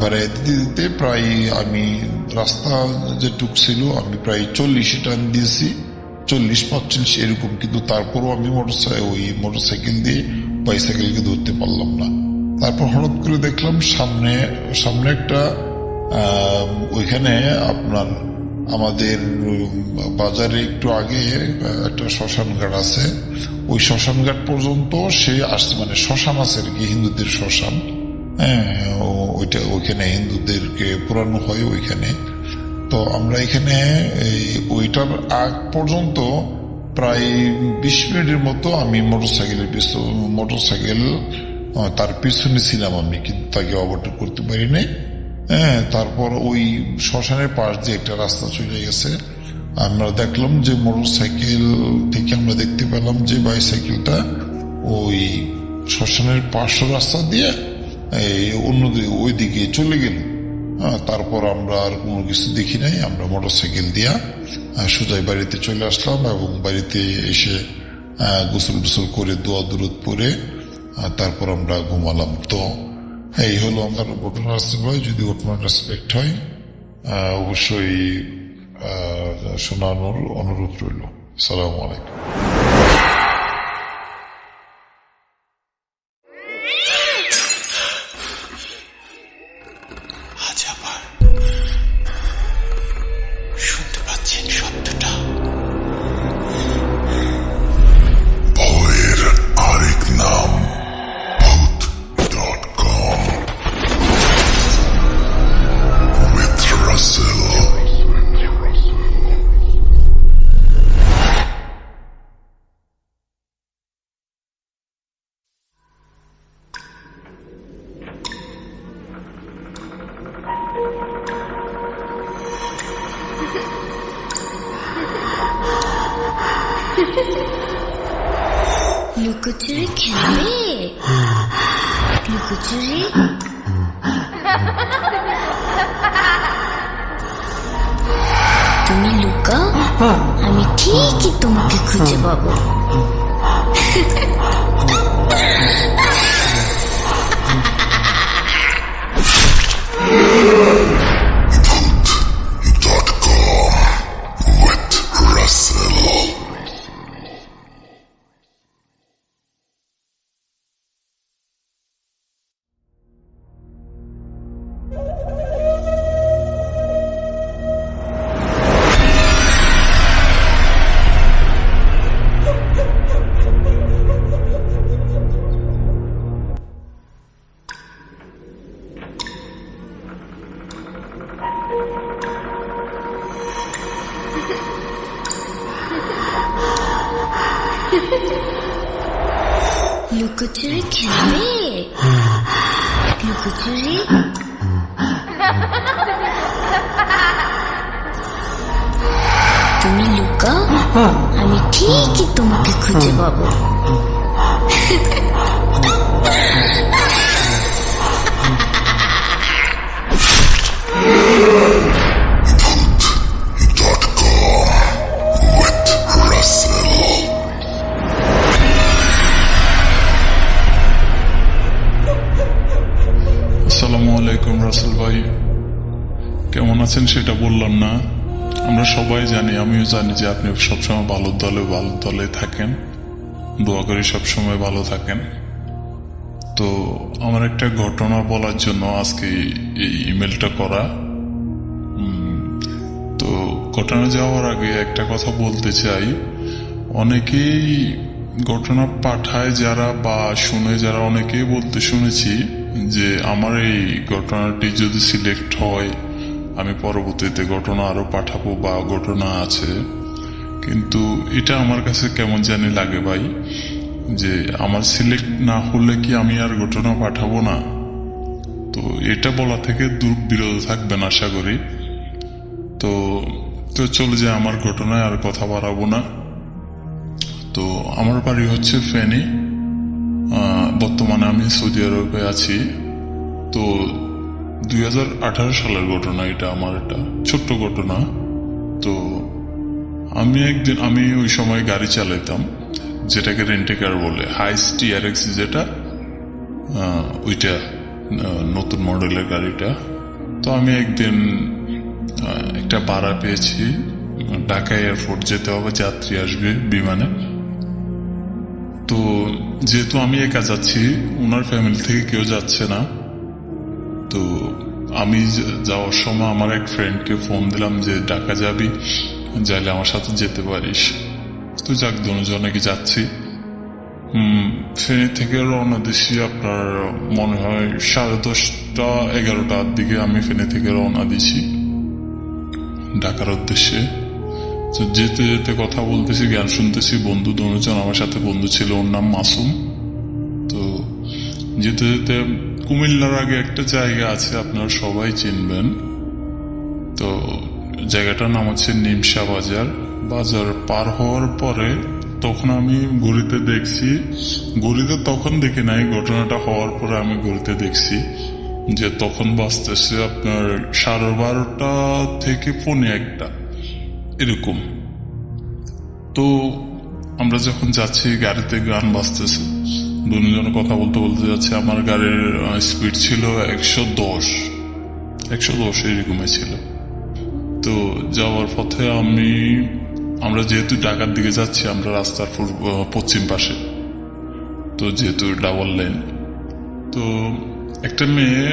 বাড়াই দিতে দিতে প্রায় আমি রাস্তা যেটুক ছিল আমি প্রায় 40 টান দিয়েছি, 40-45 এরকম। কিন্তু তারপরও আমি ওই মোটরসাইকেল দিয়ে বাইসাইকেলকে ধরতে পারলাম না। তারপর হঠাৎ করে দেখলাম সামনে একটা ওইখানে আপনার আমাদের বাজারে একটু আগে একটা শ্মশান ঘাট আছে, ওই শ্মশান ঘাট পর্যন্ত সে আসছে, মানে শ্মশান আছে আর কি, হিন্দুদের শ্মশান। হ্যাঁ, ওইখানে হিন্দুদেরকে পোড়ানো হয় ওইখানে। তো আমরা এখানে ওইটার আগ পর্যন্ত প্রায় 20 মিনিটের মতো আমি মোটরসাইকেল তার পিছনে ছিলাম আমি, কিন্তু তাকে ওভারটেক করতে পারি নাই। হ্যাঁ, তারপর ওই শ্মশানের পাশ দিয়ে একটা রাস্তা চলে গেছে। আমরা দেখলাম যে মোটরসাইকেল থেকে আমরা দেখতে পেলাম যে বাইসাইকেলটা ওই শ্মশানের পাশের রাস্তা দিয়ে ওই দিকে চলে গেল। তারপর আমরা আর কোনো কিছু দেখি নাই, আমরা মোটরসাইকেল দিয়া সোজাই বাড়িতে চলে আসলাম এবং বাড়িতে এসে গোসল টোসল করে দোয়া দুরুদ পরে তারপর আমরা ঘুমালাম। তো এই হলো আমার ঘটনা। আসতে ভাই, যদি ঘটনার রেসপেক্ট হয় অবশ্যই শোনানোর অনুরোধ রইল। আসসালামু আলাইকুম। আজ আবার শুনতে পাচ্ছেন শব্দটা? ভয়ের আরেক নাম ভূত.com with Russell. লুকোচুরি খেলবে? লুকোচুরি? তুমি লুকাও, আমি ঠিকই তোমাকে খুঁজে পাবো। Voot.com with Russell. লুকোচুরি খেলবে? লুকোছো রে? তুমি লুকাও, আমি ঠিকই তোমাকে খুঁজে পাবো। আসসালামু আলাইকুম রাসেল ভাই, কেমন আছেন সেটা বললাম না। আমরা সবাই জানি, আমিও জানি যে আপনি সবসময় ভালো দলে থাকেন, দোয়া করি সবসময় ভালো থাকেন। তো আমার একটা ঘটনা বলার জন্য আজকে এই ইমেলটা করা। তো ঘটনা যাওয়ার আগে একটা কথা বলতে চাই, অনেকেই ঘটনা পাঠায় যারা বা শুনে যারা, অনেকেই বলতে শুনেছি যে আমার এই ঘটনাটি যদি সিলেক্ট হয় আমি পরবর্তীতে ঘটনা আরো পাঠাবো বা ঘটনা আছে। কিন্তু এটা আমার কাছে কেমন জানি লাগে ভাই, যে আমার সিলেক্ট না হলে কি আমি আর ঘটনা পাঠাবো না? তো এটা বলা থেকে বিরত থাকবেন আশা করি। তো চলে যায় আমার ঘটনায়, আর কথা বাড়াবো না। তো আমার বাড়ি হচ্ছে ফেনী, বর্তমানে আমি সৌদি আরবে আছি। তো 2018 সালের ঘটনা এটা, আমার একটা ছোট্ট ঘটনা। তো আমি ওই সময় গাড়ি চালাইতাম, যেটাকে রেন্টে কার বলে, হাইস TRX যেটা, ওইটা নতুন মডেলের গাড়িটা। তো আমি একদিন একটা ভাড়া পেয়েছি, ঢাকা এয়ারপোর্ট যেতে হবে, যাত্রী আসবে বিমানে। তো যেহেতু আমি একা যাচ্ছি, ওনার ফ্যামিলি থেকে কেউ যাচ্ছে না। তো আমি যাওয়ার সময় আমার এক ফ্রেন্ডকে ফোন দিলাম যে ঢাকা যাবি, যাইলে আমার সাথে যেতে পারিস। তো যাক, দুজনে কি যাচ্ছি। ফেনী থেকে রওনা দিছি আপনার মনে হয় 10:30 11টার দিকে আমি ফেনী থেকে রওনা দিছি ঢাকার উদ্দেশ্যে। তো যেতে যেতে কথা বলতেছি, গান শুনতেছি, বন্ধু দুজন আমার সাথে বন্ধু ছিল, ওর নাম মাসুম। তো যেতে যেতে কুমিল্লার আগে একটা জায়গা আছে, আপনারা সবাই চিনবেন। তো জায়গাটার নাম হচ্ছে নিমসা বাজার। বাজার পার হওয়ার পরে তখন আমি ঘড়িতে দেখছি, ঘড়িতে তখন দেখি নাই, ঘটনাটা হওয়ার পরে আমি ঘড়িতে দেখছি যে তখন বাজতেছে আপনার 12:30 থেকে 1:45 এরকম। তো আমরা যখন যাচ্ছি, গাড়িতে গান বাজতেছে, দুজনে কথা বলতে বলতে যাচ্ছে। আমার গাড়ির স্পিড ছিল 110 এরকমই ছিল। তো যাওয়ার পথে আমরা যেহেতু ঢাকার দিকে যাচ্ছি, আমরা রাস্তার পশ্চিম পাশে, তো যেহেতু ডাবল লেন, তো একটা মেয়ে,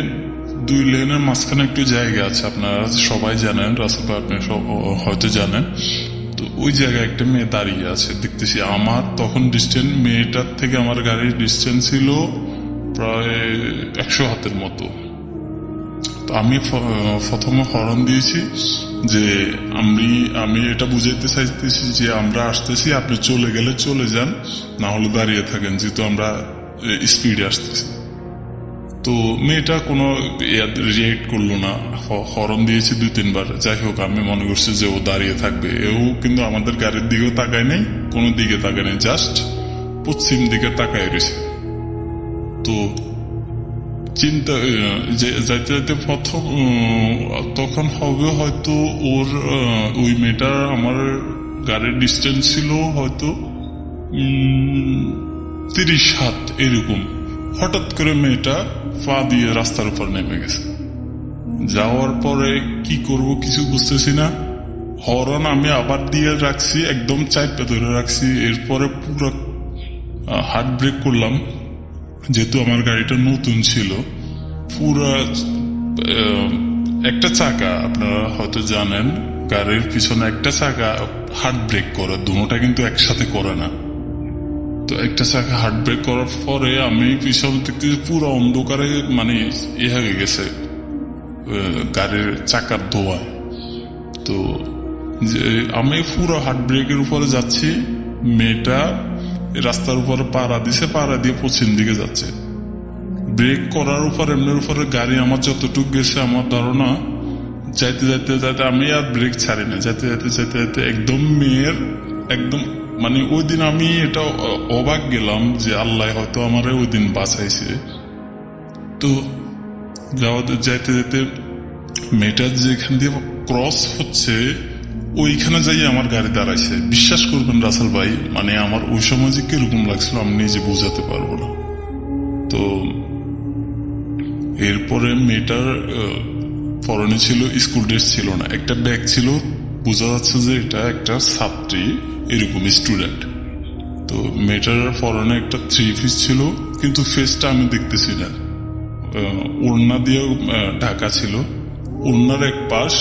2 লেনের মাঝখানে একটু জায়গা আছে, আপনারা সবাই জানেন, রাস্তা আপনি হয়তো জানেন। তো ওই জায়গায় একটা মেয়ে দাঁড়িয়ে আছে দেখতেছি। আমার তখন ডিস্টেন্স, মেয়েটার থেকে আমার গাড়ির ডিস্টেন্স ছিল প্রায় 100 হাতের মতো। তো আমি প্রথমে হরন দিয়েছি যে আমি এটা বুঝাইতে চাইতেছি যে আমরা আসতেছি, আপনি চলে গেলে চলে যান, না হলে দাঁড়িয়ে থাকেন, যেহেতু আমরা স্পিডে আসতেছি। তো মেয়েটা কোনো রিয়েক্ট করলো না, হরন দিয়েছি 2-3 বার। যাই হোক, আমি মনে করছি যে ও দাঁড়িয়ে থাকবে। এও কিন্তু আমাদের গাড়ির দিকেও তাকায় নেই, কোনো দিকে তাকায় নেই, জাস্ট পশ্চিম দিকে তাকায় রয়েছে। তো চিন্তা যাইতে যাইতে তখন হবে হয়তো ওই মেয়েটার আমার গাড়ির ডিস্টেন্স ছিল হয়তো 30 হাত এরকম। হঠাৎ করে মেয়েটা পা দিয়ে রাস্তার উপর নেমে গেছে। যাওয়ার পরে কি করব কিছু বুঝতেছি না। হরন আমি আবার দিয়ে রাখছি, একদম চাপে ধরে রাখছি। এরপরে পুরো হার্ট ব্রেক করলাম, যেহেতু আমার গাড়িটা নতুন ছিল। পুরো একটা চাকা, আপনারা হয়তো জানেন, গাড়ির পিছনে একটা চাকা হার্ট ব্রেক করে, দুটোটা কিন্তু একসাথে করে না। তো একটা চাকা হার্ট ব্রেক করার পরে আমি পিছন থেকে পুরো অন্ধকারে মানে হয়ে গেছে গাড়ির চাকার ধোঁয়ায়। তো আমি পুরো হার্ট ব্রেকের উপরে যাচ্ছি, মেয়েটা রাস্তার উপরে পাড়া দিয়ে পশ্চিম দিকে যাচ্ছে। ব্রেক করার উপর এমনের উপরে গাড়ি আমার যতটুকু গেছে আমার ধারণা যাইতে যাইতে যাইতে আমি আর ব্রেক ছাড়ি না, যাইতে যাইতে যাইতে যাইতে একদম মেয়ের একদম মানে ওই দিন আমি এটা অবাক গেলাম যে আল্লাহ হয়তো আমার ওই দিন বাঁচাইছে। তো যাইতে যেতে মেয়েটা যেখান দিয়ে ক্রস হচ্ছে ওইখানে যাই আমার গাড়ি দাঁড়াইছে। বিশ্বাস করবেন রাসেল ভাই, মানে আমার ওই সময় যে কিরকম লাগছিল আমি নিজে বোঝাতে পারবো না। তো এরপরে মেয়েটার পরনে ছিল স্কুল ড্রেস ছিল না, একটা ব্যাগ ছিল, বোঝা যাচ্ছে যে এটা একটা ছাত্রী এরকম স্টুডেন্ট। তো মেয়েটার পরনে একটা 3 পিস ছিল, কিন্তু ফেসটা আমি দেখতেছি না, ওড়না দিয়ে ঢাকা ছিল। ওড়নার এক পাশ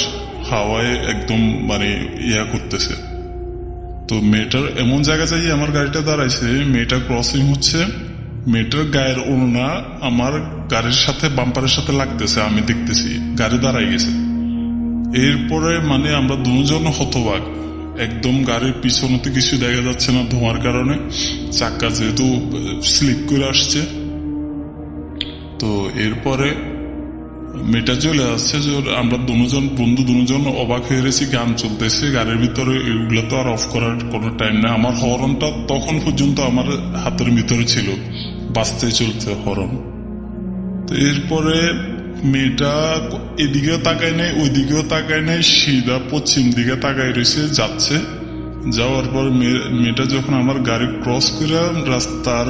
হাওয়ায় একদম মানে ইয়া করতেছে। তো মেয়েটার এমন জায়গা যাই আমার গাড়িটা দাঁড়াইছে, মেয়েটা ক্রসিং হচ্ছে, মেয়েটার গায়ের ওড়না আমার গাড়ির সাথে বাম্পারের সাথে লাগতেছে, আমি দেখতেছি গাড়ি দাঁড়াই গেছে। এরপরে মানে আমরা দুজন হতবাক, একদম গাড়ির পিছনেতে কিছু দেখা যাচ্ছে না ধোঁয়ার কারণে, চাক্কা যেহেতু স্লিপ করে আসছে। তো এরপরে মেয়েটা চলে আসছে, আমরা দুজন অবাক হয়ে গেছি, গান চলতেছে গাড়ির ভিতরে, এগুলো তো আর অফ করার কোনো টাইম না। আমার হর্নটা তখন পর্যন্ত আমার হাতের ভিতরে ছিল, বাঁচতে চলছে হর্ন। তো এরপরে মেয়েটা এদিকেও তাকায় নাই ওইদিকেও তাকায় নাই, সিধা পশ্চিম দিকে তাকায় রয়েছে, যাচ্ছে। যাওয়ার পর মেয়েটা যখন আমার গাড়ি ক্রস করে রাস্তার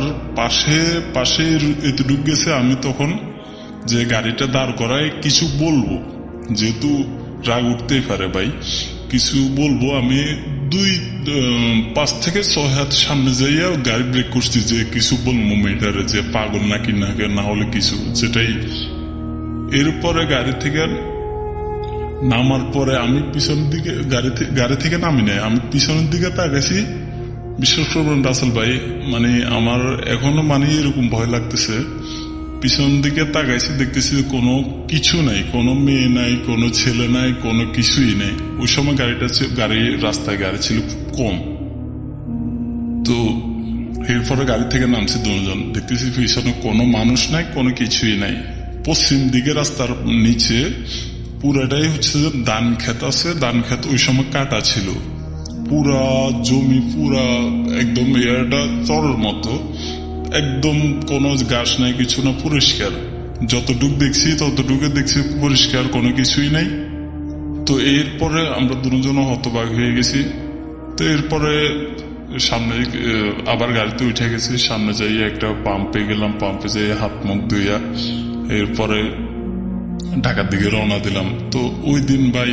পাশে এতটুক গেছে, আমি তখন যে গাড়িটা দাঁড় করায় কিছু বলবো, যেহেতু রাগ উঠতেই পারে ভাই, কিছু বলবো, আমি 5 থেকে 6 হাত সামনে যাইয়া গাড়ি ব্রেক করছি যে কিছু বলবো মেয়েটারে যে পাগল নাকি না হলে কিছু যেটাই। এরপরে গাড়ি থেকে নামার পরে আমি পিছনের দিকে গাড়ি থেকে নামি নাই, আমি পিছনের দিকে তাকাইছি। বিশ্বাস করবেন রাসেল ভাই, মানে আমার এখনো মানে এরকম ভয় লাগতেছে। পিছন দিকে তাকাইছি, দেখতেছি কোনো কিছু নাই, কোনো মেয়ে নাই, কোনো ছেলে নাই, কোনো কিছুই নাই। ওই সময় রাস্তায় গাড়ি ছিল খুব কম। তো এরপরে গাড়ি থেকে নামছি দুজন, দেখতেছি পিছনে কোনো মানুষ নাই, কোনো কিছুই নাই। পশ্চিম দিকে রাস্তার নিচে পুরাটাই হচ্ছে যে ধান ক্ষেত আছে, ধান ক্ষেত ওই সময় কাটা ছিল, পুরা জমি পুরা একদম এয়ারটা চরের মতো, একদম কোনো গাছ নাই, কিছু না, পরিষ্কার। যতটুকু দেখছি ততটুকু দেখছি পরিষ্কার, কোনো কিছুই নাই। তো এরপরে আমরা দুজন হতবাক হয়ে গেছি। তো এরপরে সামনে আবার গাড়িতে উঠে গেছি, সামনে যাই একটা পাম্পে গেলাম, পাম্পে যাই হাত মুখ ধুইয়া এরপরে ঢাকার দিকে রওনা দিলাম। তো ওই দিন ভাই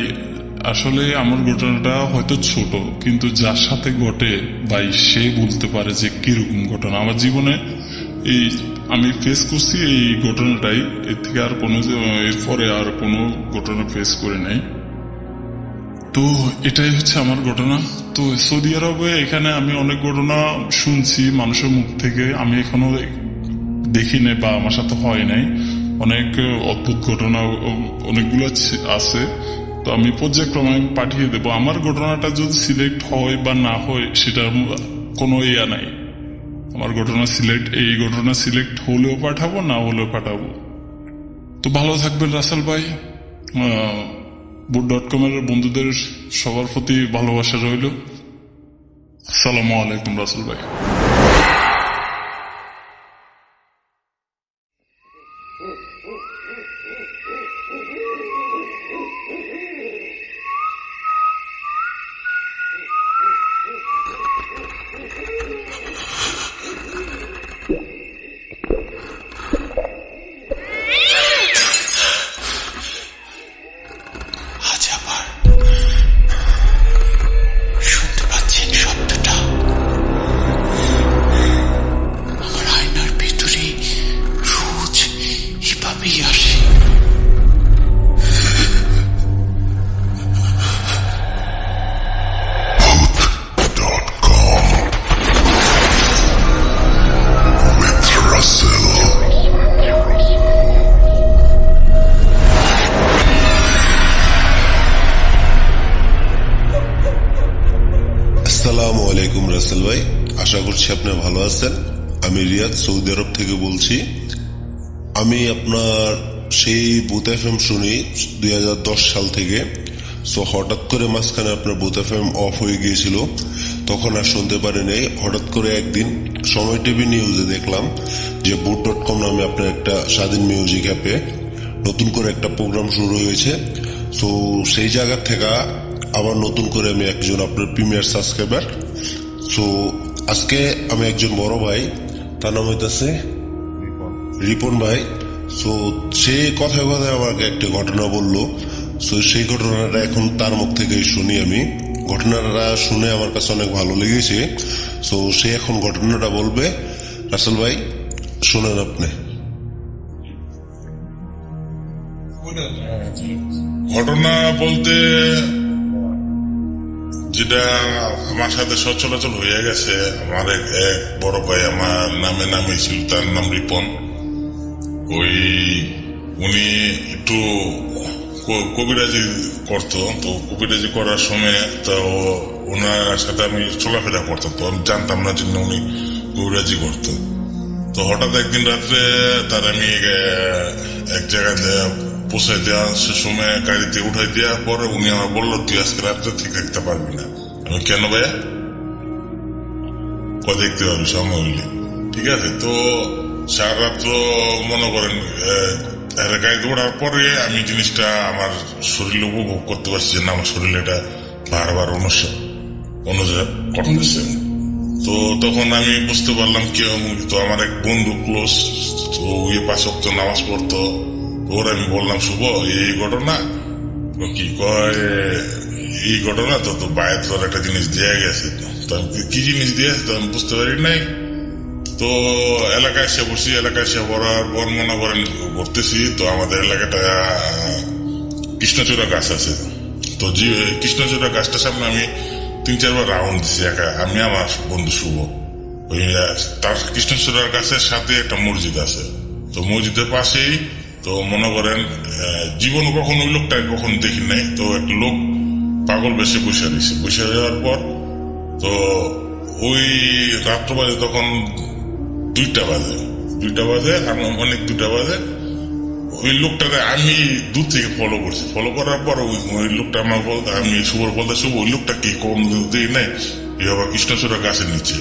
আসলে আমার ঘটনাটা হয়তো ছোট, কিন্তু যার সাথে ঘটে ভাই সে বলতে পারে যে কিরকম ঘটনা আমার জীবনে এই আমি ফেস করছি, এই ঘটনাটাই। এর থেকে আর কোনো এরপরে আর কোনো ঘটনা ফেস করে নাই। তো এটাই হচ্ছে আমার ঘটনা। তো সৌদি আরবে এখানে আমি অনেক ঘটনা শুনছি মানুষের মুখ থেকে, আমি এখনো দেখি নাই বা আমার সাথে হয় নাই। অনেক অদ্ভুত ঘটনা অনেকগুলো আছে, তো আমি পর্যায়ক্রমে পাঠিয়ে দেবো। আমার ঘটনাটা যদি সিলেক্ট হয় বা না হয় সেটার কোনো ইয়া নাই। আমার এই ঘটনা সিলেক্ট হলেও পাঠাবো, না হলেও পাঠাবো। তো ভালো থাকবেন রাসেল ভাই। boot.com এর বন্ধুদের সবার প্রতি ভালোবাসা রইল। আসসালামু আলাইকুম রাসেল ভাই। আজ আবার শুনতে পাচ্ছেন শব্দটা? আমার আয়নার ভিতরে রোজ এভাবেই আসে। আসসালামু আলাইকুম রাসেল ভাই, আশা করছি আপনি ভালো আছেন। আমি রিয়াদ, সৌদি আরব থেকে বলছি। আমি আপনার সেই বুথ এফএম শুনি 2010 সাল থেকে। সো হঠাৎ করে মাঝখানে আপনার বুথ এফএম অফ হয়ে গিয়েছিল, তখন আর শুনতে পারি নাই। হঠাৎ করে একদিন সময় টিভি নিউজে দেখলাম যে বুট.কম নামে আপনার একটা স্বাধীন মিউজিক অ্যাপে নতুন করে একটা প্রোগ্রাম শুরু হয়েছে। তো সেই জায়গা থেকে আবার নতুন করে আমি একজন আপনার প্রিমিয়ার সাবস্ক্রাইবার। সো আজকে আমি একজন বড় ভাই, তার নাম হইতেছে রিপন ভাই। সো সে কথায় কথায় আমাকে একটা ঘটনা বললো। সো সেই ঘটনাটা এখন তার মুখ থেকেই শুনি আমি। ঘটনাটা শুনে আমার কাছে অনেক ভালো লেগেছে। সো সে এখন ঘটনাটা বলবে। রাসেল ভাই শোনেন আপনি। ঘটনা বলতে যেটা আমার সাথে সচলাচল হয়ে গেছে, আমার এক বড় ভাই আমার নামে নামিয়েছিল, তার নাম রিপন। উনি একটু কবিরাজি করতো, তো কবিরাজি করার সময় তো ওনার সাথে আমি চলাফেরা করতাম, তো আমি জানতাম না যে উনি কবিরাজি করতো। তো হঠাৎ একদিন রাত্রে তার আমি এক জায়গায় পৌঁছাই দেওয়া, সে সময় গাড়িতে উঠাই দেওয়ার পরে উনি আমার বললো, তুই আজকে রাত্রে ঠিক রাখতে পারবি না। আমি কেন ভাইয়া? দেখতে পারবি সময় হইলে। ঠিক আছে। তো সারা রাত্র মনে করেন গাড়িতে ওঠার পরে আমি জিনিসটা আমার শরীরে উপভোগ করতে পারছি যে না, আমার শরীরে এটা বারবার অনুযায়ী করতেছে। তো তখন আমি বুঝতে পারলাম কি, তো আমার এক বন্ধু ক্লোজ, তো ওই 5 ওয়াক্ত নামাজ পড়তো। ওর আমি বললাম, শুভ এই ঘটনা। কি কয় এই ঘটনা তো বাইরে তোর একটা জিনিস দেয়া গেছে। তো আমি কি জিনিস দিয়েছে তো আমি বুঝতে পারি নাই। তো এলাকায় এসে বসি, এলাকায় এসে পড়ার পর মনে করেন ঘুরতেছি। তো আমাদের এলাকাটা কৃষ্ণচূড়া গাছ আছে। তো যে কৃষ্ণচূড়া গাছটার সামনে আমি 3-4 বার রাউন্ড দিছি একা, আমি আমার বন্ধু শুভ। ওই তার কৃষ্ণচূড়ার গাছের সাথে একটা মসজিদ আছে। তো মসজিদের পাশেই তো মনে করেন জীবন কখন ওই লোকটাকে কখন দেখি নাই। তো একটা লোক পাগল বেশি বসে দিছে। বসে যাওয়ার পর তো ওই রাত্র বাজে তখন 2টা বাজে, অনেক 2টা বাজে। ওই লোকটাকে আমি দূর থেকে ফলো করছি। ফলো করার পর ওই লোকটা আমার বলতে, আমি শুভ বলতে, শুভ ওই লোকটা কি কম দিই নাই, এই আবার কৃষ্ণচূড়া গাছের নিচে।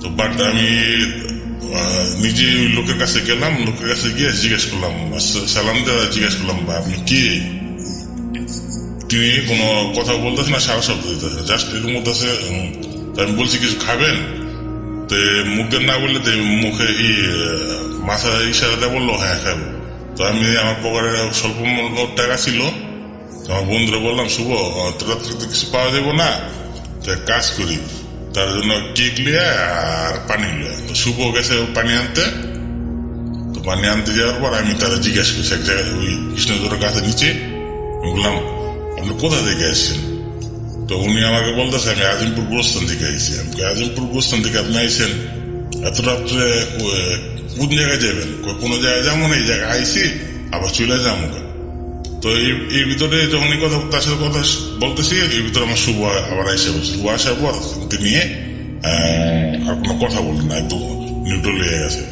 তো বাট আমি নিজে ওই লোকের কাছে গেলাম, লোকের কাছে গিয়ে জিজ্ঞেস করলাম, সালাম দেওয়া জিজ্ঞেস করলাম, আপনি কি? তিনি কোনো কথা বলতেছে না, সারা শব্দ দিতেছে, জাস্ট এর মধ্যে আছে। আমি বলছি কিছু খাবেন? তো মুখের না বললে মুখে মাথা ইশারাতে বললো হ্যাঁ খাবো। তো আমি আমার পকেটে স্বল্প টাকা ছিল, আমার বন্ধুরা বললাম, শুভ তোরা কিছু পাওয়া যাবো না, তো এক কাজ করি, তার জন্য কেক লিয়ে আর পানি লিয়ে। তো শুভ গেছে পানি আনতে। তো পানি আনতে যাওয়ার পর আমি তারা জিজ্ঞেস করছি এক জায়গায় ওই কৃষ্ণচূড়ার গাছের নিচে। বললাম, আপনি কোথা থেকে আসছেন? তো উনি আমাকে বলতেছে, আমি আজিমপুর গোরস্থান থেকে আইসি। আমি আজিমপুর গোরস্থান থেকে আপনি আইসেন এত রাত্রে, কোন জায়গায় যাবেন? কোন জায়গায় যাবো না, এই জায়গায় আইসি, আবার চলে যাবো। তো এই ভিতরে যখন এই কথা তার সাথে কথা বলতেছি, এর ভিতরে আমার শুভ আবার আইসে বলছে। শুভ আসার পর নিয়ে আর কোনো কথা বলি না, একদম নিউট্রাল হয়ে গেছে।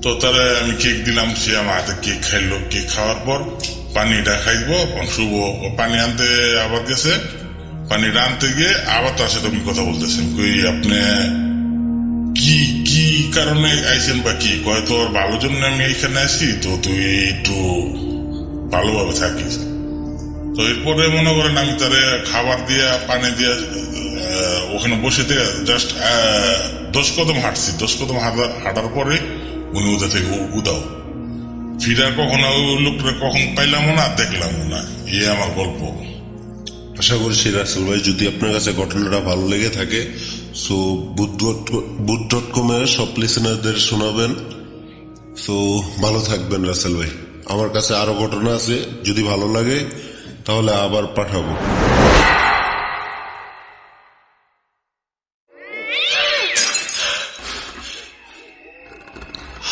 তো তারা আমি কেক দিলাম, সে আমার হাতে কেক খাইলো। কেক খাওয়ার পর পানিটা খাইবো, শুভ পানি আনতে আবার গেছে। পানিটা আনতে গিয়ে আবার তার সাথে আমি কথা বলতেছি, আপনি কি কারণে আইসেন বা কি কয়, তোর ভালোর জন্য আমি এইখানে আসি, তো তুই একটু ভালোভাবে থাকিস। তো এরপরে মনে করেন আমি তারে খাবার দিয়ে পানি দিয়ে ওখানে বসে থেকে জাস্ট 10 কদম হাঁটছি। 10 কদম হাঁটার পরে উনি ওদের থেকে উদাও ফিরার কখনো ওই লোকটা কখন পাইলাম না, দেখলাম না। আমার গল্প। আশা করছি রাসেল ভাই যদি আপনার কাছে ঘটনাটা ভালো লেগে থাকে, সো বুট.কম এর সব লিসেনারদের শোনাবেন। সো ভালো থাকবেন রাসেল ভাই। আমার কাছে আরো ঘটনা আছে, যদি ভালো লাগে তাহলে আবার পাঠাবো।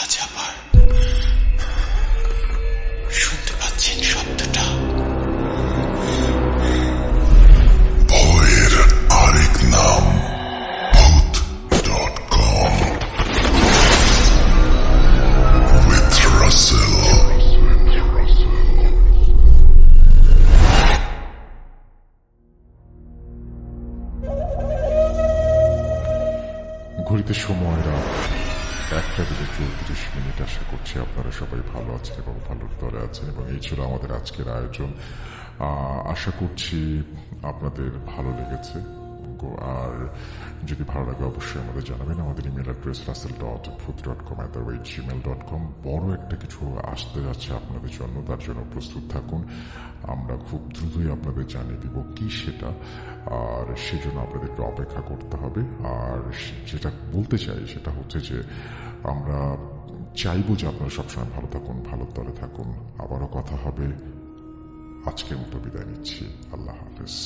আজ আবার শুনতে পাচ্ছেন শব্দটা? ভয়ের আরেক নাম ভূত.com with Russell. ঘড়িতে সময় রাত 1:34 আশা করছি আপনারা সবাই ভালো আছেন এবং ভালোর দরে আছেন, এবং এই ছিল আমাদের আজকের আয়োজন। আশা করছি আপনাদের ভালো লেগেছে, আর যদি ভালো লাগে অবশ্যই আমাদের জানাবেন। আমাদের ইমেল অ্যাড্রেস russell.booth.com@gmail.com। বড় একটা কিছু আসতে যাচ্ছে আপনাদের জন্য, তার জন্য প্রস্তুত থাকুন। আমরা খুব দ্রুতই আপনাদের জানিয়ে দিব কি সেটা, আর সেজন্য আপনাদেরকে অপেক্ষা করতে হবে। আর যেটা বলতে চাই সেটা হচ্ছে যে আমরা চাইবো যে আপনারা সবসময় ভালো থাকুন, ভালোর দলে থাকুন। আবারও কথা হবে। আজকের মতো বিদায় নিচ্ছি। আল্লাহ হাফেজ।